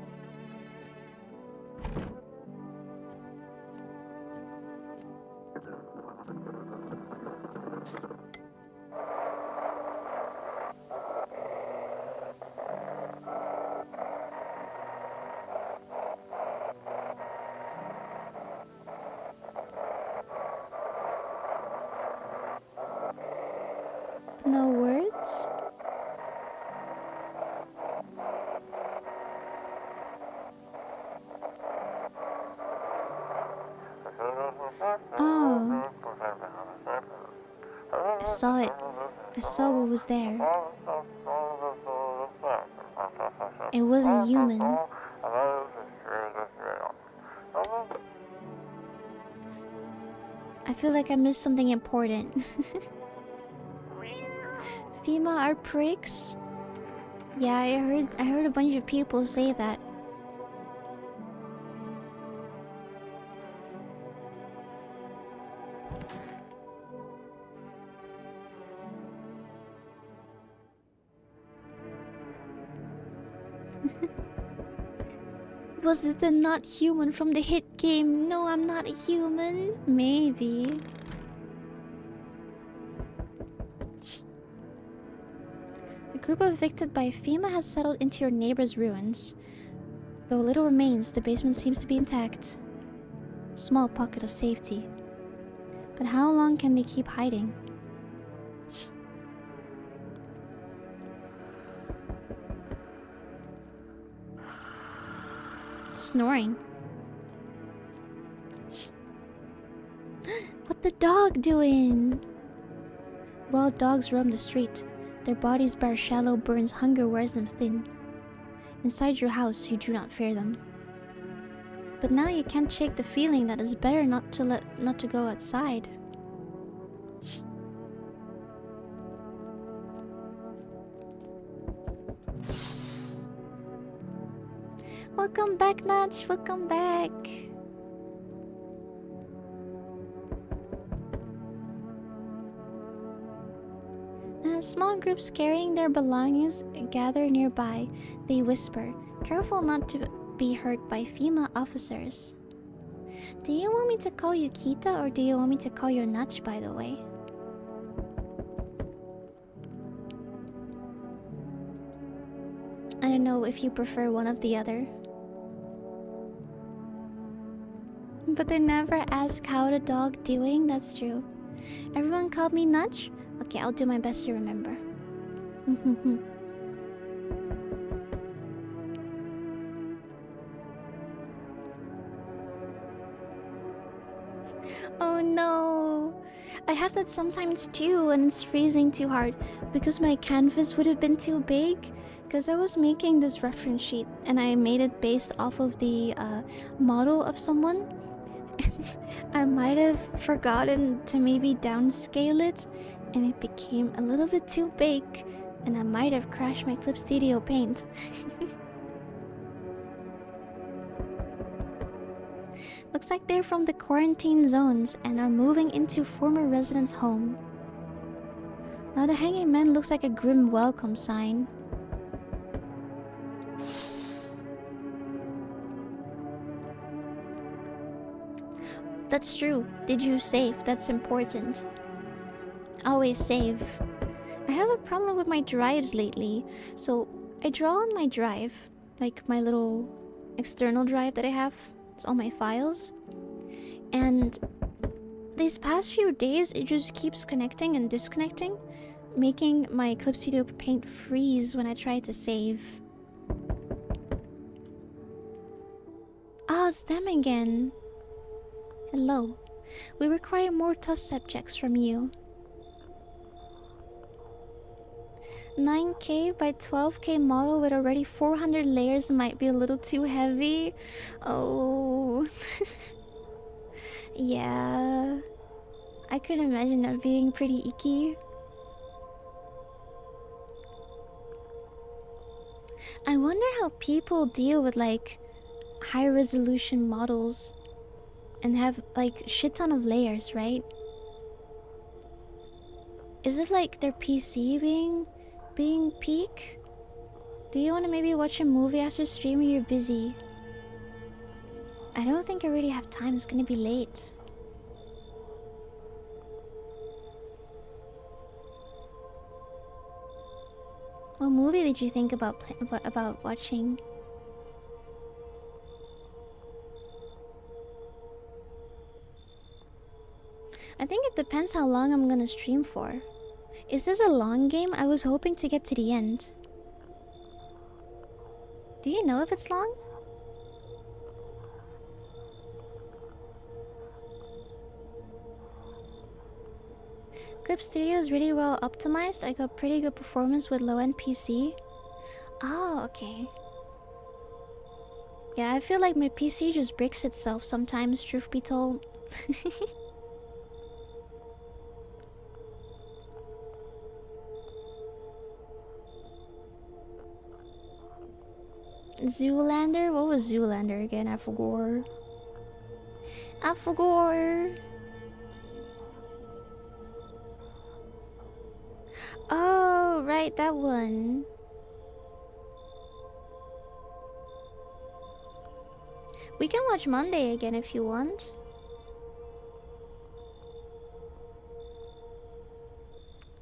No words? Oh. I saw it. I saw what was there. It wasn't human. I feel like I missed something important. FEMA are pricks? Yeah, I heard a bunch of people say that. Was it the not human from the hit game? No, I'm not a human. Maybe. A group evicted by FEMA has settled into your neighbor's ruins. Though little remains, the basement seems to be intact. Small pocket of safety. But how long can they keep hiding? Snoring. What the dog doing? Wild dogs roam the street. Their bodies bear shallow burns. Hunger wears them thin. Inside your house, you do not fear them. But now you can't shake the feeling that it's better not to go outside. Welcome back, Natch. Welcome back. Small groups carrying their belongings gather nearby. They whisper, careful not to be hurt by FEMA officers. Do you want me to call you Kita or do you want me to call you Natch, by the way? I don't know if you prefer one of the other. But they never ask how the dog doing, that's true. Everyone called me Natch? Okay, I'll do my best to remember. Oh no! I have that sometimes too, and it's freezing too hard because my canvas would have been too big. Because I was making this reference sheet and I made it based off of the model of someone. I might have forgotten to maybe downscale it, and it became a little bit too big, and I might have crashed my Clip Studio Paint. Looks like they're from the quarantine zones and are moving into former residents' home. Now the hanging man looks like a grim welcome sign. That's true. Did you save? That's important. always save. I have a problem with my drives lately. So I draw on my drive, like my little external drive that I have. It's all my files. And these past few days, it just keeps connecting and disconnecting, making my Clip Studio Paint freeze when I try to save. Oh, it's them again. Hello. We require more test subjects from you. 9K by 12K model with already 400 layers might be a little too heavy. Oh. Yeah. I could imagine that being pretty icky. I wonder how people deal with like high resolution models and have like shit ton of layers, right? Is it like their PC being peak? Do you want to maybe watch a movie after streaming? You're busy. I don't think I really have time. It's gonna be late. What movie did you think about watching? I think it depends how long I'm gonna stream for. Is this a long game? I was hoping to get to the end. Do you know if it's long? Clip Studio is really well optimized. I got pretty good performance with low-end PC. Oh, okay. Yeah, I feel like my PC just breaks itself sometimes, truth be told. Zoolander? What was Zoolander again? I forgot. Oh, right, that one. We can watch Monday again if you want.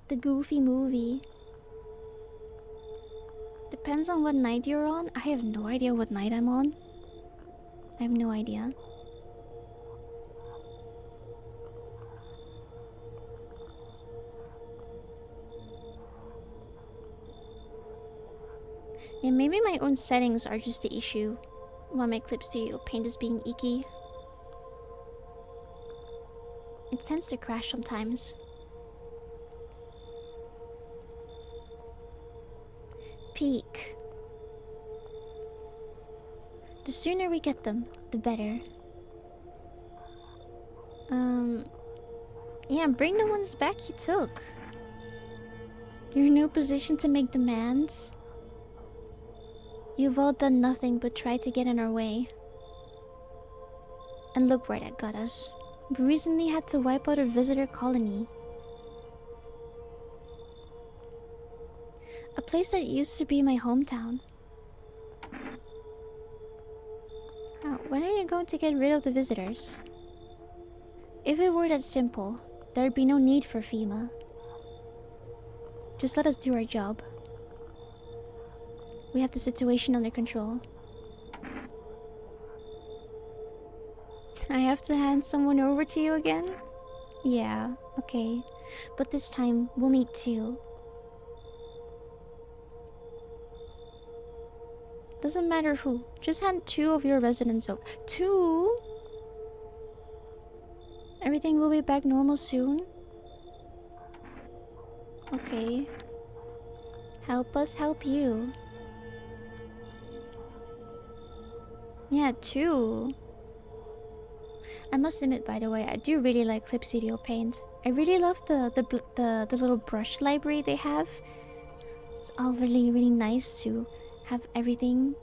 The Goofy movie. Depends on what night you're on. I have no idea what night I'm on. I have no idea. Yeah, maybe my own settings are just the issue while my Clip Studio Paint is being icky. It tends to crash sometimes. Peak. The sooner we get them, the better. Yeah, bring the ones back you took. You're in no position to make demands. You've all done nothing but try to get in our way. And look where that got us. We recently had to wipe out a visitor colony. A place that used to be my hometown. Oh, when are you going to get rid of the visitors? If it were that simple, there'd be no need for FEMA. Just let us do our job. We have the situation under control. I have to hand someone over to you again? Yeah, okay. But this time, we'll need two. Doesn't matter who. Just hand two of your residents over. Two? Everything will be back normal soon? Okay. Help us help you. Yeah, two. I must admit, by the way, I do really like Clip Studio Paint. I really love the little brush library they have. It's all really nice to have everything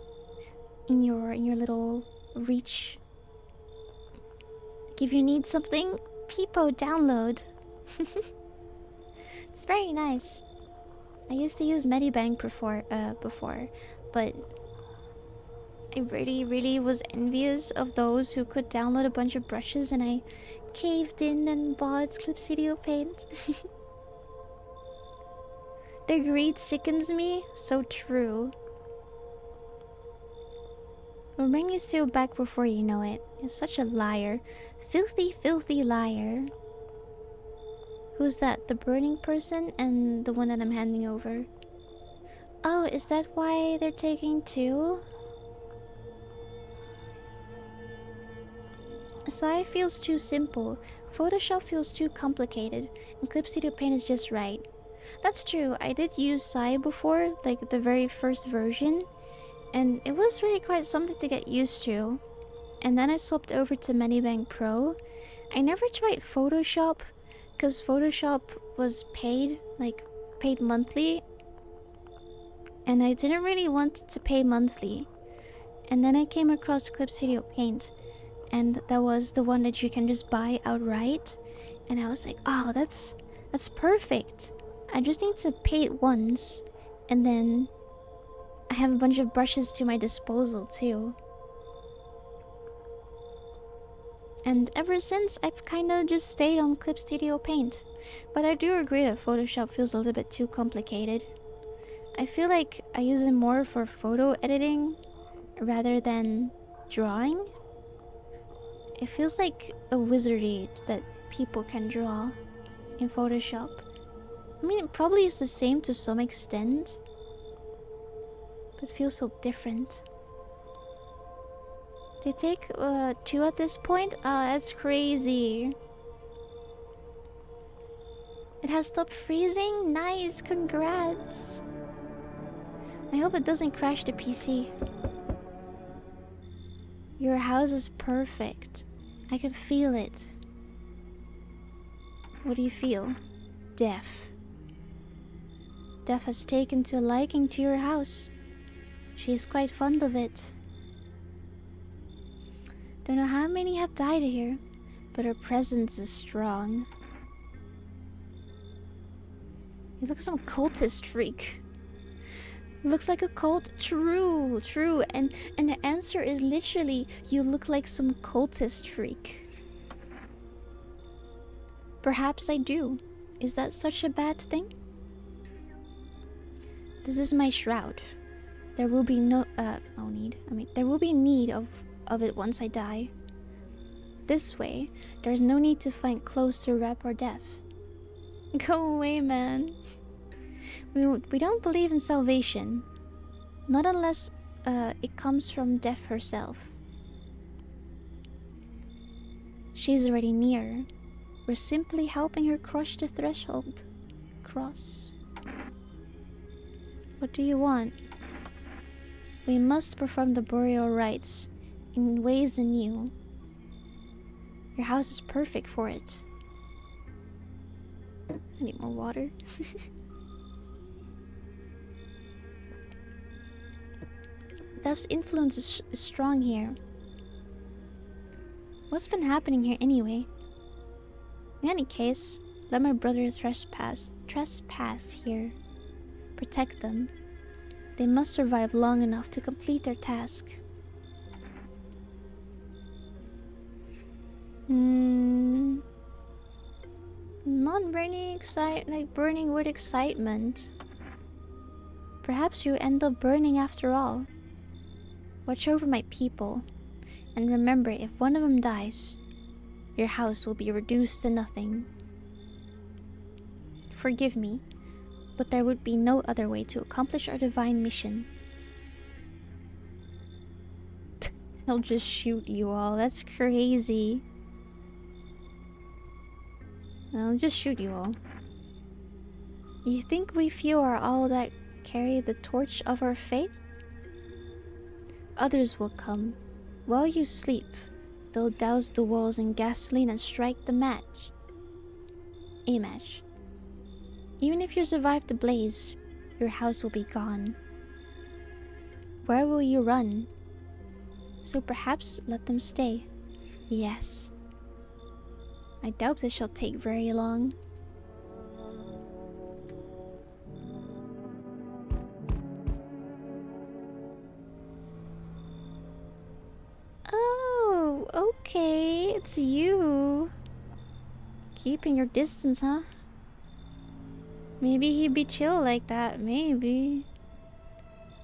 in your little reach. If you need something, Peepo download. It's very nice. I used to use Medibank before, but I really was envious of those who could download a bunch of brushes, and I caved in and bought Clip Studio Paint. The greed sickens me. So true. We'll bring you still back before you know it. You're such a liar. Filthy, filthy liar. Who's that? The burning person and the one that I'm handing over? Oh, is that why they're taking two? Sai feels too simple. Photoshop feels too complicated. And Clip Studio Paint is just right. That's true. I did use Sai before, like the very first version. And it was really quite something to get used to. And then I swapped over to Medibank Pro. I never tried Photoshop because Photoshop was paid, like paid monthly. And I didn't really want to pay monthly. And then I came across Clip Studio Paint. And that was the one that you can just buy outright. And I was like, oh, that's perfect. I just need to pay it once. And then I have a bunch of brushes to my disposal too. And ever since, I've kind of just stayed on Clip Studio Paint. But I do agree that Photoshop feels a little bit too complicated. I feel like I use it more for photo editing rather than drawing. It feels like a wizardry that people can draw in Photoshop. I mean, it probably is the same to some extent, but it feels so different. They take two at this point? That's crazy. It has stopped freezing? Nice, congrats. I hope it doesn't crash the PC. Your house is perfect. I can feel it. What do you feel? Death. Death has taken to a liking to your house. She is quite fond of it. Don't know how many have died here, but her presence is strong. You look like some cultist freak. Looks like a cult. True, true. And the answer is literally, you look like some cultist freak. Perhaps I do. Is that such a bad thing? This is my shroud. There will be there will be need of it once I die. This way, there's no need to find clothes to wrap our death. Go away, man. We don't believe in salvation. Not unless it comes from death herself. She's already near. We're simply helping her cross the threshold. Cross. What do you want? We must perform the burial rites in ways anew. Your house is perfect for it. I need more water. Death's influence is strong here. What's been happening here anyway? In any case, let my brother trespass here. Protect them. They must survive long enough to complete their task. Not burning with excitement. Perhaps you end up burning after all. Watch over my people, and remember, if one of them dies, your house will be reduced to nothing. Forgive me, but there would be no other way to accomplish our divine mission. I'll just shoot you all. That's crazy. I'll just shoot you all. You think we few are all that carry the torch of our faith? Others will come. While you sleep, they'll douse the walls in gasoline and strike the match. A match. Even if you survive the blaze, your house will be gone. Where will you run? So perhaps let them stay. Yes. I doubt this shall take very long. Oh, okay, it's you. Keeping your distance, huh? Maybe he'd be chill like that, maybe.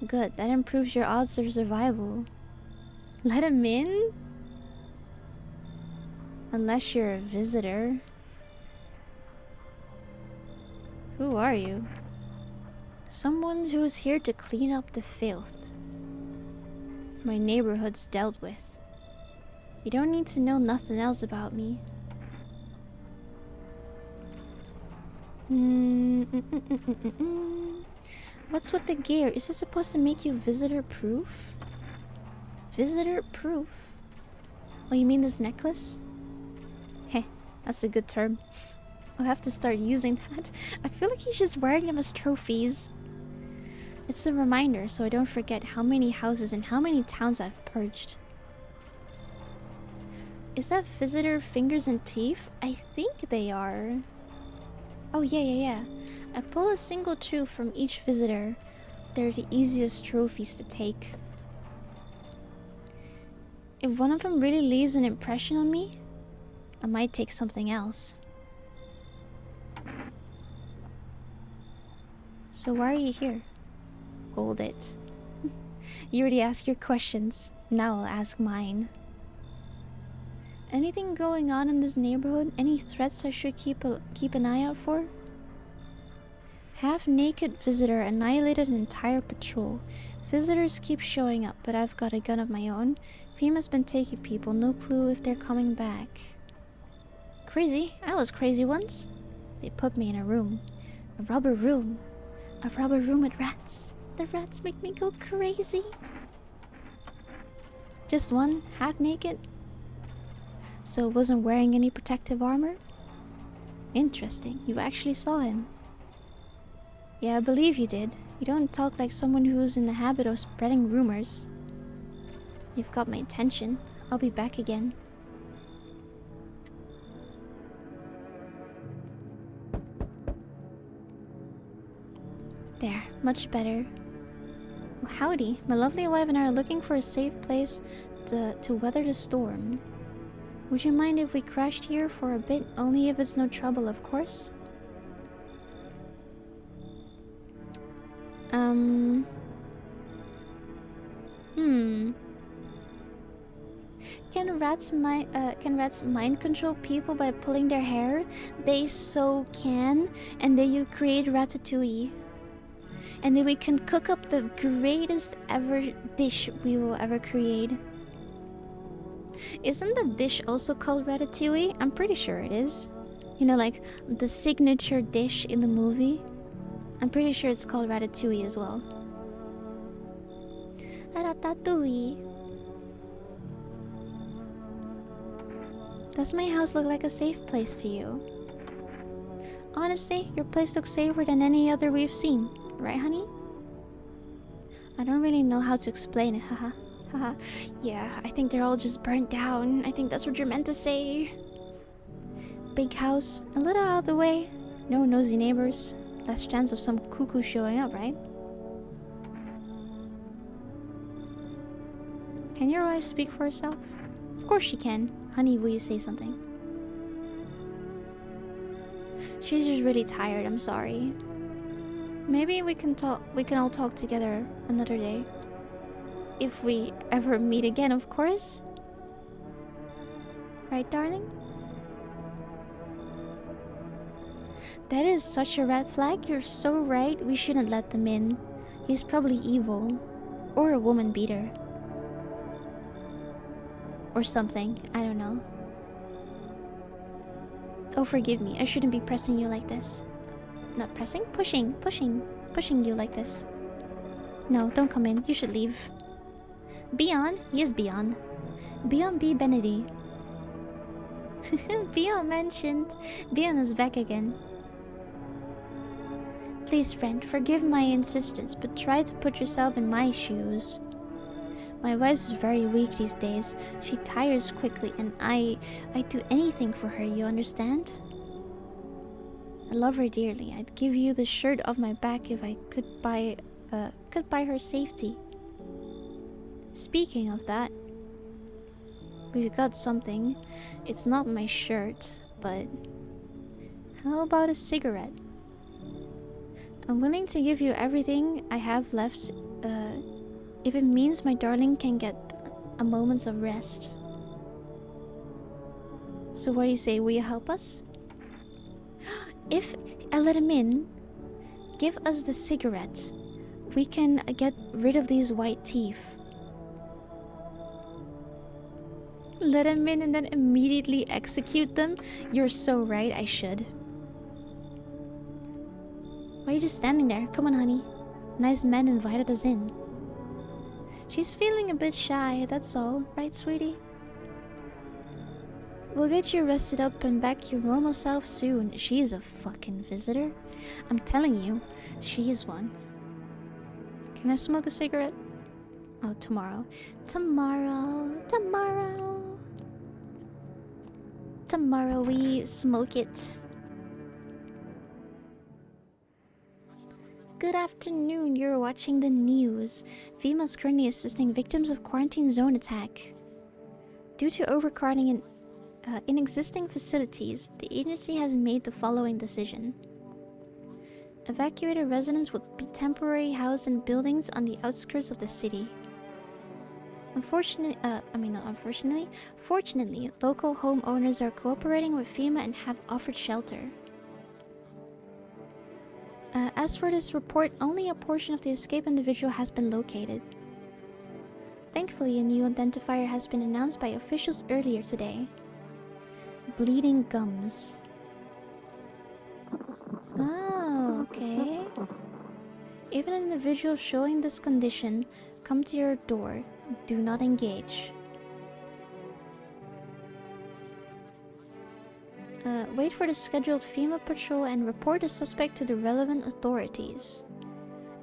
Good, that improves your odds of survival. Let him in? Unless you're a visitor. Who are you? Someone who's here to clean up the filth my neighborhood's dealt with. You don't need to know nothing else about me. What's with the gear? Is this supposed to make you visitor proof? Visitor proof? Oh, you mean this necklace? Heh, that's a good term. I'll have to start using that. I feel like he's just wearing them as trophies. It's a reminder so I don't forget how many houses and how many towns I've purged. Is that visitor fingers and teeth? I think they are. Oh, yeah. I pull a single tooth from each visitor. They're the easiest trophies to take. If one of them really leaves an impression on me, I might take something else. So why are you here? Hold it. You already asked your questions. Now I'll ask mine. Anything going on in this neighborhood? Any threats I should keep an eye out for? Half-naked visitor annihilated an entire patrol. Visitors keep showing up, but I've got a gun of my own. FEMA's been taking people. No clue if they're coming back. Crazy? I was crazy once. They put me in a room. A rubber room. A rubber room with rats. The rats make me go crazy. Just one, half naked. So wasn't wearing any protective armor? Interesting, you actually saw him. Yeah, I believe you did. You don't talk like someone who's in the habit of spreading rumors. You've got my attention. I'll be back again. There, much better. Well, howdy, my lovely wife and I are looking for a safe place to weather the storm. Would you mind if we crashed here for a bit? Only if it's no trouble, of course. Can rats mind control people by pulling their hair? They so can, and then you create ratatouille. And then we can cook up the greatest ever dish we will ever create. Isn't the dish also called ratatouille? I'm pretty sure it is. You know, like the signature dish in the movie. I'm pretty sure it's called ratatouille as well. Ratatouille. Does my house look like a safe place to you? Honestly, your place looks safer than any other we've seen. Right, honey? I don't really know how to explain it, haha. Haha. Yeah, I think they're all just burnt down. I think that's what you're meant to say. Big house, a little out of the way. No nosy neighbors. Less chance of some cuckoo showing up, right? Can your wife speak for herself? Of course she can. Honey, will you say something? She's just really tired, I'm sorry. Maybe we can all talk together another day. If we ever meet again, of course. Right, darling? That is such a red flag. You're so right. We shouldn't let them in. He's probably evil. Or a woman beater. Or something. I don't know. Oh, forgive me. I shouldn't be pressing you like this. Not pressing? Pushing you like this. No, don't come in. You should leave. Beon? He is Beon. Beon B. Benedy. Beon mentioned. Beon is back again. Please, friend, forgive my insistence, but try to put yourself in my shoes. My wife's very weak these days. She tires quickly, and I'd do anything for her, you understand? I love her dearly. I'd give you the shirt off my back if I could buy her safety. Speaking of that, we've got something. It's not my shirt, but how about a cigarette? I'm willing to give you everything I have left, if it means my darling can get a moment of rest. So what do you say? Will you help us? If I let him in, give us the cigarette. We can get rid of these white teeth. Let him in and then immediately execute them? You're so right, I should. Why are you just standing there? Come on, honey. Nice man invited us in. She's feeling a bit shy, that's all. Right, sweetie? We'll get you rested up and back your normal self soon. She is a fucking visitor. I'm telling you, she is one. Can I smoke a cigarette? Oh, tomorrow. Tomorrow. Tomorrow we smoke it. Good afternoon, you're watching the news. FEMA is currently assisting victims of quarantine zone attack. Due to overcrowding in existing facilities, the agency has made the following decision. Evacuated residents will be temporarily housed in buildings on the outskirts of the city. Fortunately, local homeowners are cooperating with FEMA and have offered shelter. As for this report, only a portion of the escaped individual has been located. Thankfully, a new identifier has been announced by officials earlier today. Bleeding gums. Oh, okay. If an individual showing this condition come to your door, do not engage. Wait for the scheduled FEMA patrol and report the suspect to the relevant authorities.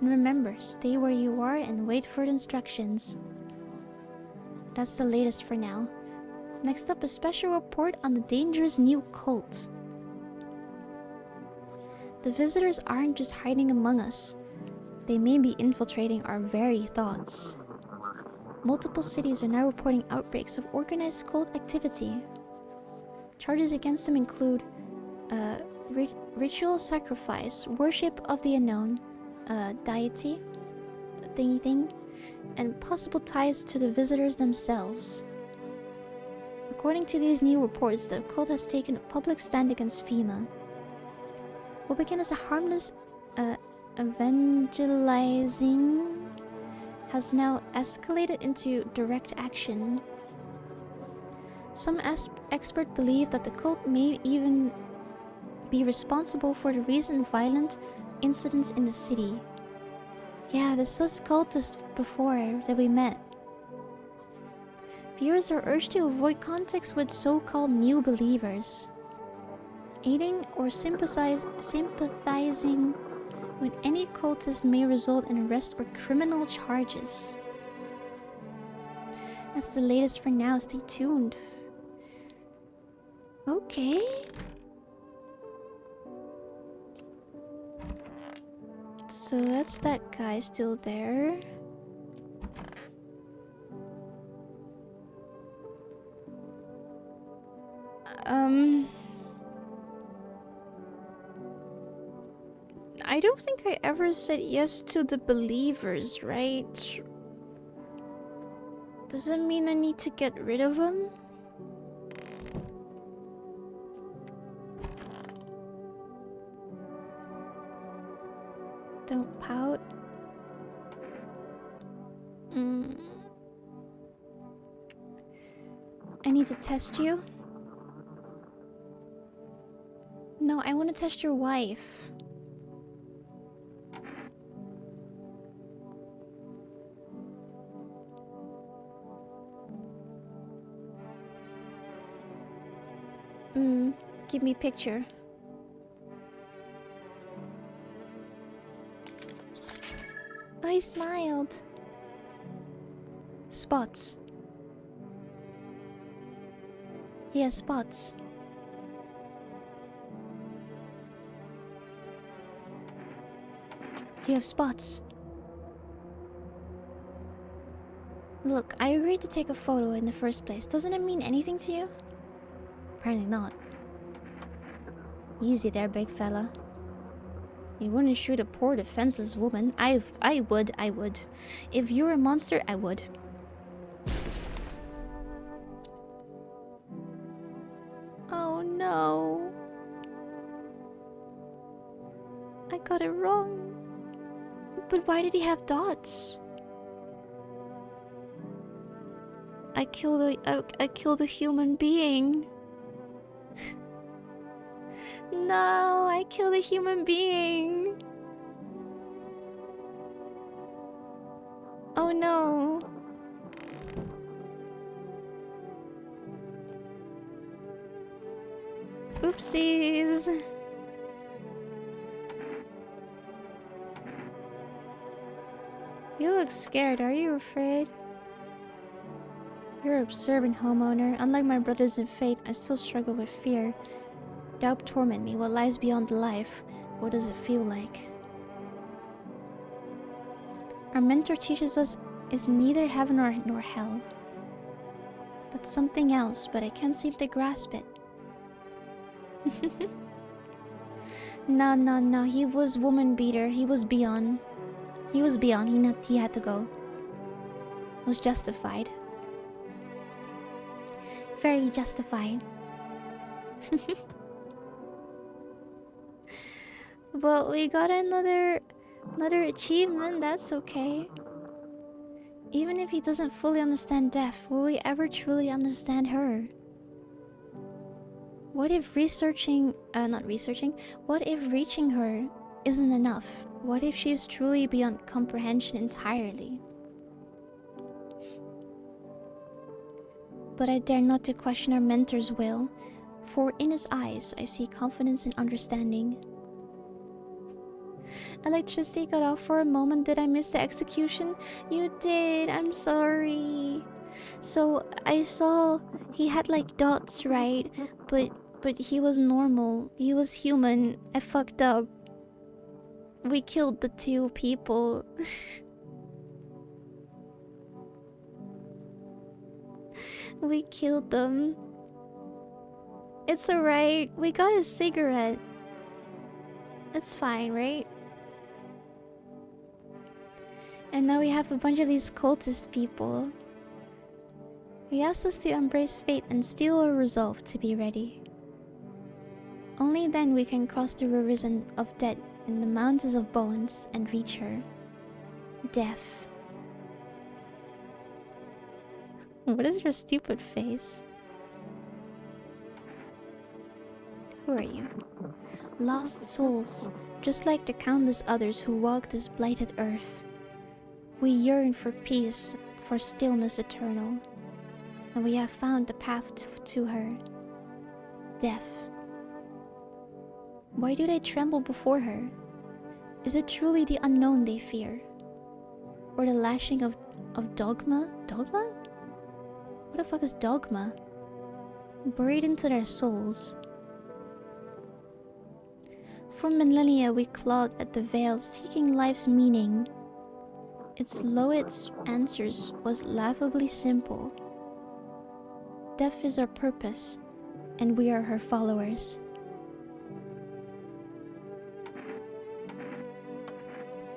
And remember, stay where you are and wait for the instructions. That's the latest for now. Next up, a special report on the dangerous new cult. The visitors aren't just hiding among us. They may be infiltrating our very thoughts. Multiple cities are now reporting outbreaks of organized cult activity. Charges against them include ritual sacrifice, worship of the unknown, deity, thingy thing, and possible ties to the visitors themselves. According to these new reports, the cult has taken a public stand against FEMA. What began as a harmless evangelizing has now escalated into direct action. Some experts believe that the cult may even be responsible for the recent violent incidents in the city. Yeah, the sus cultist before that we met. Viewers are urged to avoid contacts with so-called new believers. Aiding or sympathizing with any cultist may result in arrest or criminal charges. That's the latest for now. Stay tuned. Okay. So that's that guy still there. I don't think I ever said yes to the believers, right? Does that mean I need to get rid of them? Don't pout. I need to test you. No, I want to test your wife. Give me a picture. Oh, he smiled. Spots. He has spots. You have spots. Look, I agreed to take a photo in the first place. Doesn't it mean anything to you? Apparently not. Easy there, big fella. You wouldn't shoot a poor defenseless woman. I would. If you're a monster, I would. Oh no. I got it wrong. But why did he have dots? I killed a human being. No, I killed a human being. Oh no. Oopsies. You look scared. Are you afraid? You're an observant homeowner. Unlike my brothers in fate, I still struggle with fear. Doubt torment me. What lies beyond the life? What does it feel like? Our mentor teaches us is neither heaven nor hell. That's something else, but I can't seem to grasp it. No. He was woman beater. He was beyond. He had to go. Was justified. Very justified. But we got another achievement. That's okay. Even if he doesn't fully understand death, will we ever truly understand her? What if what if reaching her isn't enough? What if she is truly beyond comprehension entirely? But I dare not to question our mentor's will, for in his eyes I see confidence and understanding. Electricity got off for a moment. Did I miss the execution? You did. I'm sorry. So I saw he had like dots, right? But he was normal. He was human. I fucked up. We killed the two people. We killed them. It's alright. We got a cigarette. It's fine, right? And now we have a bunch of these cultist people. He asked us to embrace fate and steel our resolve to be ready. Only then we can cross the rivers of death and the mountains of bones and reach her. Death. What is your stupid face? Who are you? Lost souls, just like the countless others who walk this blighted earth. We yearn for peace, for stillness eternal, and we have found the path to her. Death. Why do they tremble before her? Is it truly the unknown they fear? Or the lashing of dogma? Dogma? What the fuck is dogma? Buried into their souls. For millennia we clawed at the veil, seeking life's meaning. Its lowest answers was laughably simple. Death is our purpose, and we are her followers.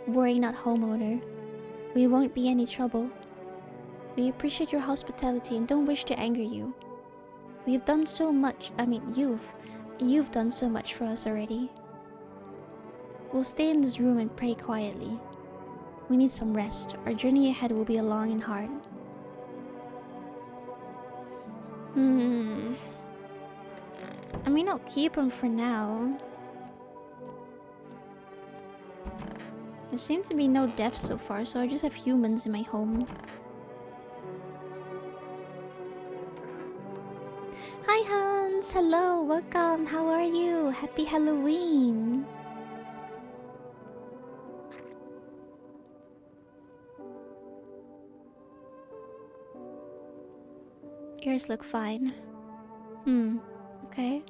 Worry not, homeowner. We won't be any trouble. We appreciate your hospitality and don't wish to anger you. We've done so much. You've done so much for us already. We'll stay in this room and pray quietly. We need some rest. Our journey ahead will be long and hard. I mean, I'll keep him for now. There seems to be no deaths so far, so I just have humans in my home. Hi Hans! Hello! Welcome! How are you? Happy Halloween! Ears look fine. Okay.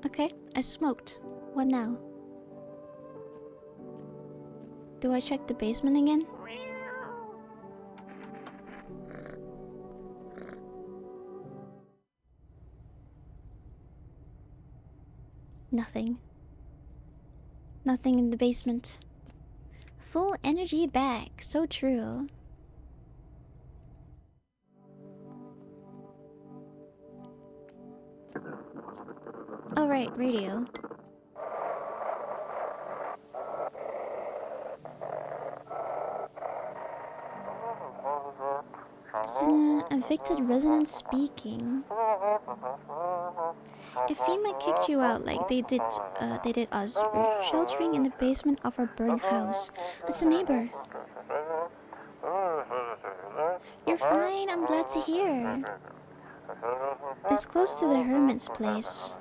Okay, I smoked. What now? Do I check the basement again? nothing. Nothing in the basement. Full energy back. So true. Oh, right, radio. It's an evicted resident speaking. If FEMA kicked you out like they did us, we're sheltering in the basement of our burnt house. It's a neighbor. You're fine, I'm glad to hear. It's close to the hermit's place.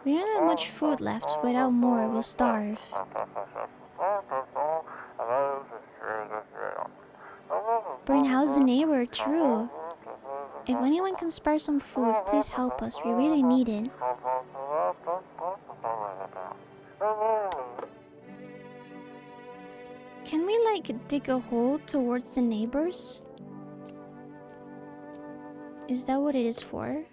We don't have much food left. Without more, we'll starve. Burnt house the neighbor, true. If anyone can spare some food, please help us. We really need it. Can we, like, dig a hole towards the neighbors? Is that what it is for?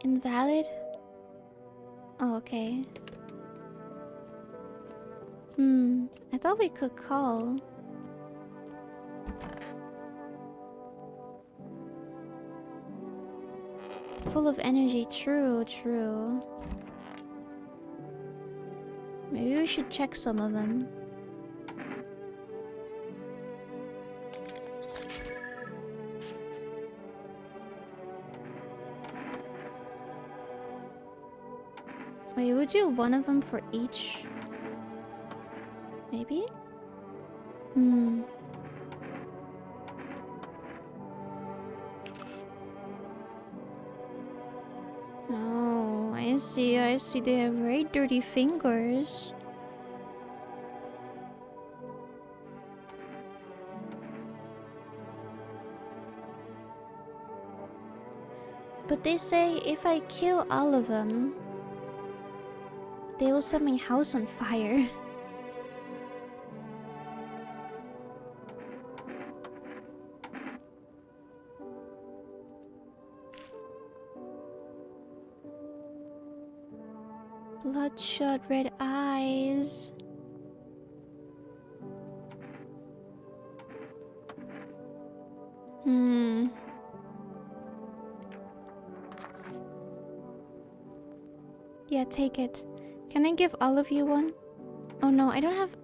Invalid? Oh, okay. I thought we could call. Full of energy, true. Maybe we should check some of them. Wait, would you one of them for each? Maybe? Oh, I see. They have very dirty fingers. But they say if I kill all of them, they will set my house on fire. Bloodshot red eyes. Yeah, take it. Can I give all of you one? Oh no, I don't have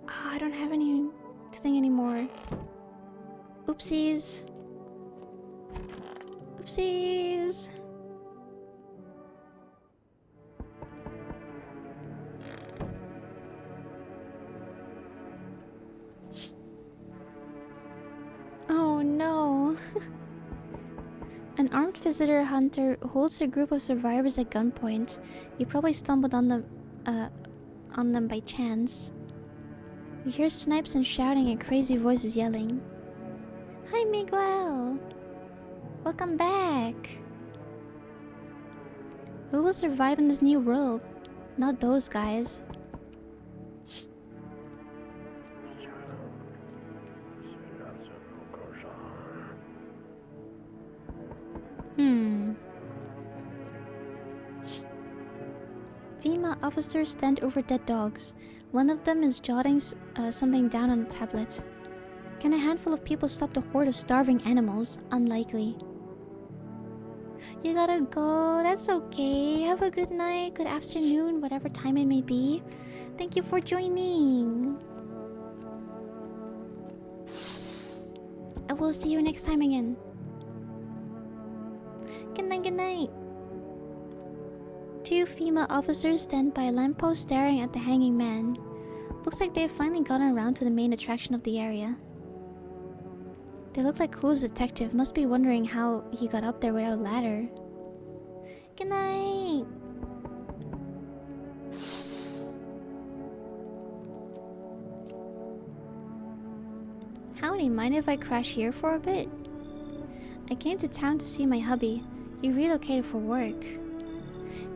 anything anymore. Oopsies. Oopsies. Oh no. An armed visitor hunter holds a group of survivors at gunpoint. You probably stumbled on them by chance. We hear snipes and shouting and crazy voices yelling. Hi, Miguel. Welcome back. Who will survive in this new world? Not those guys. FEMA officers stand over dead dogs. One of them is jotting something down on a tablet. Can a handful of people stop the horde of starving animals? Unlikely. You gotta go. That's okay. Have a good night, good afternoon, whatever time it may be. Thank you for joining. I will see you next time again. Good night, good night. Two FEMA officers stand by a lamppost staring at the hanging man. Looks like they've finally gotten around to the main attraction of the area. They look like Clue's detective, must be wondering how he got up there without a ladder. Good night! Howdy, mind if I crash here for a bit? I came to town to see my hubby. He relocated for work.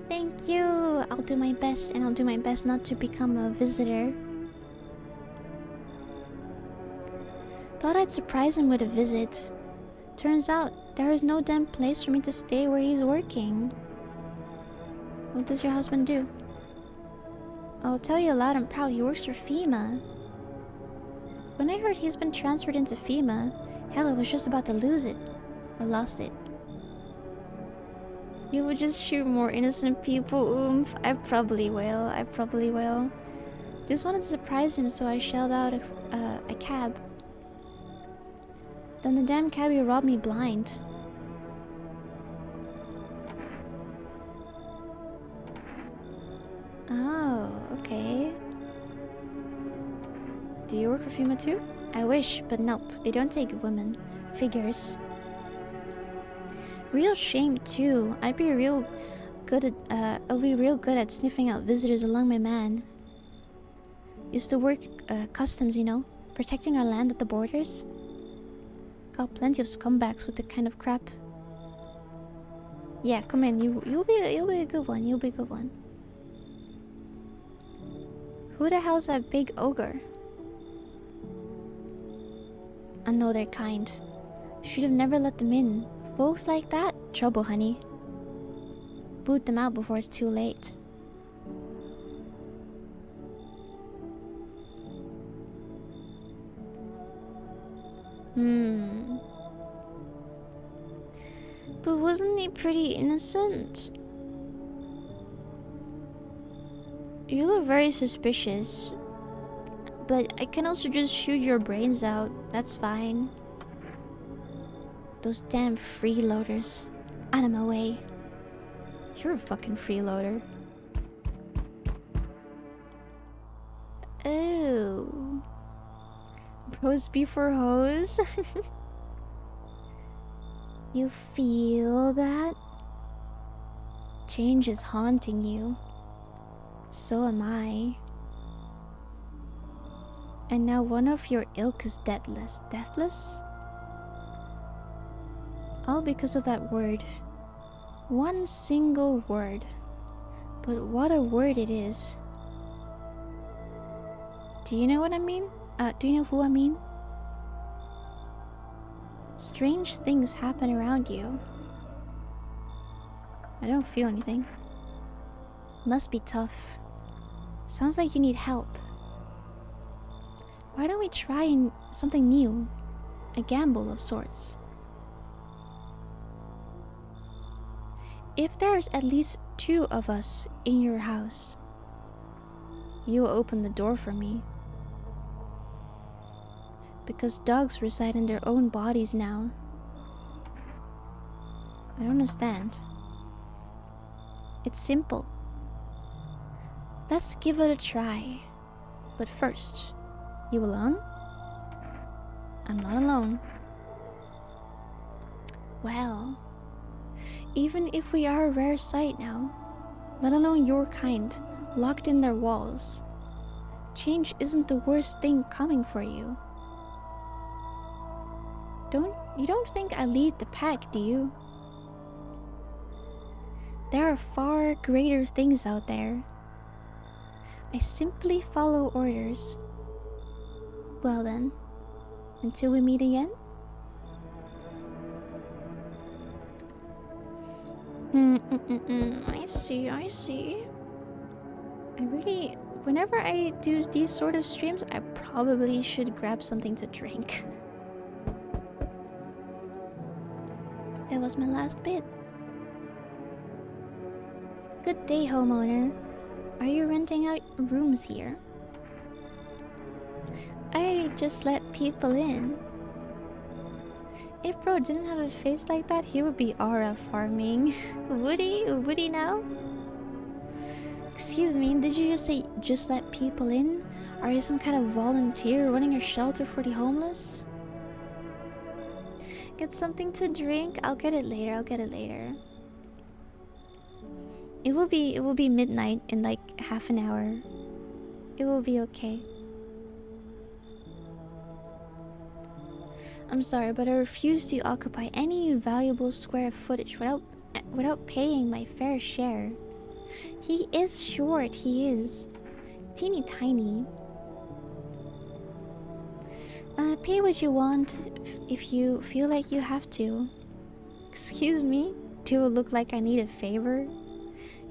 Thank you! I'll do my best, and I'll do my best not to become a visitor. Thought I'd surprise him with a visit. Turns out there is no damn place for me to stay where he's working. What does your husband do? I'll tell you loud and proud, he works for FEMA. When I heard he's been transferred into FEMA, hell, I was just about to lose it. Or lost it. You would just shoot more innocent people, oomph. I probably will. Just wanted to surprise him, so I shelled out a cab. Then the damn cabbie robbed me blind. Oh, okay. Do you work for FEMA too? I wish, but nope. They don't take women. Figures. Real shame too. I'll be real good at sniffing out visitors along my man. Used to work customs, you know, protecting our land at the borders. Got plenty of scumbags with the kind of crap. Yeah, come in. You'll be a good one. You'll be a good one. Who the hell's that big ogre? I know they're kind. Should have never let them in. Folks like that, trouble, honey. Boot them out before it's too late. But wasn't he pretty innocent? You look very suspicious. But I can also just shoot your brains out. That's fine. Those damn freeloaders. Out of my way. You're a fucking freeloader. Oh. Bros before hoes? You feel that? Change is haunting you. So am I. And now one of your ilk is deathless. Deathless? All because of that word. One single word. But what a word it is. Do you know what I mean? Do you know who I mean? Strange things happen around you. I don't feel anything. Must be tough. Sounds like you need help. Why don't we try something new? A gamble of sorts. If there's at least 2 of us in your house, you'll open the door for me. Because dogs reside in their own bodies now. I don't understand. It's simple. Let's give it a try. But first, you alone? I'm not alone. Well, even if we are a rare sight now, let alone your kind, locked in their walls, change isn't the worst thing coming for you. You don't think I lead the pack, do you? There are far greater things out there. I simply follow orders. Well then, until we meet again? I see. Whenever I do these sort of streams, I probably should grab something to drink. That was my last bit. Good day, homeowner. Are you renting out rooms here? I just let people in. If bro didn't have a face like that, he would be aura farming. Would he? Would he now? Excuse me, did you just say just let people in? Are you some kind of volunteer running a shelter for the homeless? Get something to drink? I'll get it later. It will be midnight in like half an hour. It will be okay. I'm sorry, but I refuse to occupy any valuable square footage without paying my fair share. He is short, he is. Teeny tiny. Pay what you want if you feel like you have to. Excuse me? Do it look like I need a favor?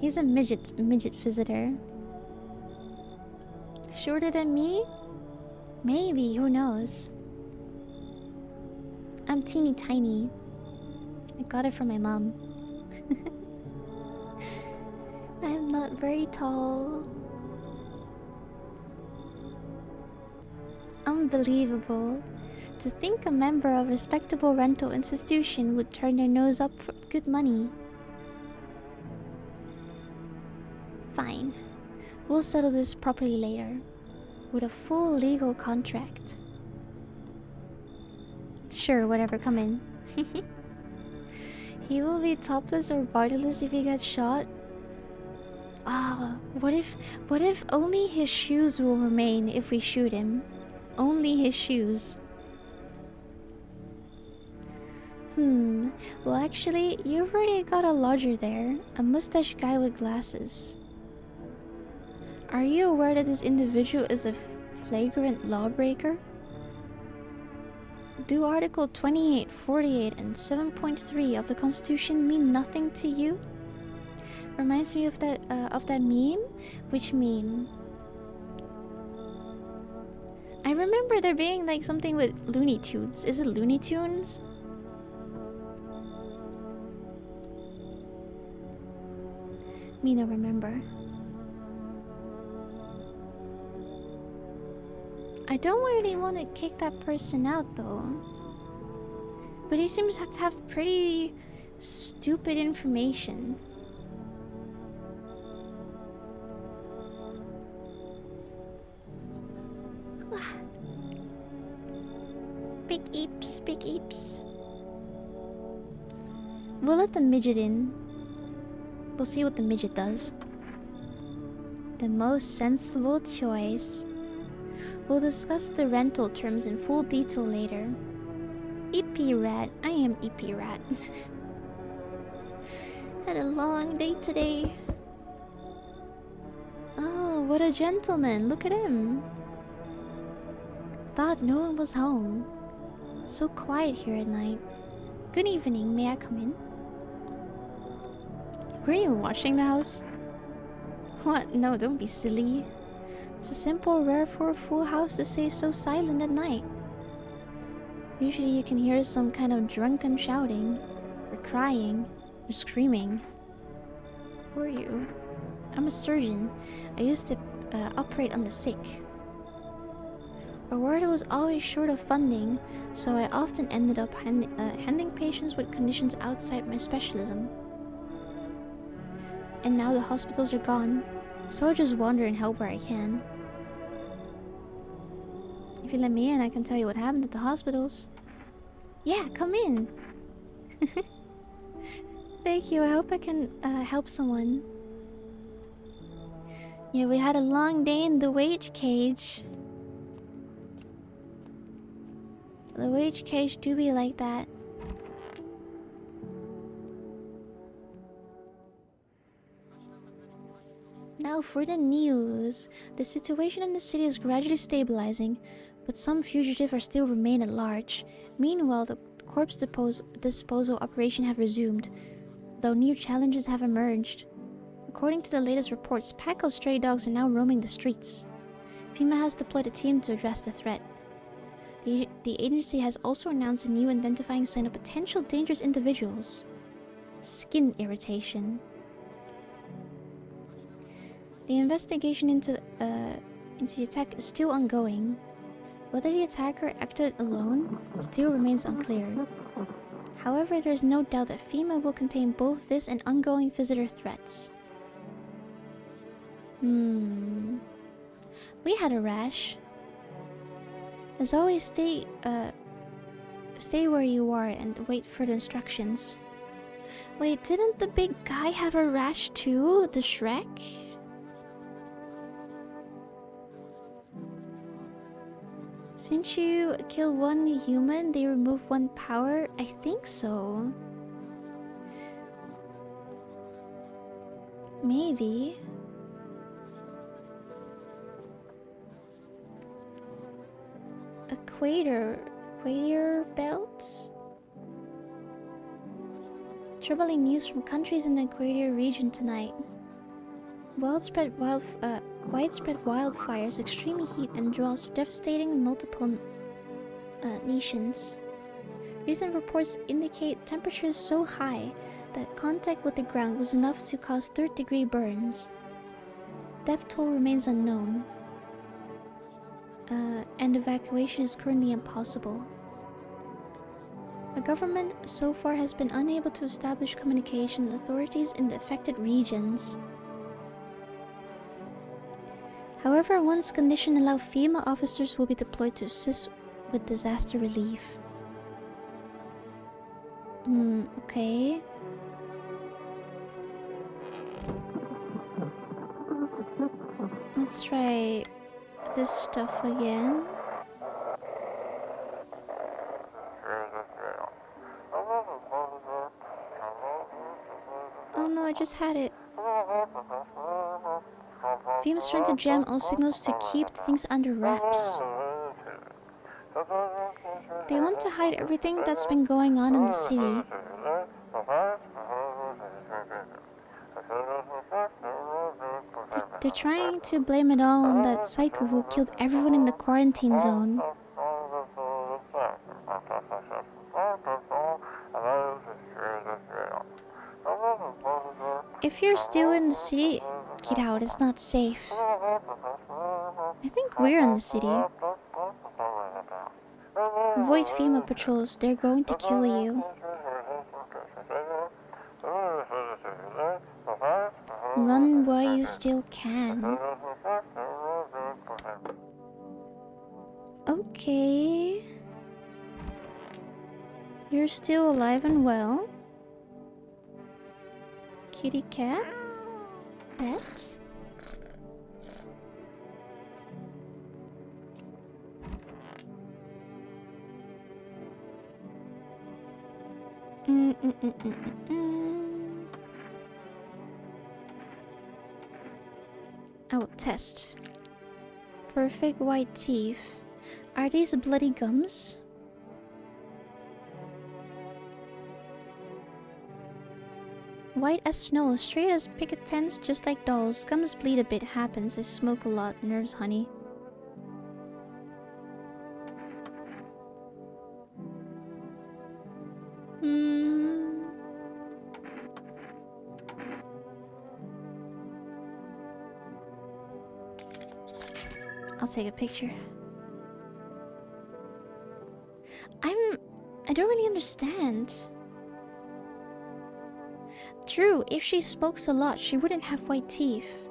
He's a midget visitor. Shorter than me? Maybe, who knows? I'm teeny tiny. I got it from my mom. I'm not very tall. Unbelievable. To think a member of a respectable rental institution would turn their nose up for good money. Fine. We'll settle this properly later. With a full legal contract. Sure, whatever, come in. He will be topless or bodiless if he gets shot. Ah, what if only his shoes will remain if we shoot him? Only his shoes. Well actually, you've already got a lodger there. A mustache guy with glasses. Are you aware that this individual is a flagrant lawbreaker? Do Article 28, 48, and 7.3 of the Constitution mean nothing to you? Reminds me of that meme. Which meme? I remember there being like something with Looney Tunes. Is it Looney Tunes? Me no remember. I don't really want to kick that person out though. But he seems to have pretty stupid information. Big eeps, big eeps. We'll let the midget in. We'll see what the midget does. The most sensible choice. We'll discuss the rental terms in full detail later. EP rat. I am EP rat. Had a long day today. Oh, what a gentleman. Look at him. Thought no one was home. So quiet here at night. Good evening. May I come in? Were you watching the house? What? No, don't be silly. It's a simple rare for a full house to stay so silent at night. Usually you can hear some kind of drunken shouting, or crying, or screaming. Who are you? I'm a surgeon. I used to operate on the sick. Our ward was always short of funding, so I often ended up handling patients with conditions outside my specialism. And now the hospitals are gone, so I just wander and help where I can. If you let me in, I can tell you what happened at the hospitals. Yeah, come in. Thank you, I hope I can help someone. Yeah, we had a long day in the wage cage. The wage cage do be like that. Now for the news. The situation in the city is gradually stabilizing, but some fugitives are still remain at large. Meanwhile, the corpse disposal operation have resumed, though new challenges have emerged. According to the latest reports, pack of stray dogs are now roaming the streets. FEMA has deployed a team to address the threat. The agency has also announced a new identifying sign of potential dangerous individuals. Skin irritation. The investigation into the attack is still ongoing. Whether the attacker acted alone still remains unclear. However, there is no doubt that FEMA will contain both this and ongoing visitor threats. We had a rash. As always, stay where you are and wait for the instructions. Wait, didn't the big guy have a rash too? The Shrek? Since you kill one human, they remove one power? I think so. Maybe. A equator belt. Troubling news from countries in the equator region tonight. Widespread wildfires, extreme heat, and droughts are devastating multiple nations. Recent reports indicate temperatures so high that contact with the ground was enough to cause third-degree burns. Death toll remains unknown, and evacuation is currently impossible. The government so far has been unable to establish communication with authorities in the affected regions. However, once conditions allow, FEMA officers will be deployed to assist with disaster relief. Okay. Let's try this stuff again. Oh no, I just had it. FEMA's trying to jam all signals to keep things under wraps. They want to hide everything that's been going on in the city. They're trying to blame it all on that psycho who killed everyone in the quarantine zone. If you're still in the city, get out, it's not safe. I think we're in the city. Avoid FEMA patrols, they're going to kill you. Run while you still can. Okay. You're still alive and well. Kitty cat? Pet? Oh, test. Perfect white teeth. Are these bloody gums? White as snow, straight as picket fence, just like dolls. Gums bleed a bit, happens. I smoke a lot. Nerves, honey. I'll take a picture. I don't really understand. True, if she smokes a lot, she wouldn't have white teeth.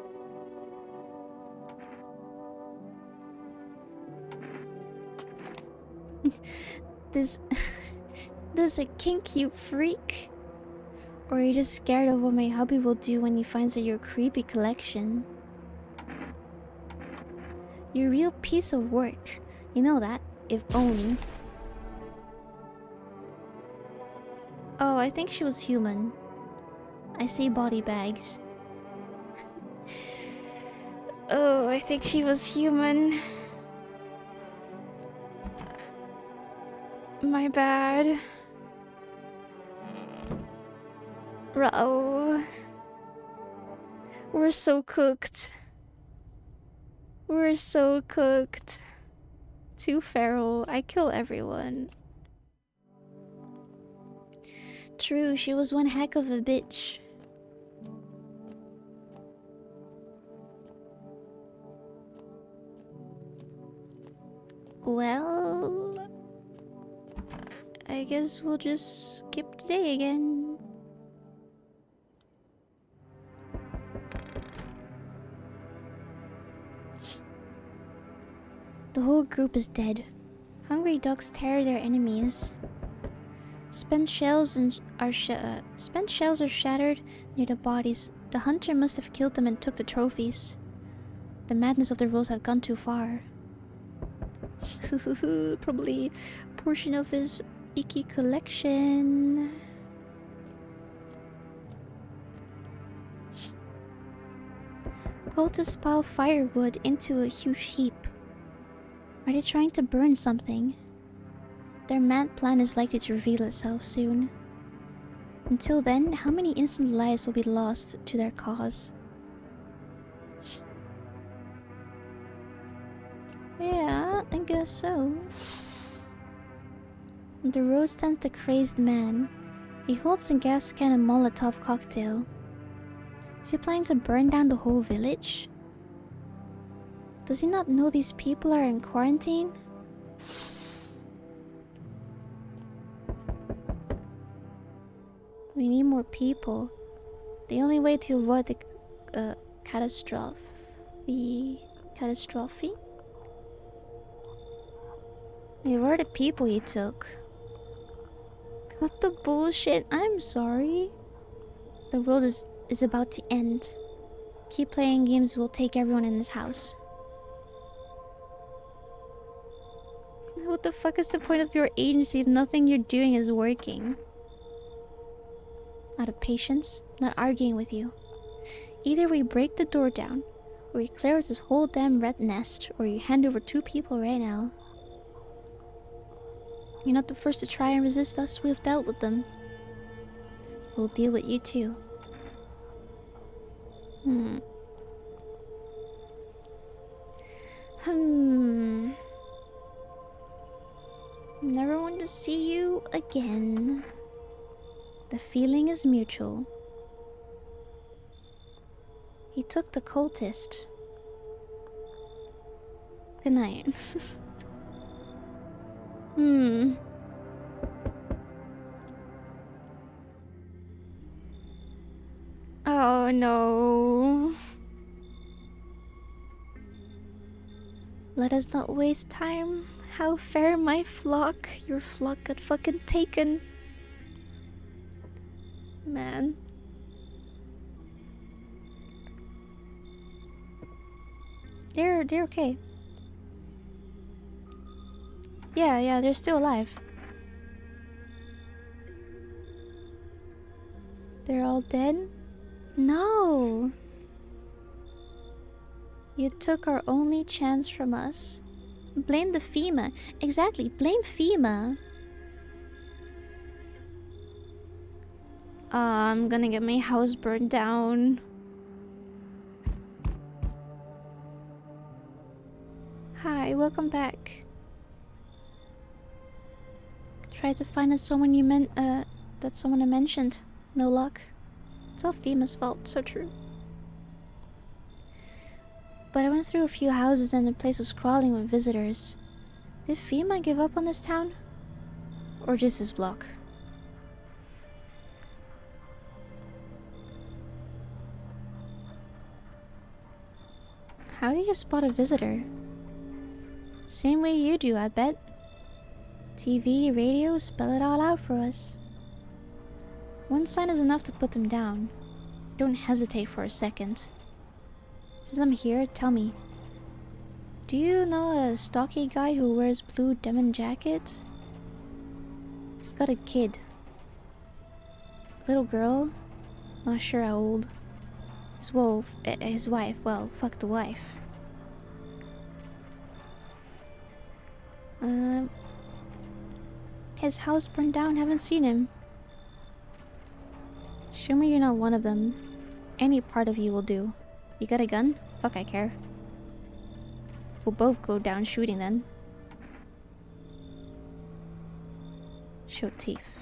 This a kink, you freak? Or are you just scared of what my hubby will do when he finds out your creepy collection? You're a real piece of work. You know that, if only. Oh, I think she was human. I see body bags. Oh, I think she was human. My bad. Ruh-oh. We're so cooked. We're so cooked. Too feral. I kill everyone. True, she was one heck of a bitch. Well, I guess we'll just skip today again. The whole group is dead. Hungry dogs tear their enemies. Spent shells are shattered near the bodies. The hunter must have killed them and took the trophies. The madness of the rules have gone too far. Probably a portion of his icky collection. Cultists pile firewood into a huge heap. Are they trying to burn something? Their mad plan is likely to reveal itself soon. Until then, how many innocent lives will be lost to their cause? Yeah, I guess so. On the road stands the crazed man. He holds a gas can and Molotov cocktail. Is he planning to burn down the whole village? Does he not know these people are in quarantine? We need more people. The only way to avoid the catastrophe. They were the people you took. Cut the bullshit. I'm sorry. The world is about to end. Keep playing games, we'll take everyone in this house. What the fuck is the point of your agency if nothing you're doing is working? Out of patience, not arguing with you. Either we break the door down, or we clear this whole damn rat nest, or you hand over 2 people right now. You're not the first to try and resist us, we've dealt with them. We'll deal with you too. Never want to see you again. The feeling is mutual. He took the cultist. Good night. Oh no. Let us not waste time. How fair my flock. Your flock got fucking taken. Man. They're okay. Yeah, they're still alive. They're all dead? No. You took our only chance from us. Blame the FEMA. Exactly, blame FEMA. I'm gonna get my house burned down. Hi, welcome back. Tried to find someone that someone I mentioned. No luck. It's all FEMA's fault, so true. But I went through a few houses and the place was crawling with visitors. Did FEMA give up on this town? Or just this block? How did you spot a visitor? Same way you do, I bet. TV, radio, spell it all out for us. One sign is enough to put them down. Don't hesitate for a second. Since I'm here, tell me. Do you know a stocky guy who wears blue denim jacket? He's got a kid. Little girl. Not sure how old. His wife. Well, fuck the wife. His house burned down. Haven't seen him. Show me you're not one of them. Any part of you will do. You got a gun? Fuck, I care. We'll both go down shooting then. Show teeth.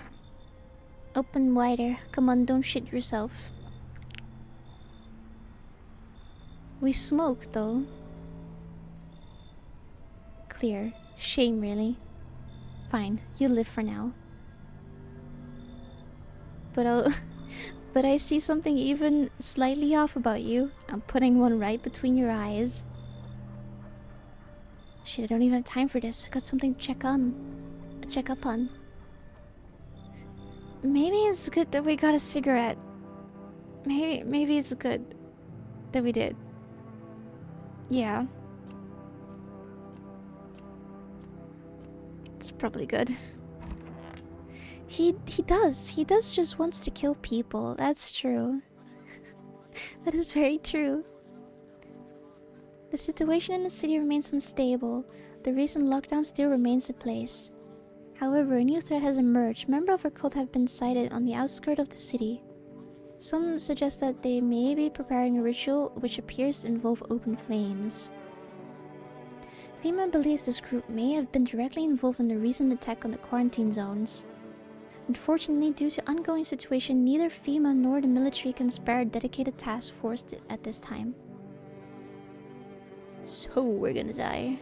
Open wider. Come on, don't shit yourself. We smoke, though. Clear. Shame, really. Fine, you live for now. But I see something even slightly off about you. I'm putting one right between your eyes. Shit, I don't even have time for this. Got something to check up on. Maybe it's good that we got a cigarette. Maybe it's good that we did. Yeah. It's probably good. He does just wants to kill people. That's true. That is very true. The situation in the city remains unstable. the recent lockdown still remains in place. However, a new threat has emerged. Members of a cult have been sighted on the outskirts of the city. Some suggest that they may be preparing a ritual which appears to involve open flames. FEMA believes this group may have been directly involved in the recent attack on the quarantine zones. Unfortunately, due to ongoing situation, neither FEMA nor the military can spare a dedicated task force at this time. So we're gonna die.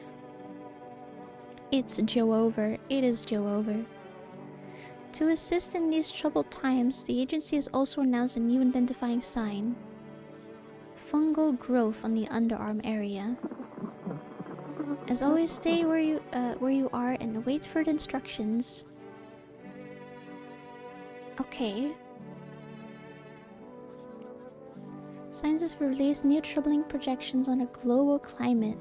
It's Joe over. It is Joe over. To assist in these troubled times, the agency has also announced a new identifying sign. Fungal growth on the underarm area. As always, stay where you are and wait for the instructions. Okay. Scientists have released new troubling projections on a global climate.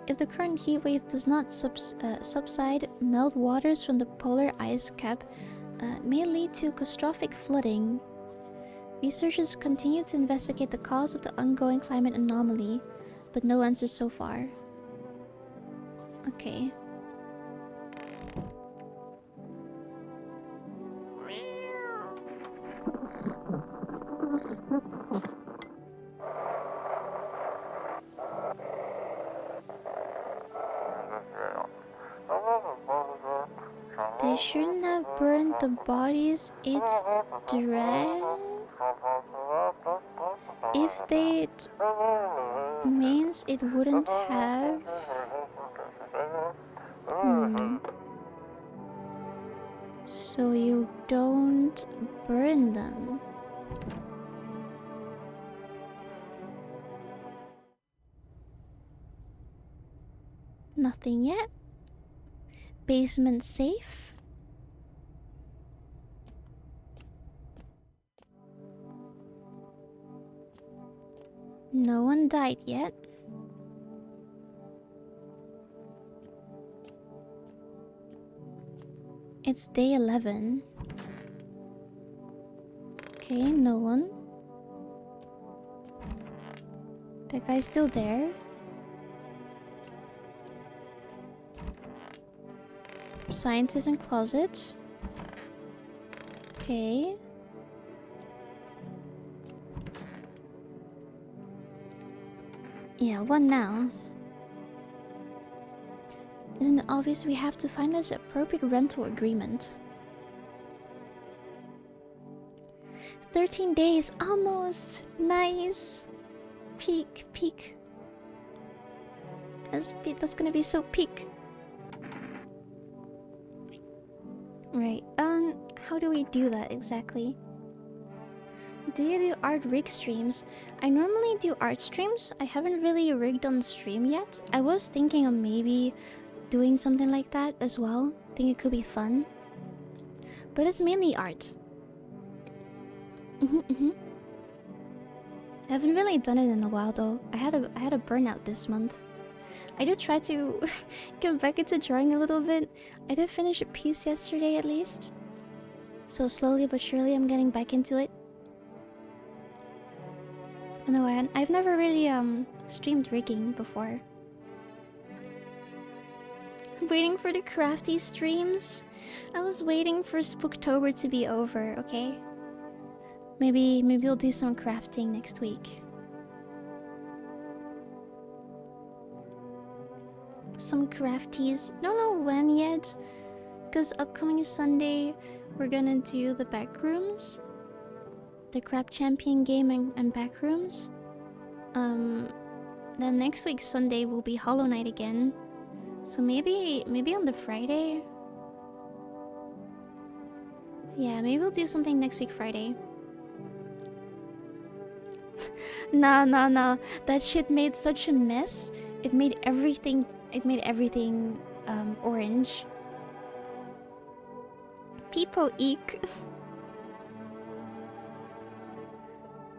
If the current heat wave does not subside, melt waters from the polar ice cap may lead to catastrophic flooding. Researchers continue to investigate the cause of the ongoing climate anomaly, but no answers so far. Okay. They shouldn't have burned the bodies. It's dread. If they means it wouldn't have. So you don't burn them. Nothing yet. Basement safe. No one died yet. It's day 11. Okay, no one. That guy's still there. Scientist in closet. Okay. Yeah, one now. Isn't it obvious we have to find this appropriate rental agreement? 13 days, almost. Nice. Peak. That's gonna be so peak. Right, how do we do that exactly? Do you do art rig streams? I normally do art streams. I haven't really rigged on stream yet. I was thinking of maybe doing something like that as well. I think it could be fun. But it's mainly art. I haven't really done it in a while though. I had a burnout this month. I did try to get back into drawing a little bit. I did finish a piece yesterday at least. So slowly but surely I'm getting back into it. No, I've never really streamed rigging before. Waiting for the crafty streams. I was waiting for Spooktober to be over, okay? Maybe we'll do some crafting next week. Some crafties. Don't know when yet. Because upcoming Sunday, we're gonna do the backrooms. The Crab Champion game and backrooms. Then next week Sunday will be Hollow Knight again. So maybe on the Friday. Yeah, maybe we'll do something next week Friday. Nah. That shit made such a mess. It made everything orange. People eek.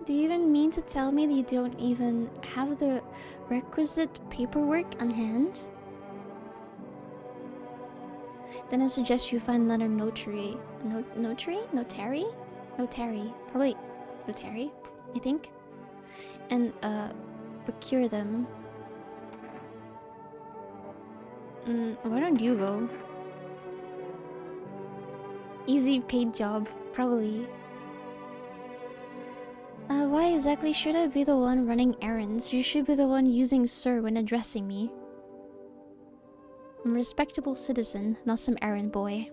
Do you even mean to tell me that you don't even have the requisite paperwork on hand? Then I suggest you find another notary. Notary? Probably notary, I think. And procure them. Why don't you go? Easy paid job, probably. Why exactly should I be the one running errands? You should be the one using sir when addressing me. I'm a respectable citizen, not some errand boy.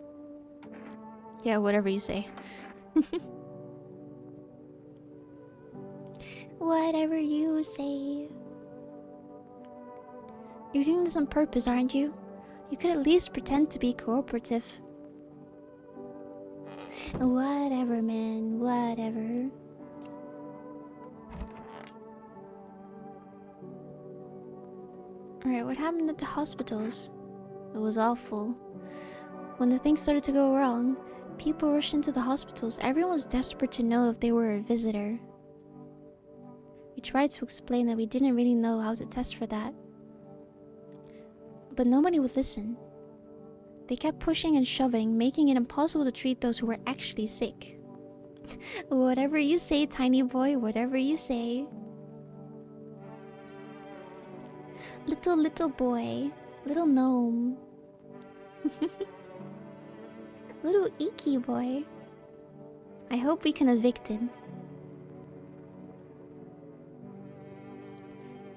Yeah, whatever you say. Whatever you say. You're doing this on purpose, aren't you? You could at least pretend to be cooperative. Whatever, man. Whatever. Alright, what happened at the hospitals? It was awful. When the things started to go wrong, people rushed into the hospitals. Everyone was desperate to know if they were a visitor. We tried to explain that we didn't really know how to test for that. But nobody would listen. They kept pushing and shoving, making it impossible to treat those who were actually sick. Whatever you say, tiny boy, whatever you say. Little boy. Little gnome. Little icky boy. I hope we can evict him.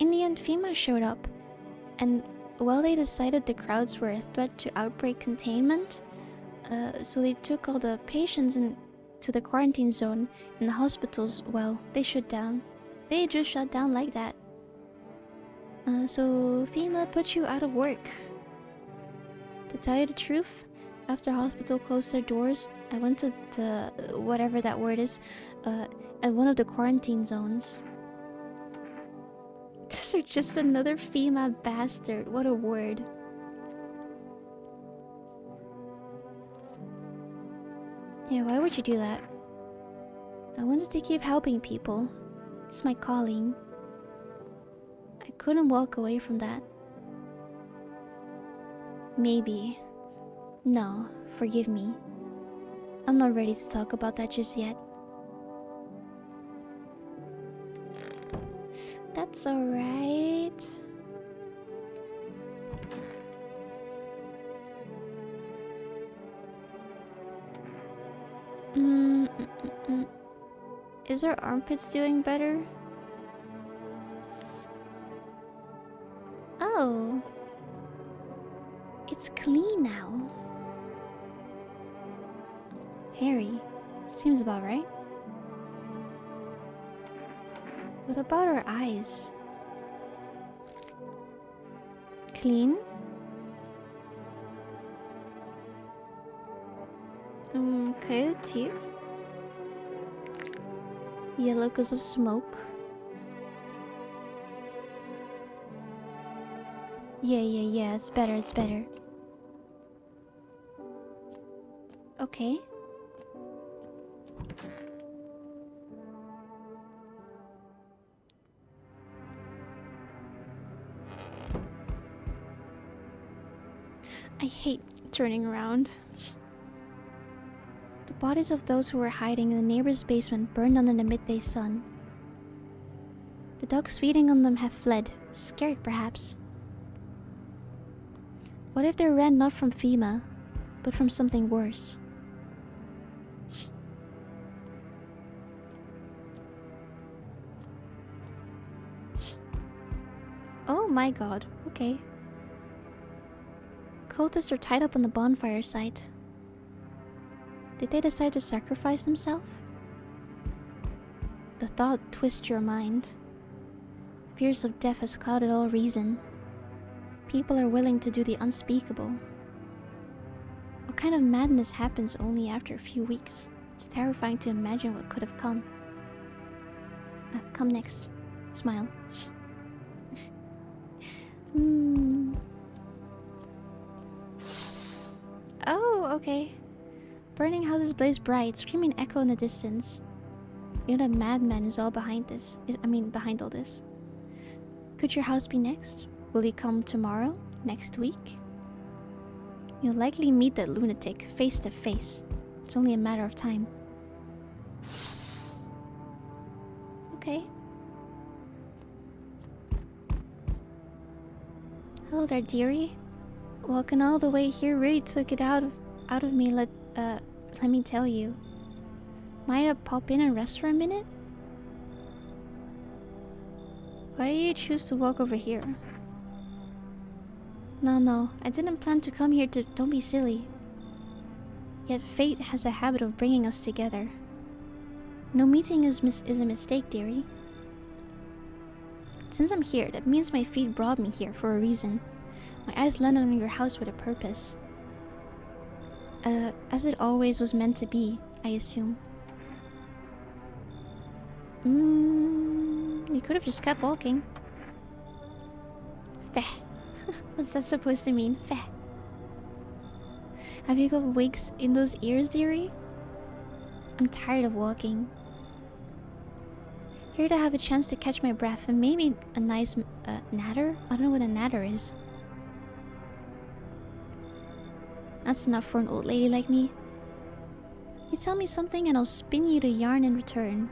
In the end, FEMA showed up, and while they decided the crowds were a threat to outbreak containment, so they took all the patients to the quarantine zone in the hospitals. Well, they shut down. They just shut down like that. So FEMA put you out of work. To tell you the truth, after hospital closed their doors, I went to whatever that word is, at one of the quarantine zones. These are just another FEMA bastard. What a word. Yeah, why would you do that? I wanted to keep helping people. It's my calling. I couldn't walk away from that. Maybe. No, forgive me. I'm not ready to talk about that just yet. That's alright. Is our armpits doing better? Oh. It's clean now. Hairy. Seems about right. What about our eyes? Clean? Okay, teeth. Yellow because of smoke. Yeah, it's better, it's better. Okay. I hate turning around. The bodies of those who were hiding in the neighbor's basement burned under the midday sun. The dogs feeding on them have fled, scared perhaps. What if they ran not from FEMA, but from something worse? Oh my god, okay. Cultists are tied up on the bonfire site. Did they decide to sacrifice themselves? The thought twists your mind. Fears of death has clouded all reason. People are willing to do the unspeakable. What kind of madness happens only after a few weeks? It's terrifying to imagine what could have come. Come next. Smile. Oh, okay. Burning houses blaze bright, screaming echo in the distance. You know that madman is all behind this. Behind all this. Could your house be next? Will he come tomorrow? Next week? You'll likely meet that lunatic face to face. It's only a matter of time. Okay. Hello there, dearie. Walking all the way here really took it out of me. Let me tell you. Might I pop in and rest for a minute? Why do you choose to walk over here? No, I didn't plan to come here to. Don't be silly. Yet fate has a habit of bringing us together. No meeting is a mistake, dearie. Since I'm here, that means my feet brought me here for a reason. My eyes landed on your house with a purpose. As it always was meant to be, I assume. You could have just kept walking. Feh. What's that supposed to mean? Feh. Have you got wigs in those ears, dearie? I'm tired of walking. Here to have a chance to catch my breath and maybe a nice natter? I don't know what a natter is. That's enough for an old lady like me. You tell me something and I'll spin you the yarn in return.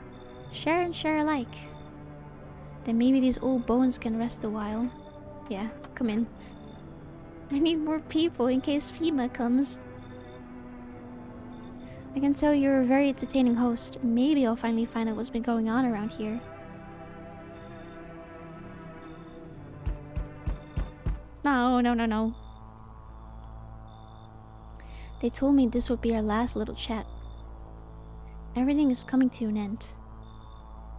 Share and share alike. Then maybe these old bones can rest a while. Yeah, come in. I need more people in case FEMA comes. I can tell you're a very entertaining host. Maybe I'll finally find out what's been going on around here. No. They told me this would be our last little chat. Everything is coming to an end.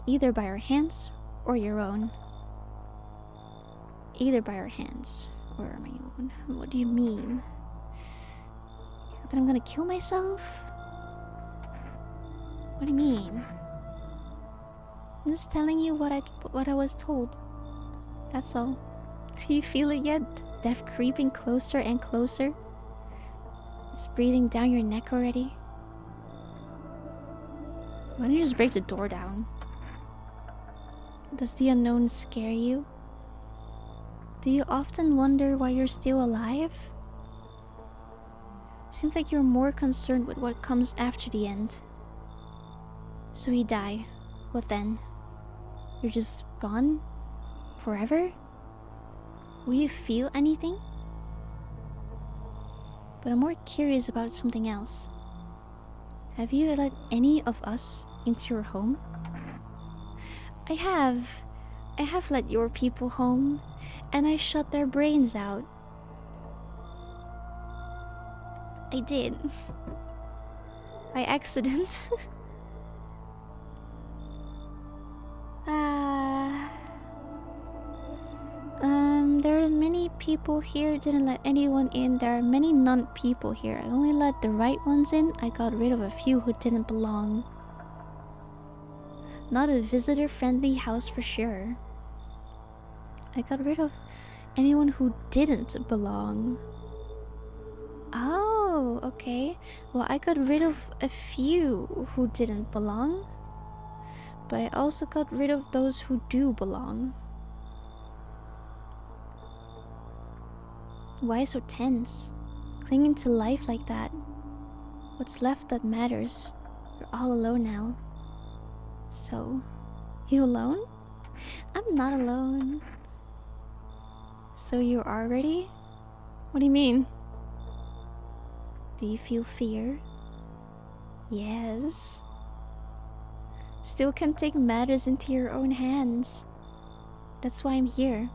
Either by our hands or your own. Either by our hands or my own. What do you mean? That I'm gonna kill myself? What do you mean? I'm just telling you what I was told. That's all. Do you feel it yet? Death creeping closer and closer? It's breathing down your neck already. Why don't you just break the door down? Does the unknown scare you? Do you often wonder why you're still alive? Seems like you're more concerned with what comes after the end. So you die. What then? You're just gone? Forever? Will you feel anything? But I'm more curious about something else. Have you let any of us into your home? I have let your people home, and I shut their brains out. I did. By accident. There are many people here, didn't let anyone in. There are many non-people here. I only let the right ones in. I got rid of a few who didn't belong. Not a visitor-friendly house for sure. I got rid of anyone who didn't belong. Oh, okay. Well, I got rid of a few who didn't belong. But I also got rid of those who do belong. Why so tense? Clinging to life like that? What's left that matters? You're all alone now. So, you alone? I'm not alone. So you are ready? What do you mean? Do you feel fear? Yes. Still can take matters into your own hands. That's why I'm here.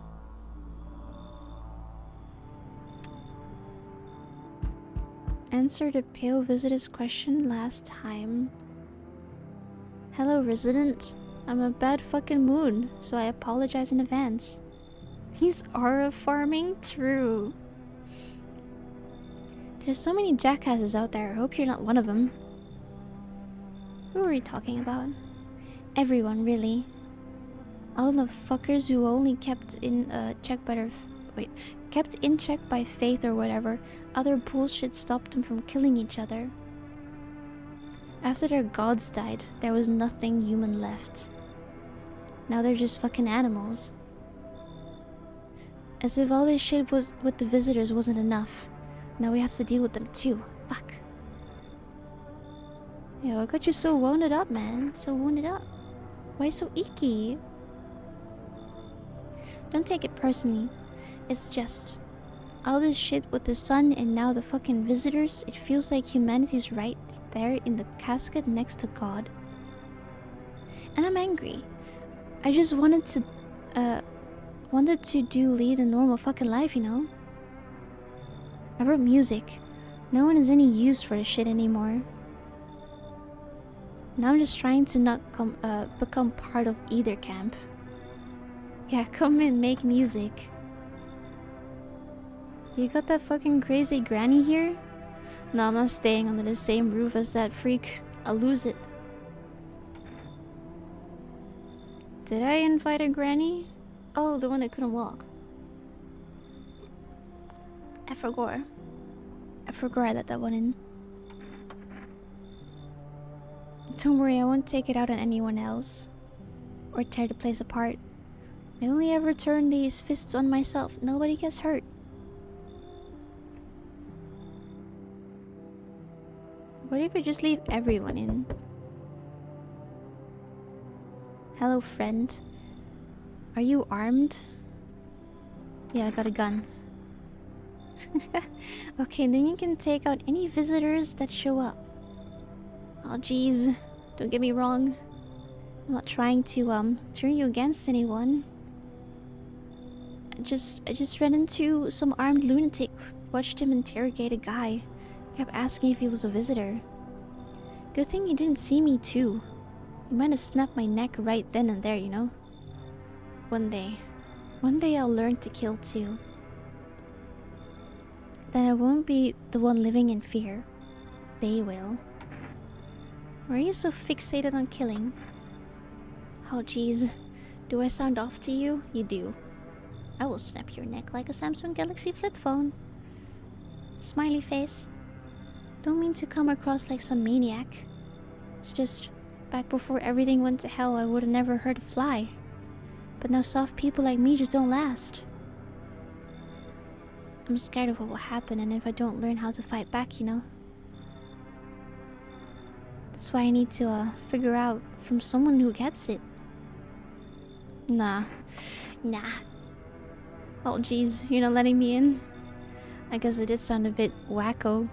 Answer the pale visitor's question last time. Hello, resident. I'm in a bad fucking mood, so I apologize in advance. He's aura farming? True. There's so many jackasses out there. I hope you're not one of them. Who are you talking about? Everyone, really. All the fuckers who only kept in check by their kept in check by faith or whatever. Other bullshit stopped them from killing each other. After their gods died, there was nothing human left. Now they're just fucking animals. As if all this shit was with the visitors wasn't enough. Now we have to deal with them too. Fuck. Yo, I got you so wounded up, man. So wounded up. Why so icky? Don't take it personally. It's just All this shit with the sun and now the fucking visitors, it feels like humanity's right there in the casket next to God. And I'm angry. I just wanted to lead a normal fucking life, you know? I wrote music. No one has any use for this shit anymore. Now I'm just trying to not become part of either camp. Yeah, come in, make music. You got that fucking crazy granny here? No, I'm not staying under the same roof as that freak. I'll lose it. Did I invite a granny? Oh, the one that couldn't walk. I forgot I let that one in. Don't worry, I won't take it out on anyone else. Or tear the place apart. I only ever turn these fists on myself. Nobody gets hurt. What if we just leave everyone in? Hello, friend. Are you armed? Yeah, I got a gun. Okay, then you can take out any visitors that show up. Oh, jeez. Don't get me wrong. I'm not trying to, turn you against anyone. I just ran into some armed lunatic. Watched him interrogate a guy. Kept asking if he was a visitor. Good thing he didn't see me too. He might have snapped my neck right then and there, you know? One day I'll learn to kill too. Then I won't be the one living in fear. They will. Why are you so fixated on killing? Oh jeez. Do I sound off to you? You do. I will snap your neck like a Samsung Galaxy flip phone. Smiley face. Don't mean to come across like some maniac. It's just, back before everything went to hell, I would have never hurt a fly. But now soft people like me just don't last. I'm scared of what will happen and if I don't learn how to fight back, you know? That's why I need to figure out from someone who gets it. Nah. Oh jeez, you're not letting me in? I guess it did sound a bit wacko.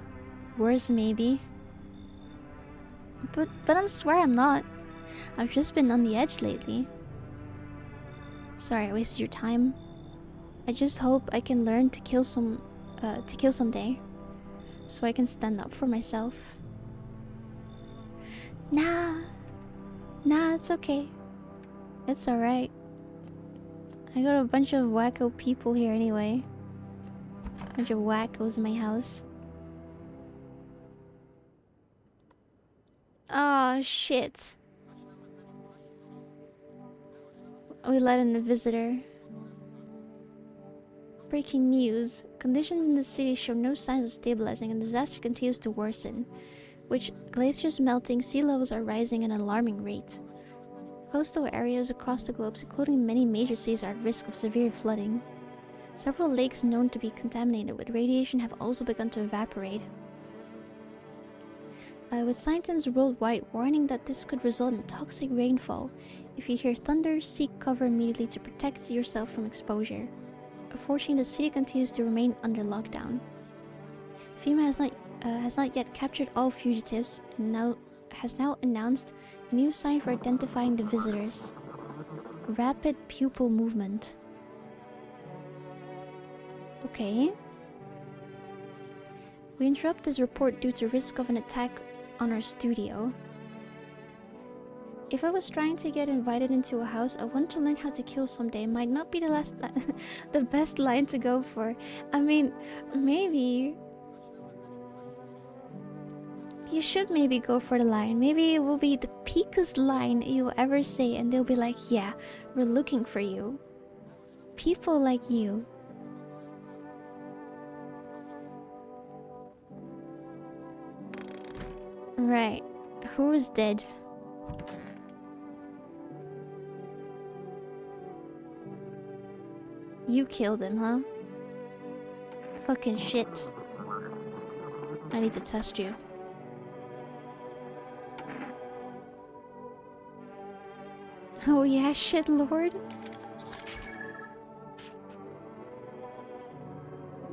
Worse maybe. But I swear I'm not. I've just been on the edge lately. Sorry I wasted your time. I just hope I can learn to kill someday. So I can stand up for myself. Nah, it's okay. It's alright. I got a bunch of wacko people here anyway. A bunch of wackos in my house. Oh shit. We let in a visitor. Breaking news. Conditions in the city show no signs of stabilizing and disaster continues to worsen. Which glaciers melting, sea levels are rising at an alarming rate. Coastal areas across the globe, including many major cities, are at risk of severe flooding. Several lakes known to be contaminated with radiation have also begun to evaporate. With scientists worldwide warning that this could result in toxic rainfall. If you hear thunder, seek cover immediately to protect yourself from exposure. Unfortunately, the city continues to remain under lockdown. FEMA has not yet captured all fugitives and has now announced a new sign for identifying the visitors. Rapid pupil movement. Okay. We interrupt this report due to risk of an attack on our studio. If I was trying to get invited into a house I want to learn how to kill someday might not be the best line to go for. I mean, maybe you should maybe go for the line. Maybe it will be the peakest line you'll ever say and they'll be like, yeah, we're looking for you. People like you. Right. Who is dead? You killed him, huh? Fucking shit. I need to test you. Oh yeah, shit lord.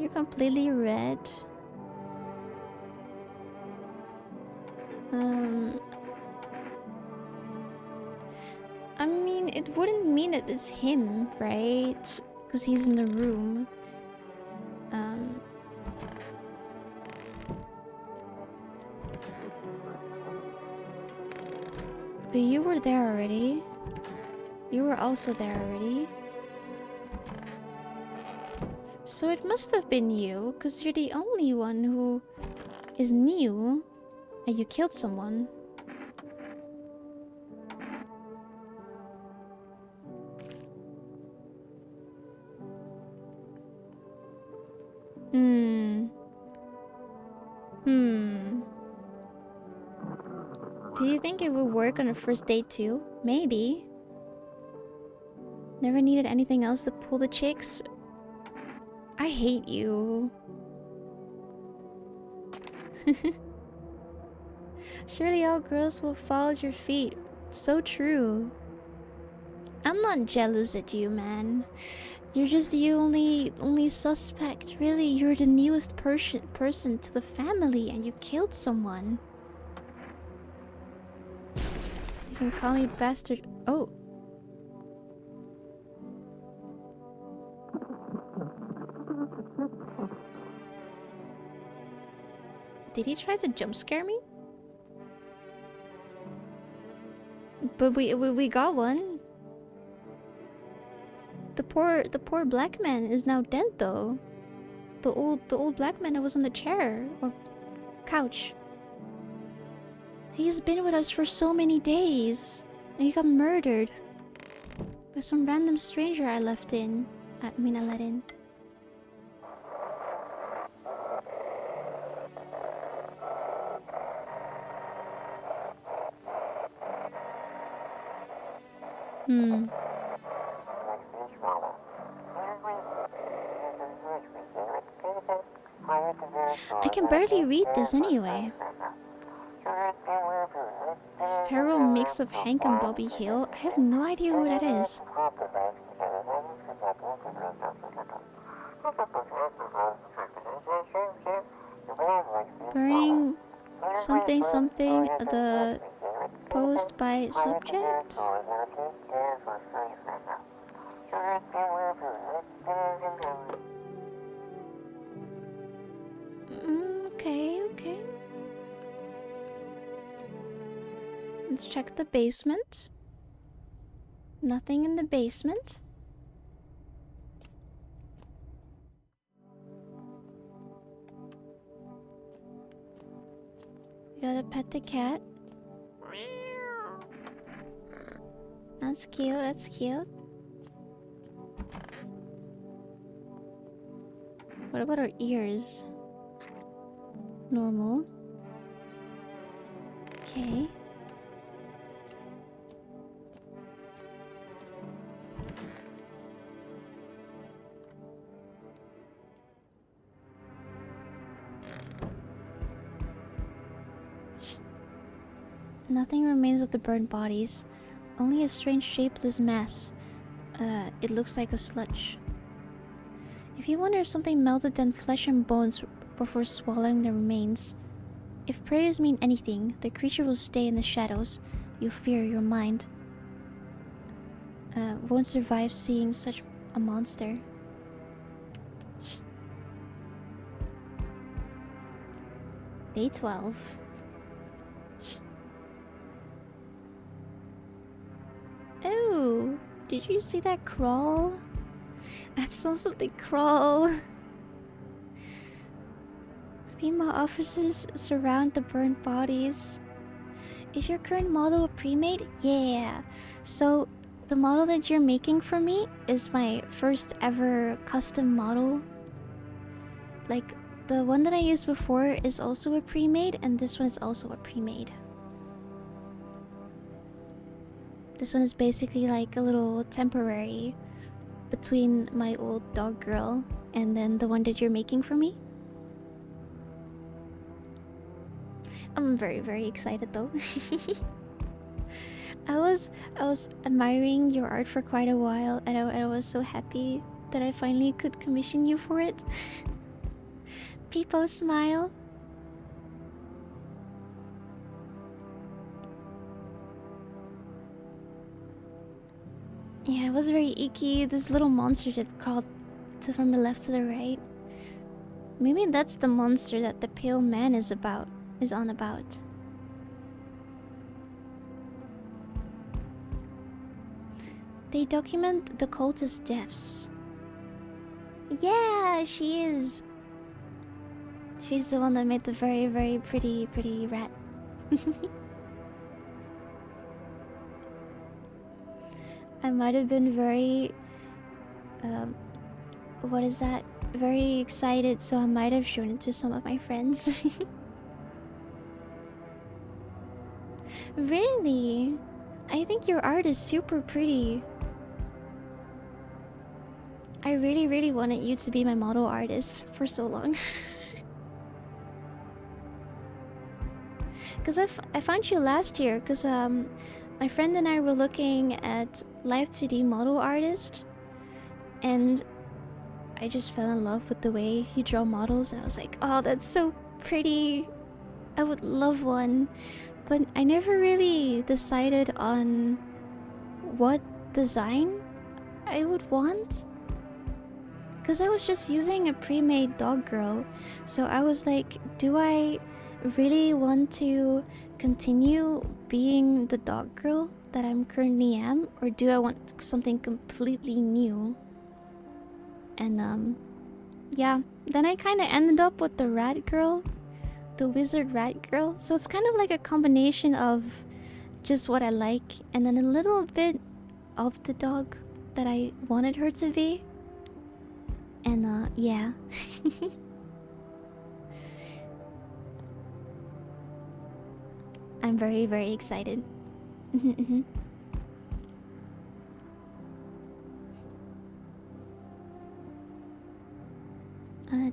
You're completely red. I mean, it wouldn't mean that it's him, right? Because he's in the room. But you were there already. You were also there already. So it must have been you, because you're the only one who is new and you killed someone. Do you think it would work on a first date too? Maybe. Never needed anything else to pull the chicks? I hate you. Surely all girls will follow at your feet. So true. I'm not jealous at you, man. You're just the only suspect. Really, you're the newest person to the family and you killed someone. You can call me bastard. Oh. Did he try to jump scare me? But we got one. The poor black man is now dead though. The old black man that was on the chair or couch. He's been with us for so many days, and he got murdered by some random stranger I let in. I can barely read this anyway. Feral mix of Hank and Bobby Hill? I have no idea who that is. Burning something the post by subject? Okay. Let's check the basement. Nothing in the basement. We gotta pet the cat. That's cute. What about our ears? Normal. Okay. Nothing remains of the burnt bodies. Only a strange shapeless mass. It looks like a sludge. If you wonder if something melted then flesh and bones before swallowing the remains. If prayers mean anything, the creature will stay in the shadows. You fear your mind won't survive seeing such a monster. Day 12. Oh, did you see that crawl? I saw something crawl. Female officers surround the burnt bodies. Is your current model a pre-made? Yeah. So the model that you're making for me is my first ever custom model. Like the one that I used before is also a pre-made, and this one is also a pre-made. This one is basically like a little temporary between my old dog girl and then the one that you're making for me. I'm very excited though. I was admiring your art for quite a while, and I was so happy that I finally could commission you for it. People smile. Yeah, it was very icky. This little monster that crawled from the left to the right. Maybe that's the monster that the pale man is on about. They document the cultist deaths. Yeah, she is. She's the one that made the very, very pretty rat. I might have been very... what is that? Very excited, so I might have shown it to some of my friends. Really? I think your art is super pretty. I really, really wanted you to be my model artist for so long. Because I found you last year, because my friend and I were looking at live 2D model artist, and I just fell in love with the way he draw models, and I was like, oh, that's so pretty. I would love one. But I never really decided on what design I would want. Because I was just using a pre-made dog girl. So I was like, do I really want to continue being the dog girl that I'm currently am? Or do I want something completely new? And yeah, then I kind of ended up with the rat girl. The wizard rat girl. So it's kind of like a combination of just what I like and then a little bit of the dog that I wanted her to be. And yeah. I'm very, very excited.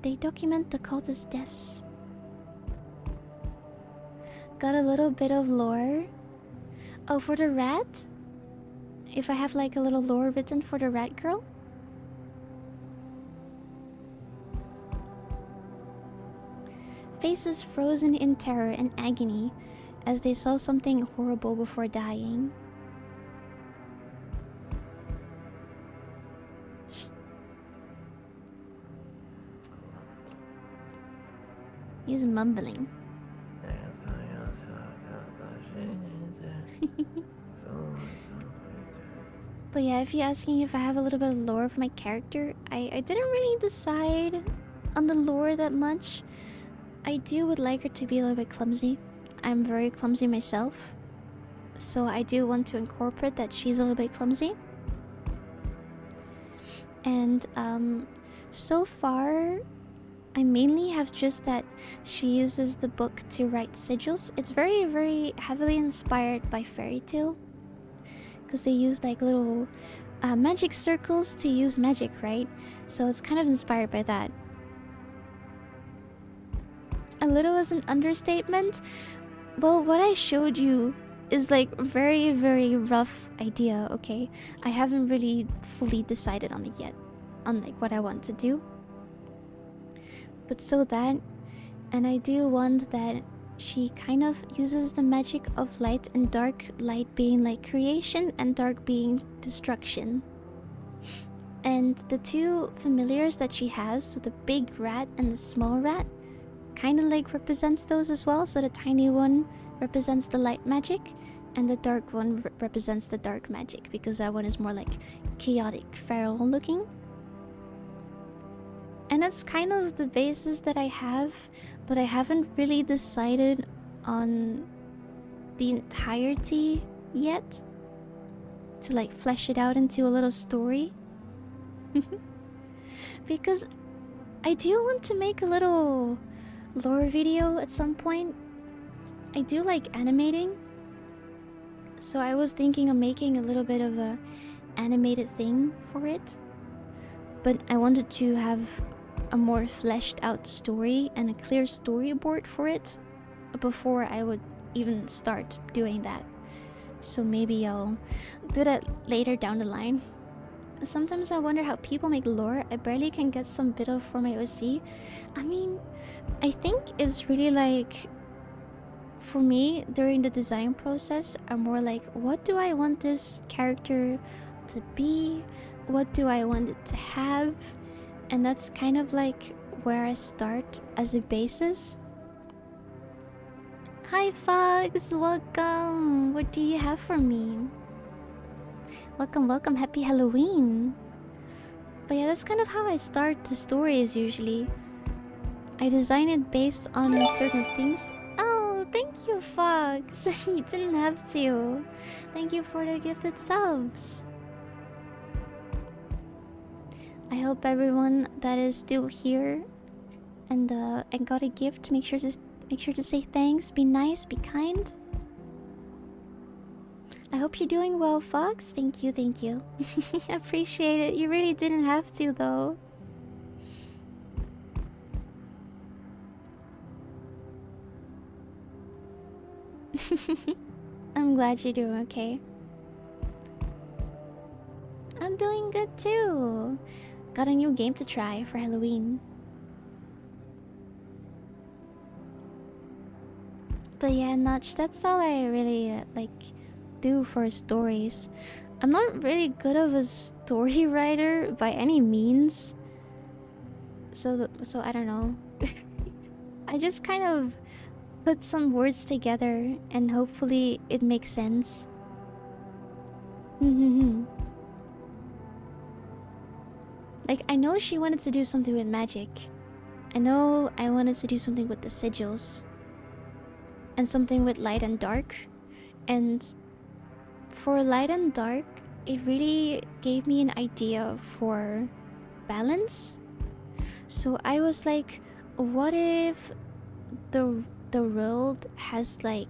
They document the cultist deaths. Got a little bit of lore. Oh, for the rat? If I have like a little lore written for the rat girl? Faces frozen in terror and agony as they saw something horrible before dying. He's mumbling. But yeah, if you're asking if I have a little bit of lore for my character, I didn't really decide on the lore that much. I would like her to be a little bit clumsy. I'm very clumsy myself. So I do want to incorporate that she's a little bit clumsy. And so far, I mainly have just that she uses the book to write sigils. It's very, very heavily inspired by fairy tale. Because they use like little magic circles to use magic, right? So it's kind of inspired by that. A little is an understatement. Well, what I showed you is like very, very rough idea, okay? I haven't really fully decided on it yet, on like what I want to do. But so that, and I do want that she kind of uses the magic of light and dark, light being like creation and dark being destruction. And the two familiars that she has, so the big rat and the small rat, kind of like represents those as well. So the tiny one represents the light magic and the dark one represents the dark magic, because that one is more like chaotic, feral looking. And that's kind of the basis that I have, but I haven't really decided on the entirety yet to like flesh it out into a little story. Because I do want to make a little lore video at some point. I do like animating, so I was thinking of making a little bit of a animated thing for it, but I wanted to have a more fleshed out story and a clear storyboard for it before I would even start doing that. So maybe I'll do that later down the line. Sometimes I wonder how people make lore. I barely can get some bit of for my OC. I mean, I think it's really like, for me, during the design process, I'm more like, what do I want this character to be? What do I want it to have? And that's kind of like where I start as a basis. Hi Fox, welcome. What do you have for me? Welcome, welcome, happy Halloween. But yeah, that's kind of how I start the stories usually. I design it based on certain things. Oh, thank you, Fox. You didn't have to. Thank you for the gifted subs. I hope everyone that is still here and got a gift, make sure to say thanks, be nice, be kind. I hope you're doing well, Fox. Thank you, thank you. Appreciate it. You really didn't have to, though. I'm glad you're doing okay. I'm doing good too. Got a new game to try for Halloween. But yeah, Notch, that's all I really do for stories. I'm not really good of a story writer by any means. So I don't know. I just kind of put some words together and hopefully it makes sense. Like, I know she wanted to do something with magic. I know I wanted to do something with the sigils. And something with light and dark. And for light and dark, it really gave me an idea for balance. So I was like, what if the world has like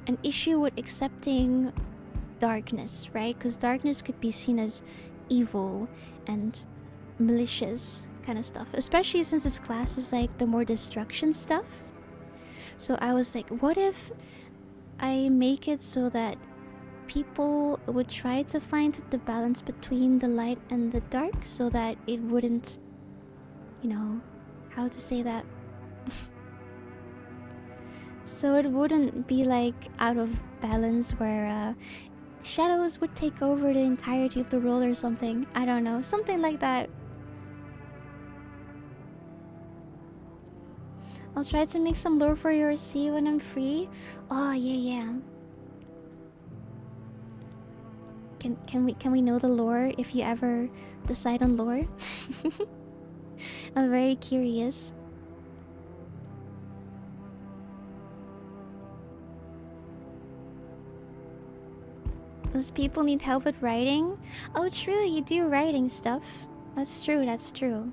an issue with accepting darkness, right? Because darkness could be seen as evil and malicious kind of stuff, especially since this class is like the more destruction stuff. So I was like, what if I make it so that people would try to find the balance between the light and the dark so that it wouldn't, you know, how to say that? So it wouldn't be like out of balance where shadows would take over the entirety of the world or something. I don't know, something like that. I'll try to make some lore for your C when I'm free. Oh yeah. Can we know the lore if you ever decide on lore? I'm very curious. Does people need help with writing? Oh, true, you do writing stuff. That's true, that's true.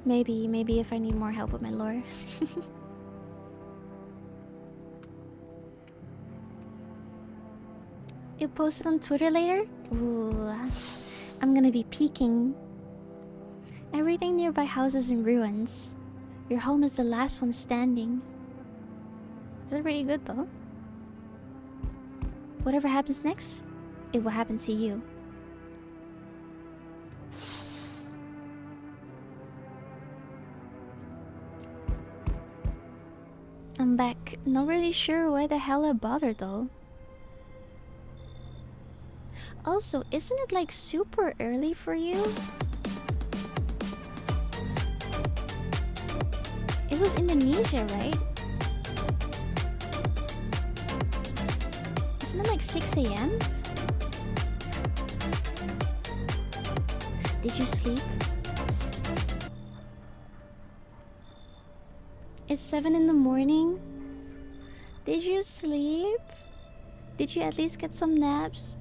Maybe if I need more help with my lore. You post it on Twitter later? Ooh, I'm gonna be peeking. Everything nearby houses in ruins. Your home is the last one standing. That's pretty good though. Whatever happens next, it will happen to you. I'm back. Not really sure why the hell I bothered though. Also, isn't it like super early for you? It was Indonesia, right? Isn't it like 6 AM? Did you sleep? It's 7 in the morning. Did you sleep? Did you at least get some naps?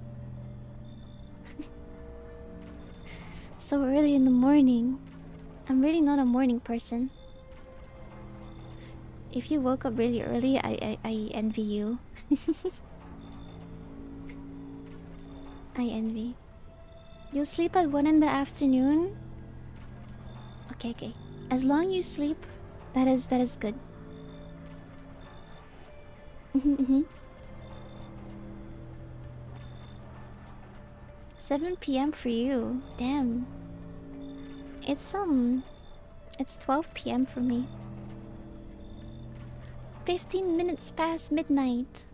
So early in the morning. I'm really not a morning person. If you woke up really early, I envy you. I envy. You'll sleep at 1 in the afternoon? Okay. As long as you sleep, that is good. 7 p.m. for you. Damn. It's 12 p.m. for me. 15 minutes past midnight.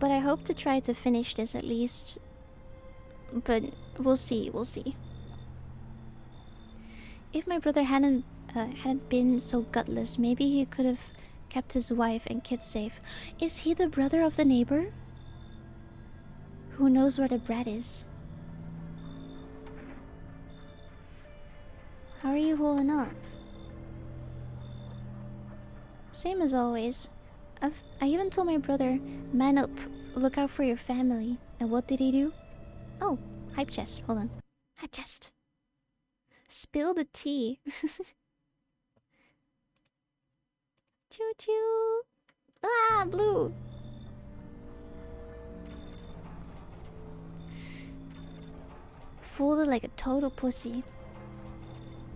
But I hope to try to finish this at least. But we'll see, we'll see. If my brother hadn't been so gutless, maybe he could have kept his wife and kids safe. Is he the brother of the neighbor? Who knows where the brat is? How are you holding up? Same as always. I even told my brother, man up, look out for your family. And what did he do? Oh, hype chest. Hold on. Hype chest. Spill the tea. Choo choo. Ah, blue. Folded like a total pussy.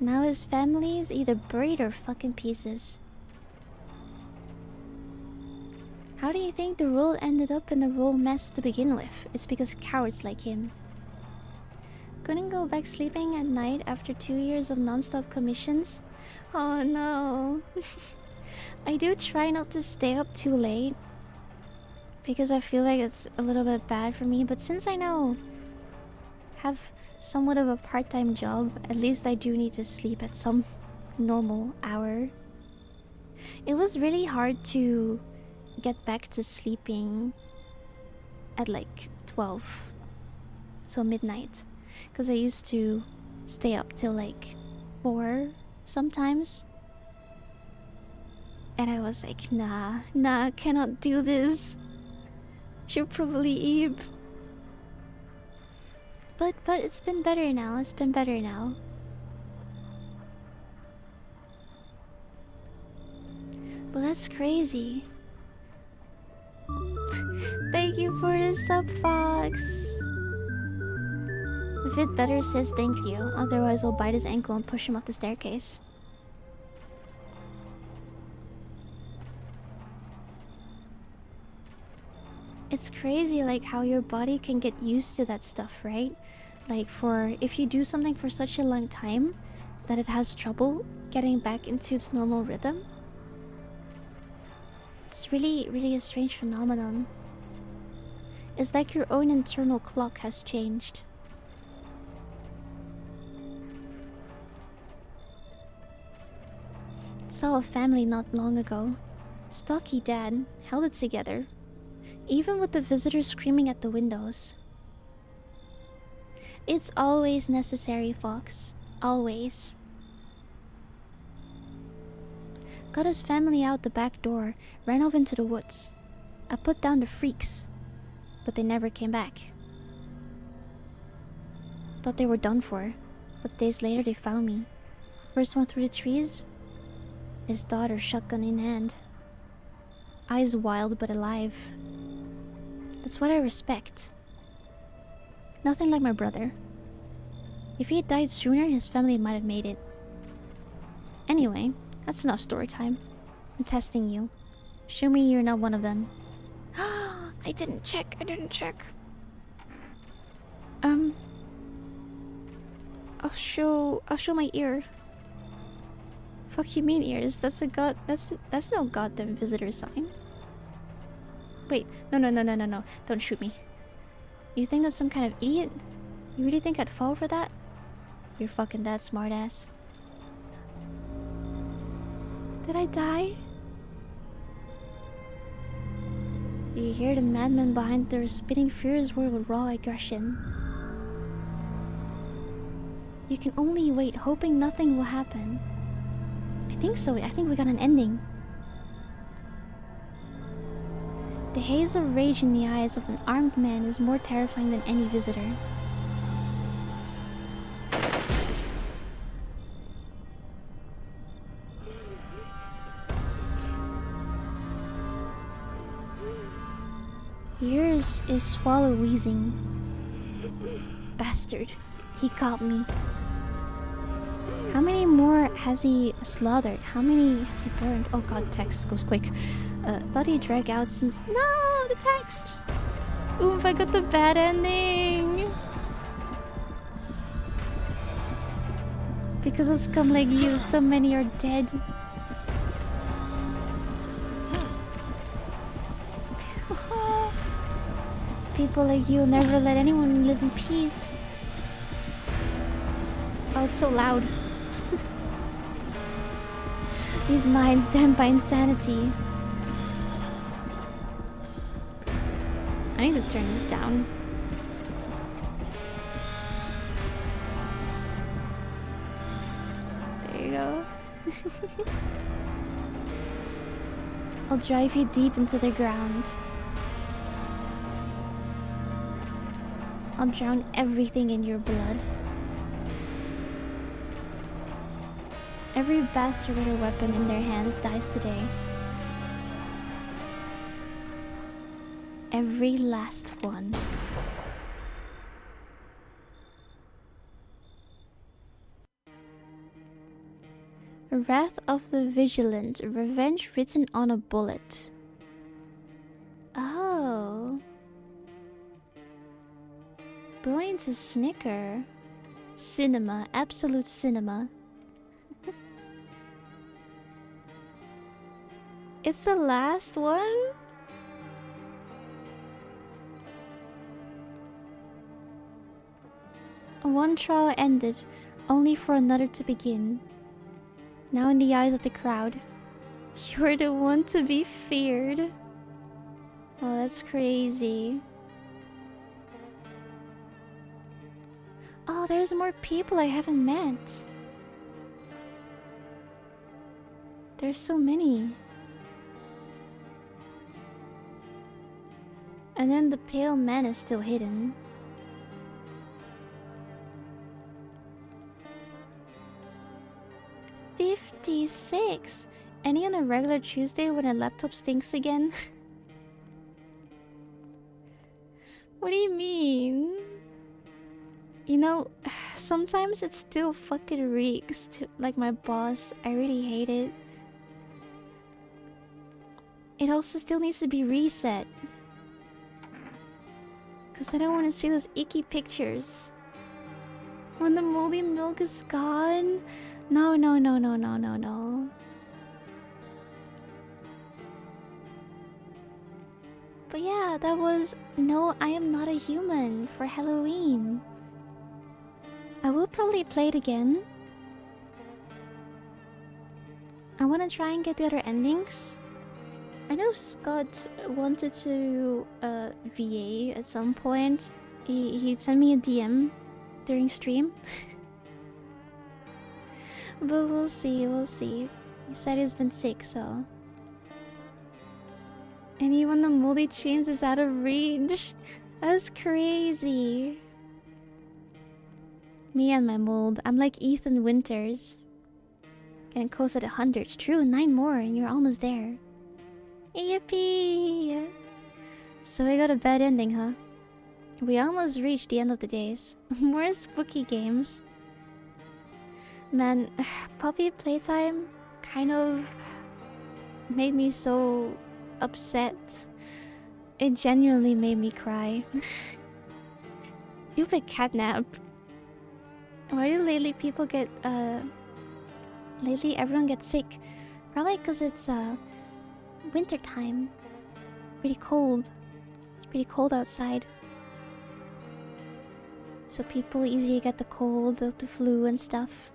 Now his family is either buried or fucking pieces. How do you think the role ended up in the role mess to begin with? It's because cowards like him. Couldn't go back sleeping at night after 2 years of non-stop commissions? Oh no. I do try not to stay up too late, because I feel like it's a little bit bad for me, but since I have somewhat of a part-time job, at least I do need to sleep at some normal hour. It was really hard to get back to sleeping at like 12, so midnight, because I used to stay up till like 4 sometimes, and I was like, nah, cannot do this. Should probably eat. But it's been better now. It's been better now. But that's crazy. Thank you for the sub, Fox. If it better says thank you, otherwise I'll bite his ankle and push him off the staircase. It's crazy like how your body can get used to that stuff, right? Like if you do something for such a long time that it has trouble getting back into its normal rhythm. It's really a strange phenomenon. It's like your own internal clock has changed. Saw a family not long ago. Stocky dad held it together, even with the visitors screaming at the windows. It's always necessary, Fox. Always. Got his family out the back door, ran off into the woods. I put down the freaks, but they never came back. Thought they were done for, but days later they found me. First one through the trees, his daughter shotgun in hand. Eyes wild but alive. That's what I respect. Nothing like my brother. If he had died sooner, his family might have made it. Anyway, that's enough story time. I'm testing you. Show me you're not one of them. I didn't check. I'll show my ear. Fuck you mean ears? That's no goddamn visitor sign. Wait, no. Don't shoot me. You think that's some kind of idiot? You really think I'd fall for that? You're fucking that smartass. Did I die? You hear the madman behind there spitting furious word with raw aggression. You can only wait, hoping nothing will happen. I think so. I think we got an ending. The haze of rage in the eyes of an armed man is more terrifying than any visitor. Yours is swallow wheezing. Bastard. He caught me. How many more has he slaughtered? How many has he burned? Oh god, text goes quick. Thought he'd drag out since... No, the text! Oof, I got the bad ending! Because of scum like you, so many are dead. People like you never let anyone live in peace. Oh, it's so loud. These minds damned by insanity. I need to turn this down. There you go. I'll drive you deep into the ground. I'll drown everything in your blood. Every bastard with a weapon in their hands dies today. Every last one. Wrath of the Vigilant. Revenge written on a bullet. Oh. Bro needs a snicker. Cinema. Absolute cinema. It's the last one? One trial ended, only for another to begin. Now in the eyes of the crowd, you're the one to be feared. Oh, that's crazy. Oh, there's more people I haven't met. There's so many. And then the pale man is still hidden. $56. Any on a regular Tuesday when a laptop stinks again? What do you mean? You know, sometimes it still fucking reeks to, like my boss. I really hate it. It also still needs to be reset. Cause I don't want to see those icky pictures. When the moldy milk is gone. No, no, no, no, no, no, no. But yeah, that was No, I Am Not a Human for Halloween. I will probably play it again. I want to try and get the other endings. I know Scott wanted to VA at some point. He'd send me a DM during stream. But we'll see, we'll see. He said he's been sick, so... And even the moldy James is out of reach. That's crazy. Me and my mold. I'm like Ethan Winters. Getting close at 100. True, 9 more and you're almost there. Yippee! So we got a bad ending, huh? We almost reached the end of the days. More spooky games. Man, puppy playtime kind of made me so upset. It genuinely made me cry. Stupid catnap. Why do lately people get lately everyone gets sick? Probably because it's winter time. Pretty cold. It's pretty cold outside. So people easily get the cold, the flu and stuff.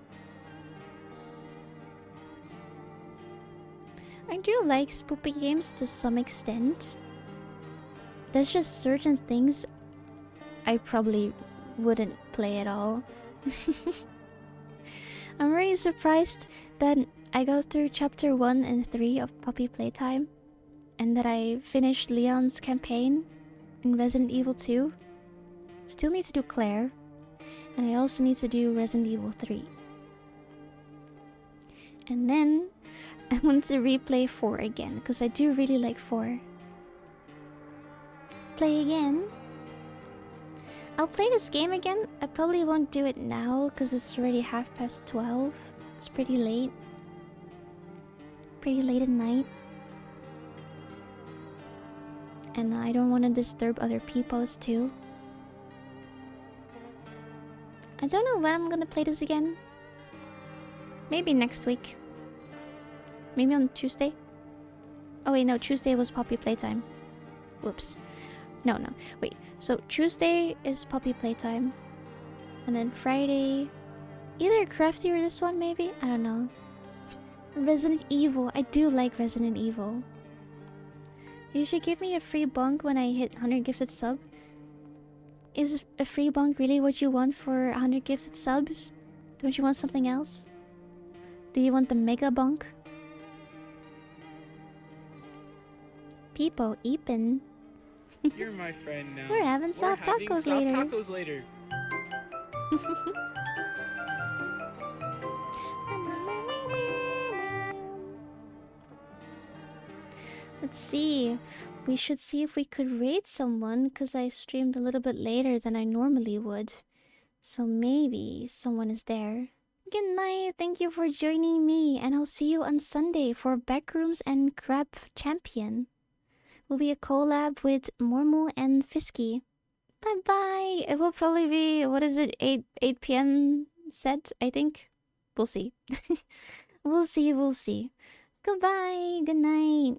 I do like spoopy games to some extent. There's just certain things I probably wouldn't play at all. I'm really surprised that I got through chapter 1 and 3 of Puppy Playtime, and that I finished Leon's campaign in Resident Evil 2. Still need to do Claire, and I also need to do Resident Evil 3. And then I want to replay 4 again, because I do really like 4. Play again? I'll play this game again. I probably won't do it now, because it's already 12:30. It's pretty late. Pretty late at night. And I don't want to disturb other people's too. I don't know when I'm gonna play this again. Maybe next week. Maybe on Tuesday. Oh wait, no, Tuesday was puppy playtime. Whoops. No. Wait. So Tuesday is puppy playtime. And then Friday... Either Crafty or this one, maybe? I don't know. Resident Evil. I do like Resident Evil. You should give me a free bunk when I hit 100 gifted sub. Is a free bunk really what you want for 100 gifted subs? Don't you want something else? Do you want the mega bunk? People eepin'. You're my friend now. We're having soft tacos later. Let's see. We should see if we could raid someone, because I streamed a little bit later than I normally would. So maybe someone is there. Good night. Thank you for joining me, and I'll see you on Sunday for Backrooms and Crab Champion. Will be a collab with Mormul and Fisky. Bye bye. It will probably be, what is it, 8 p.m. set, I think. We'll see. We'll see. Goodbye. Good night.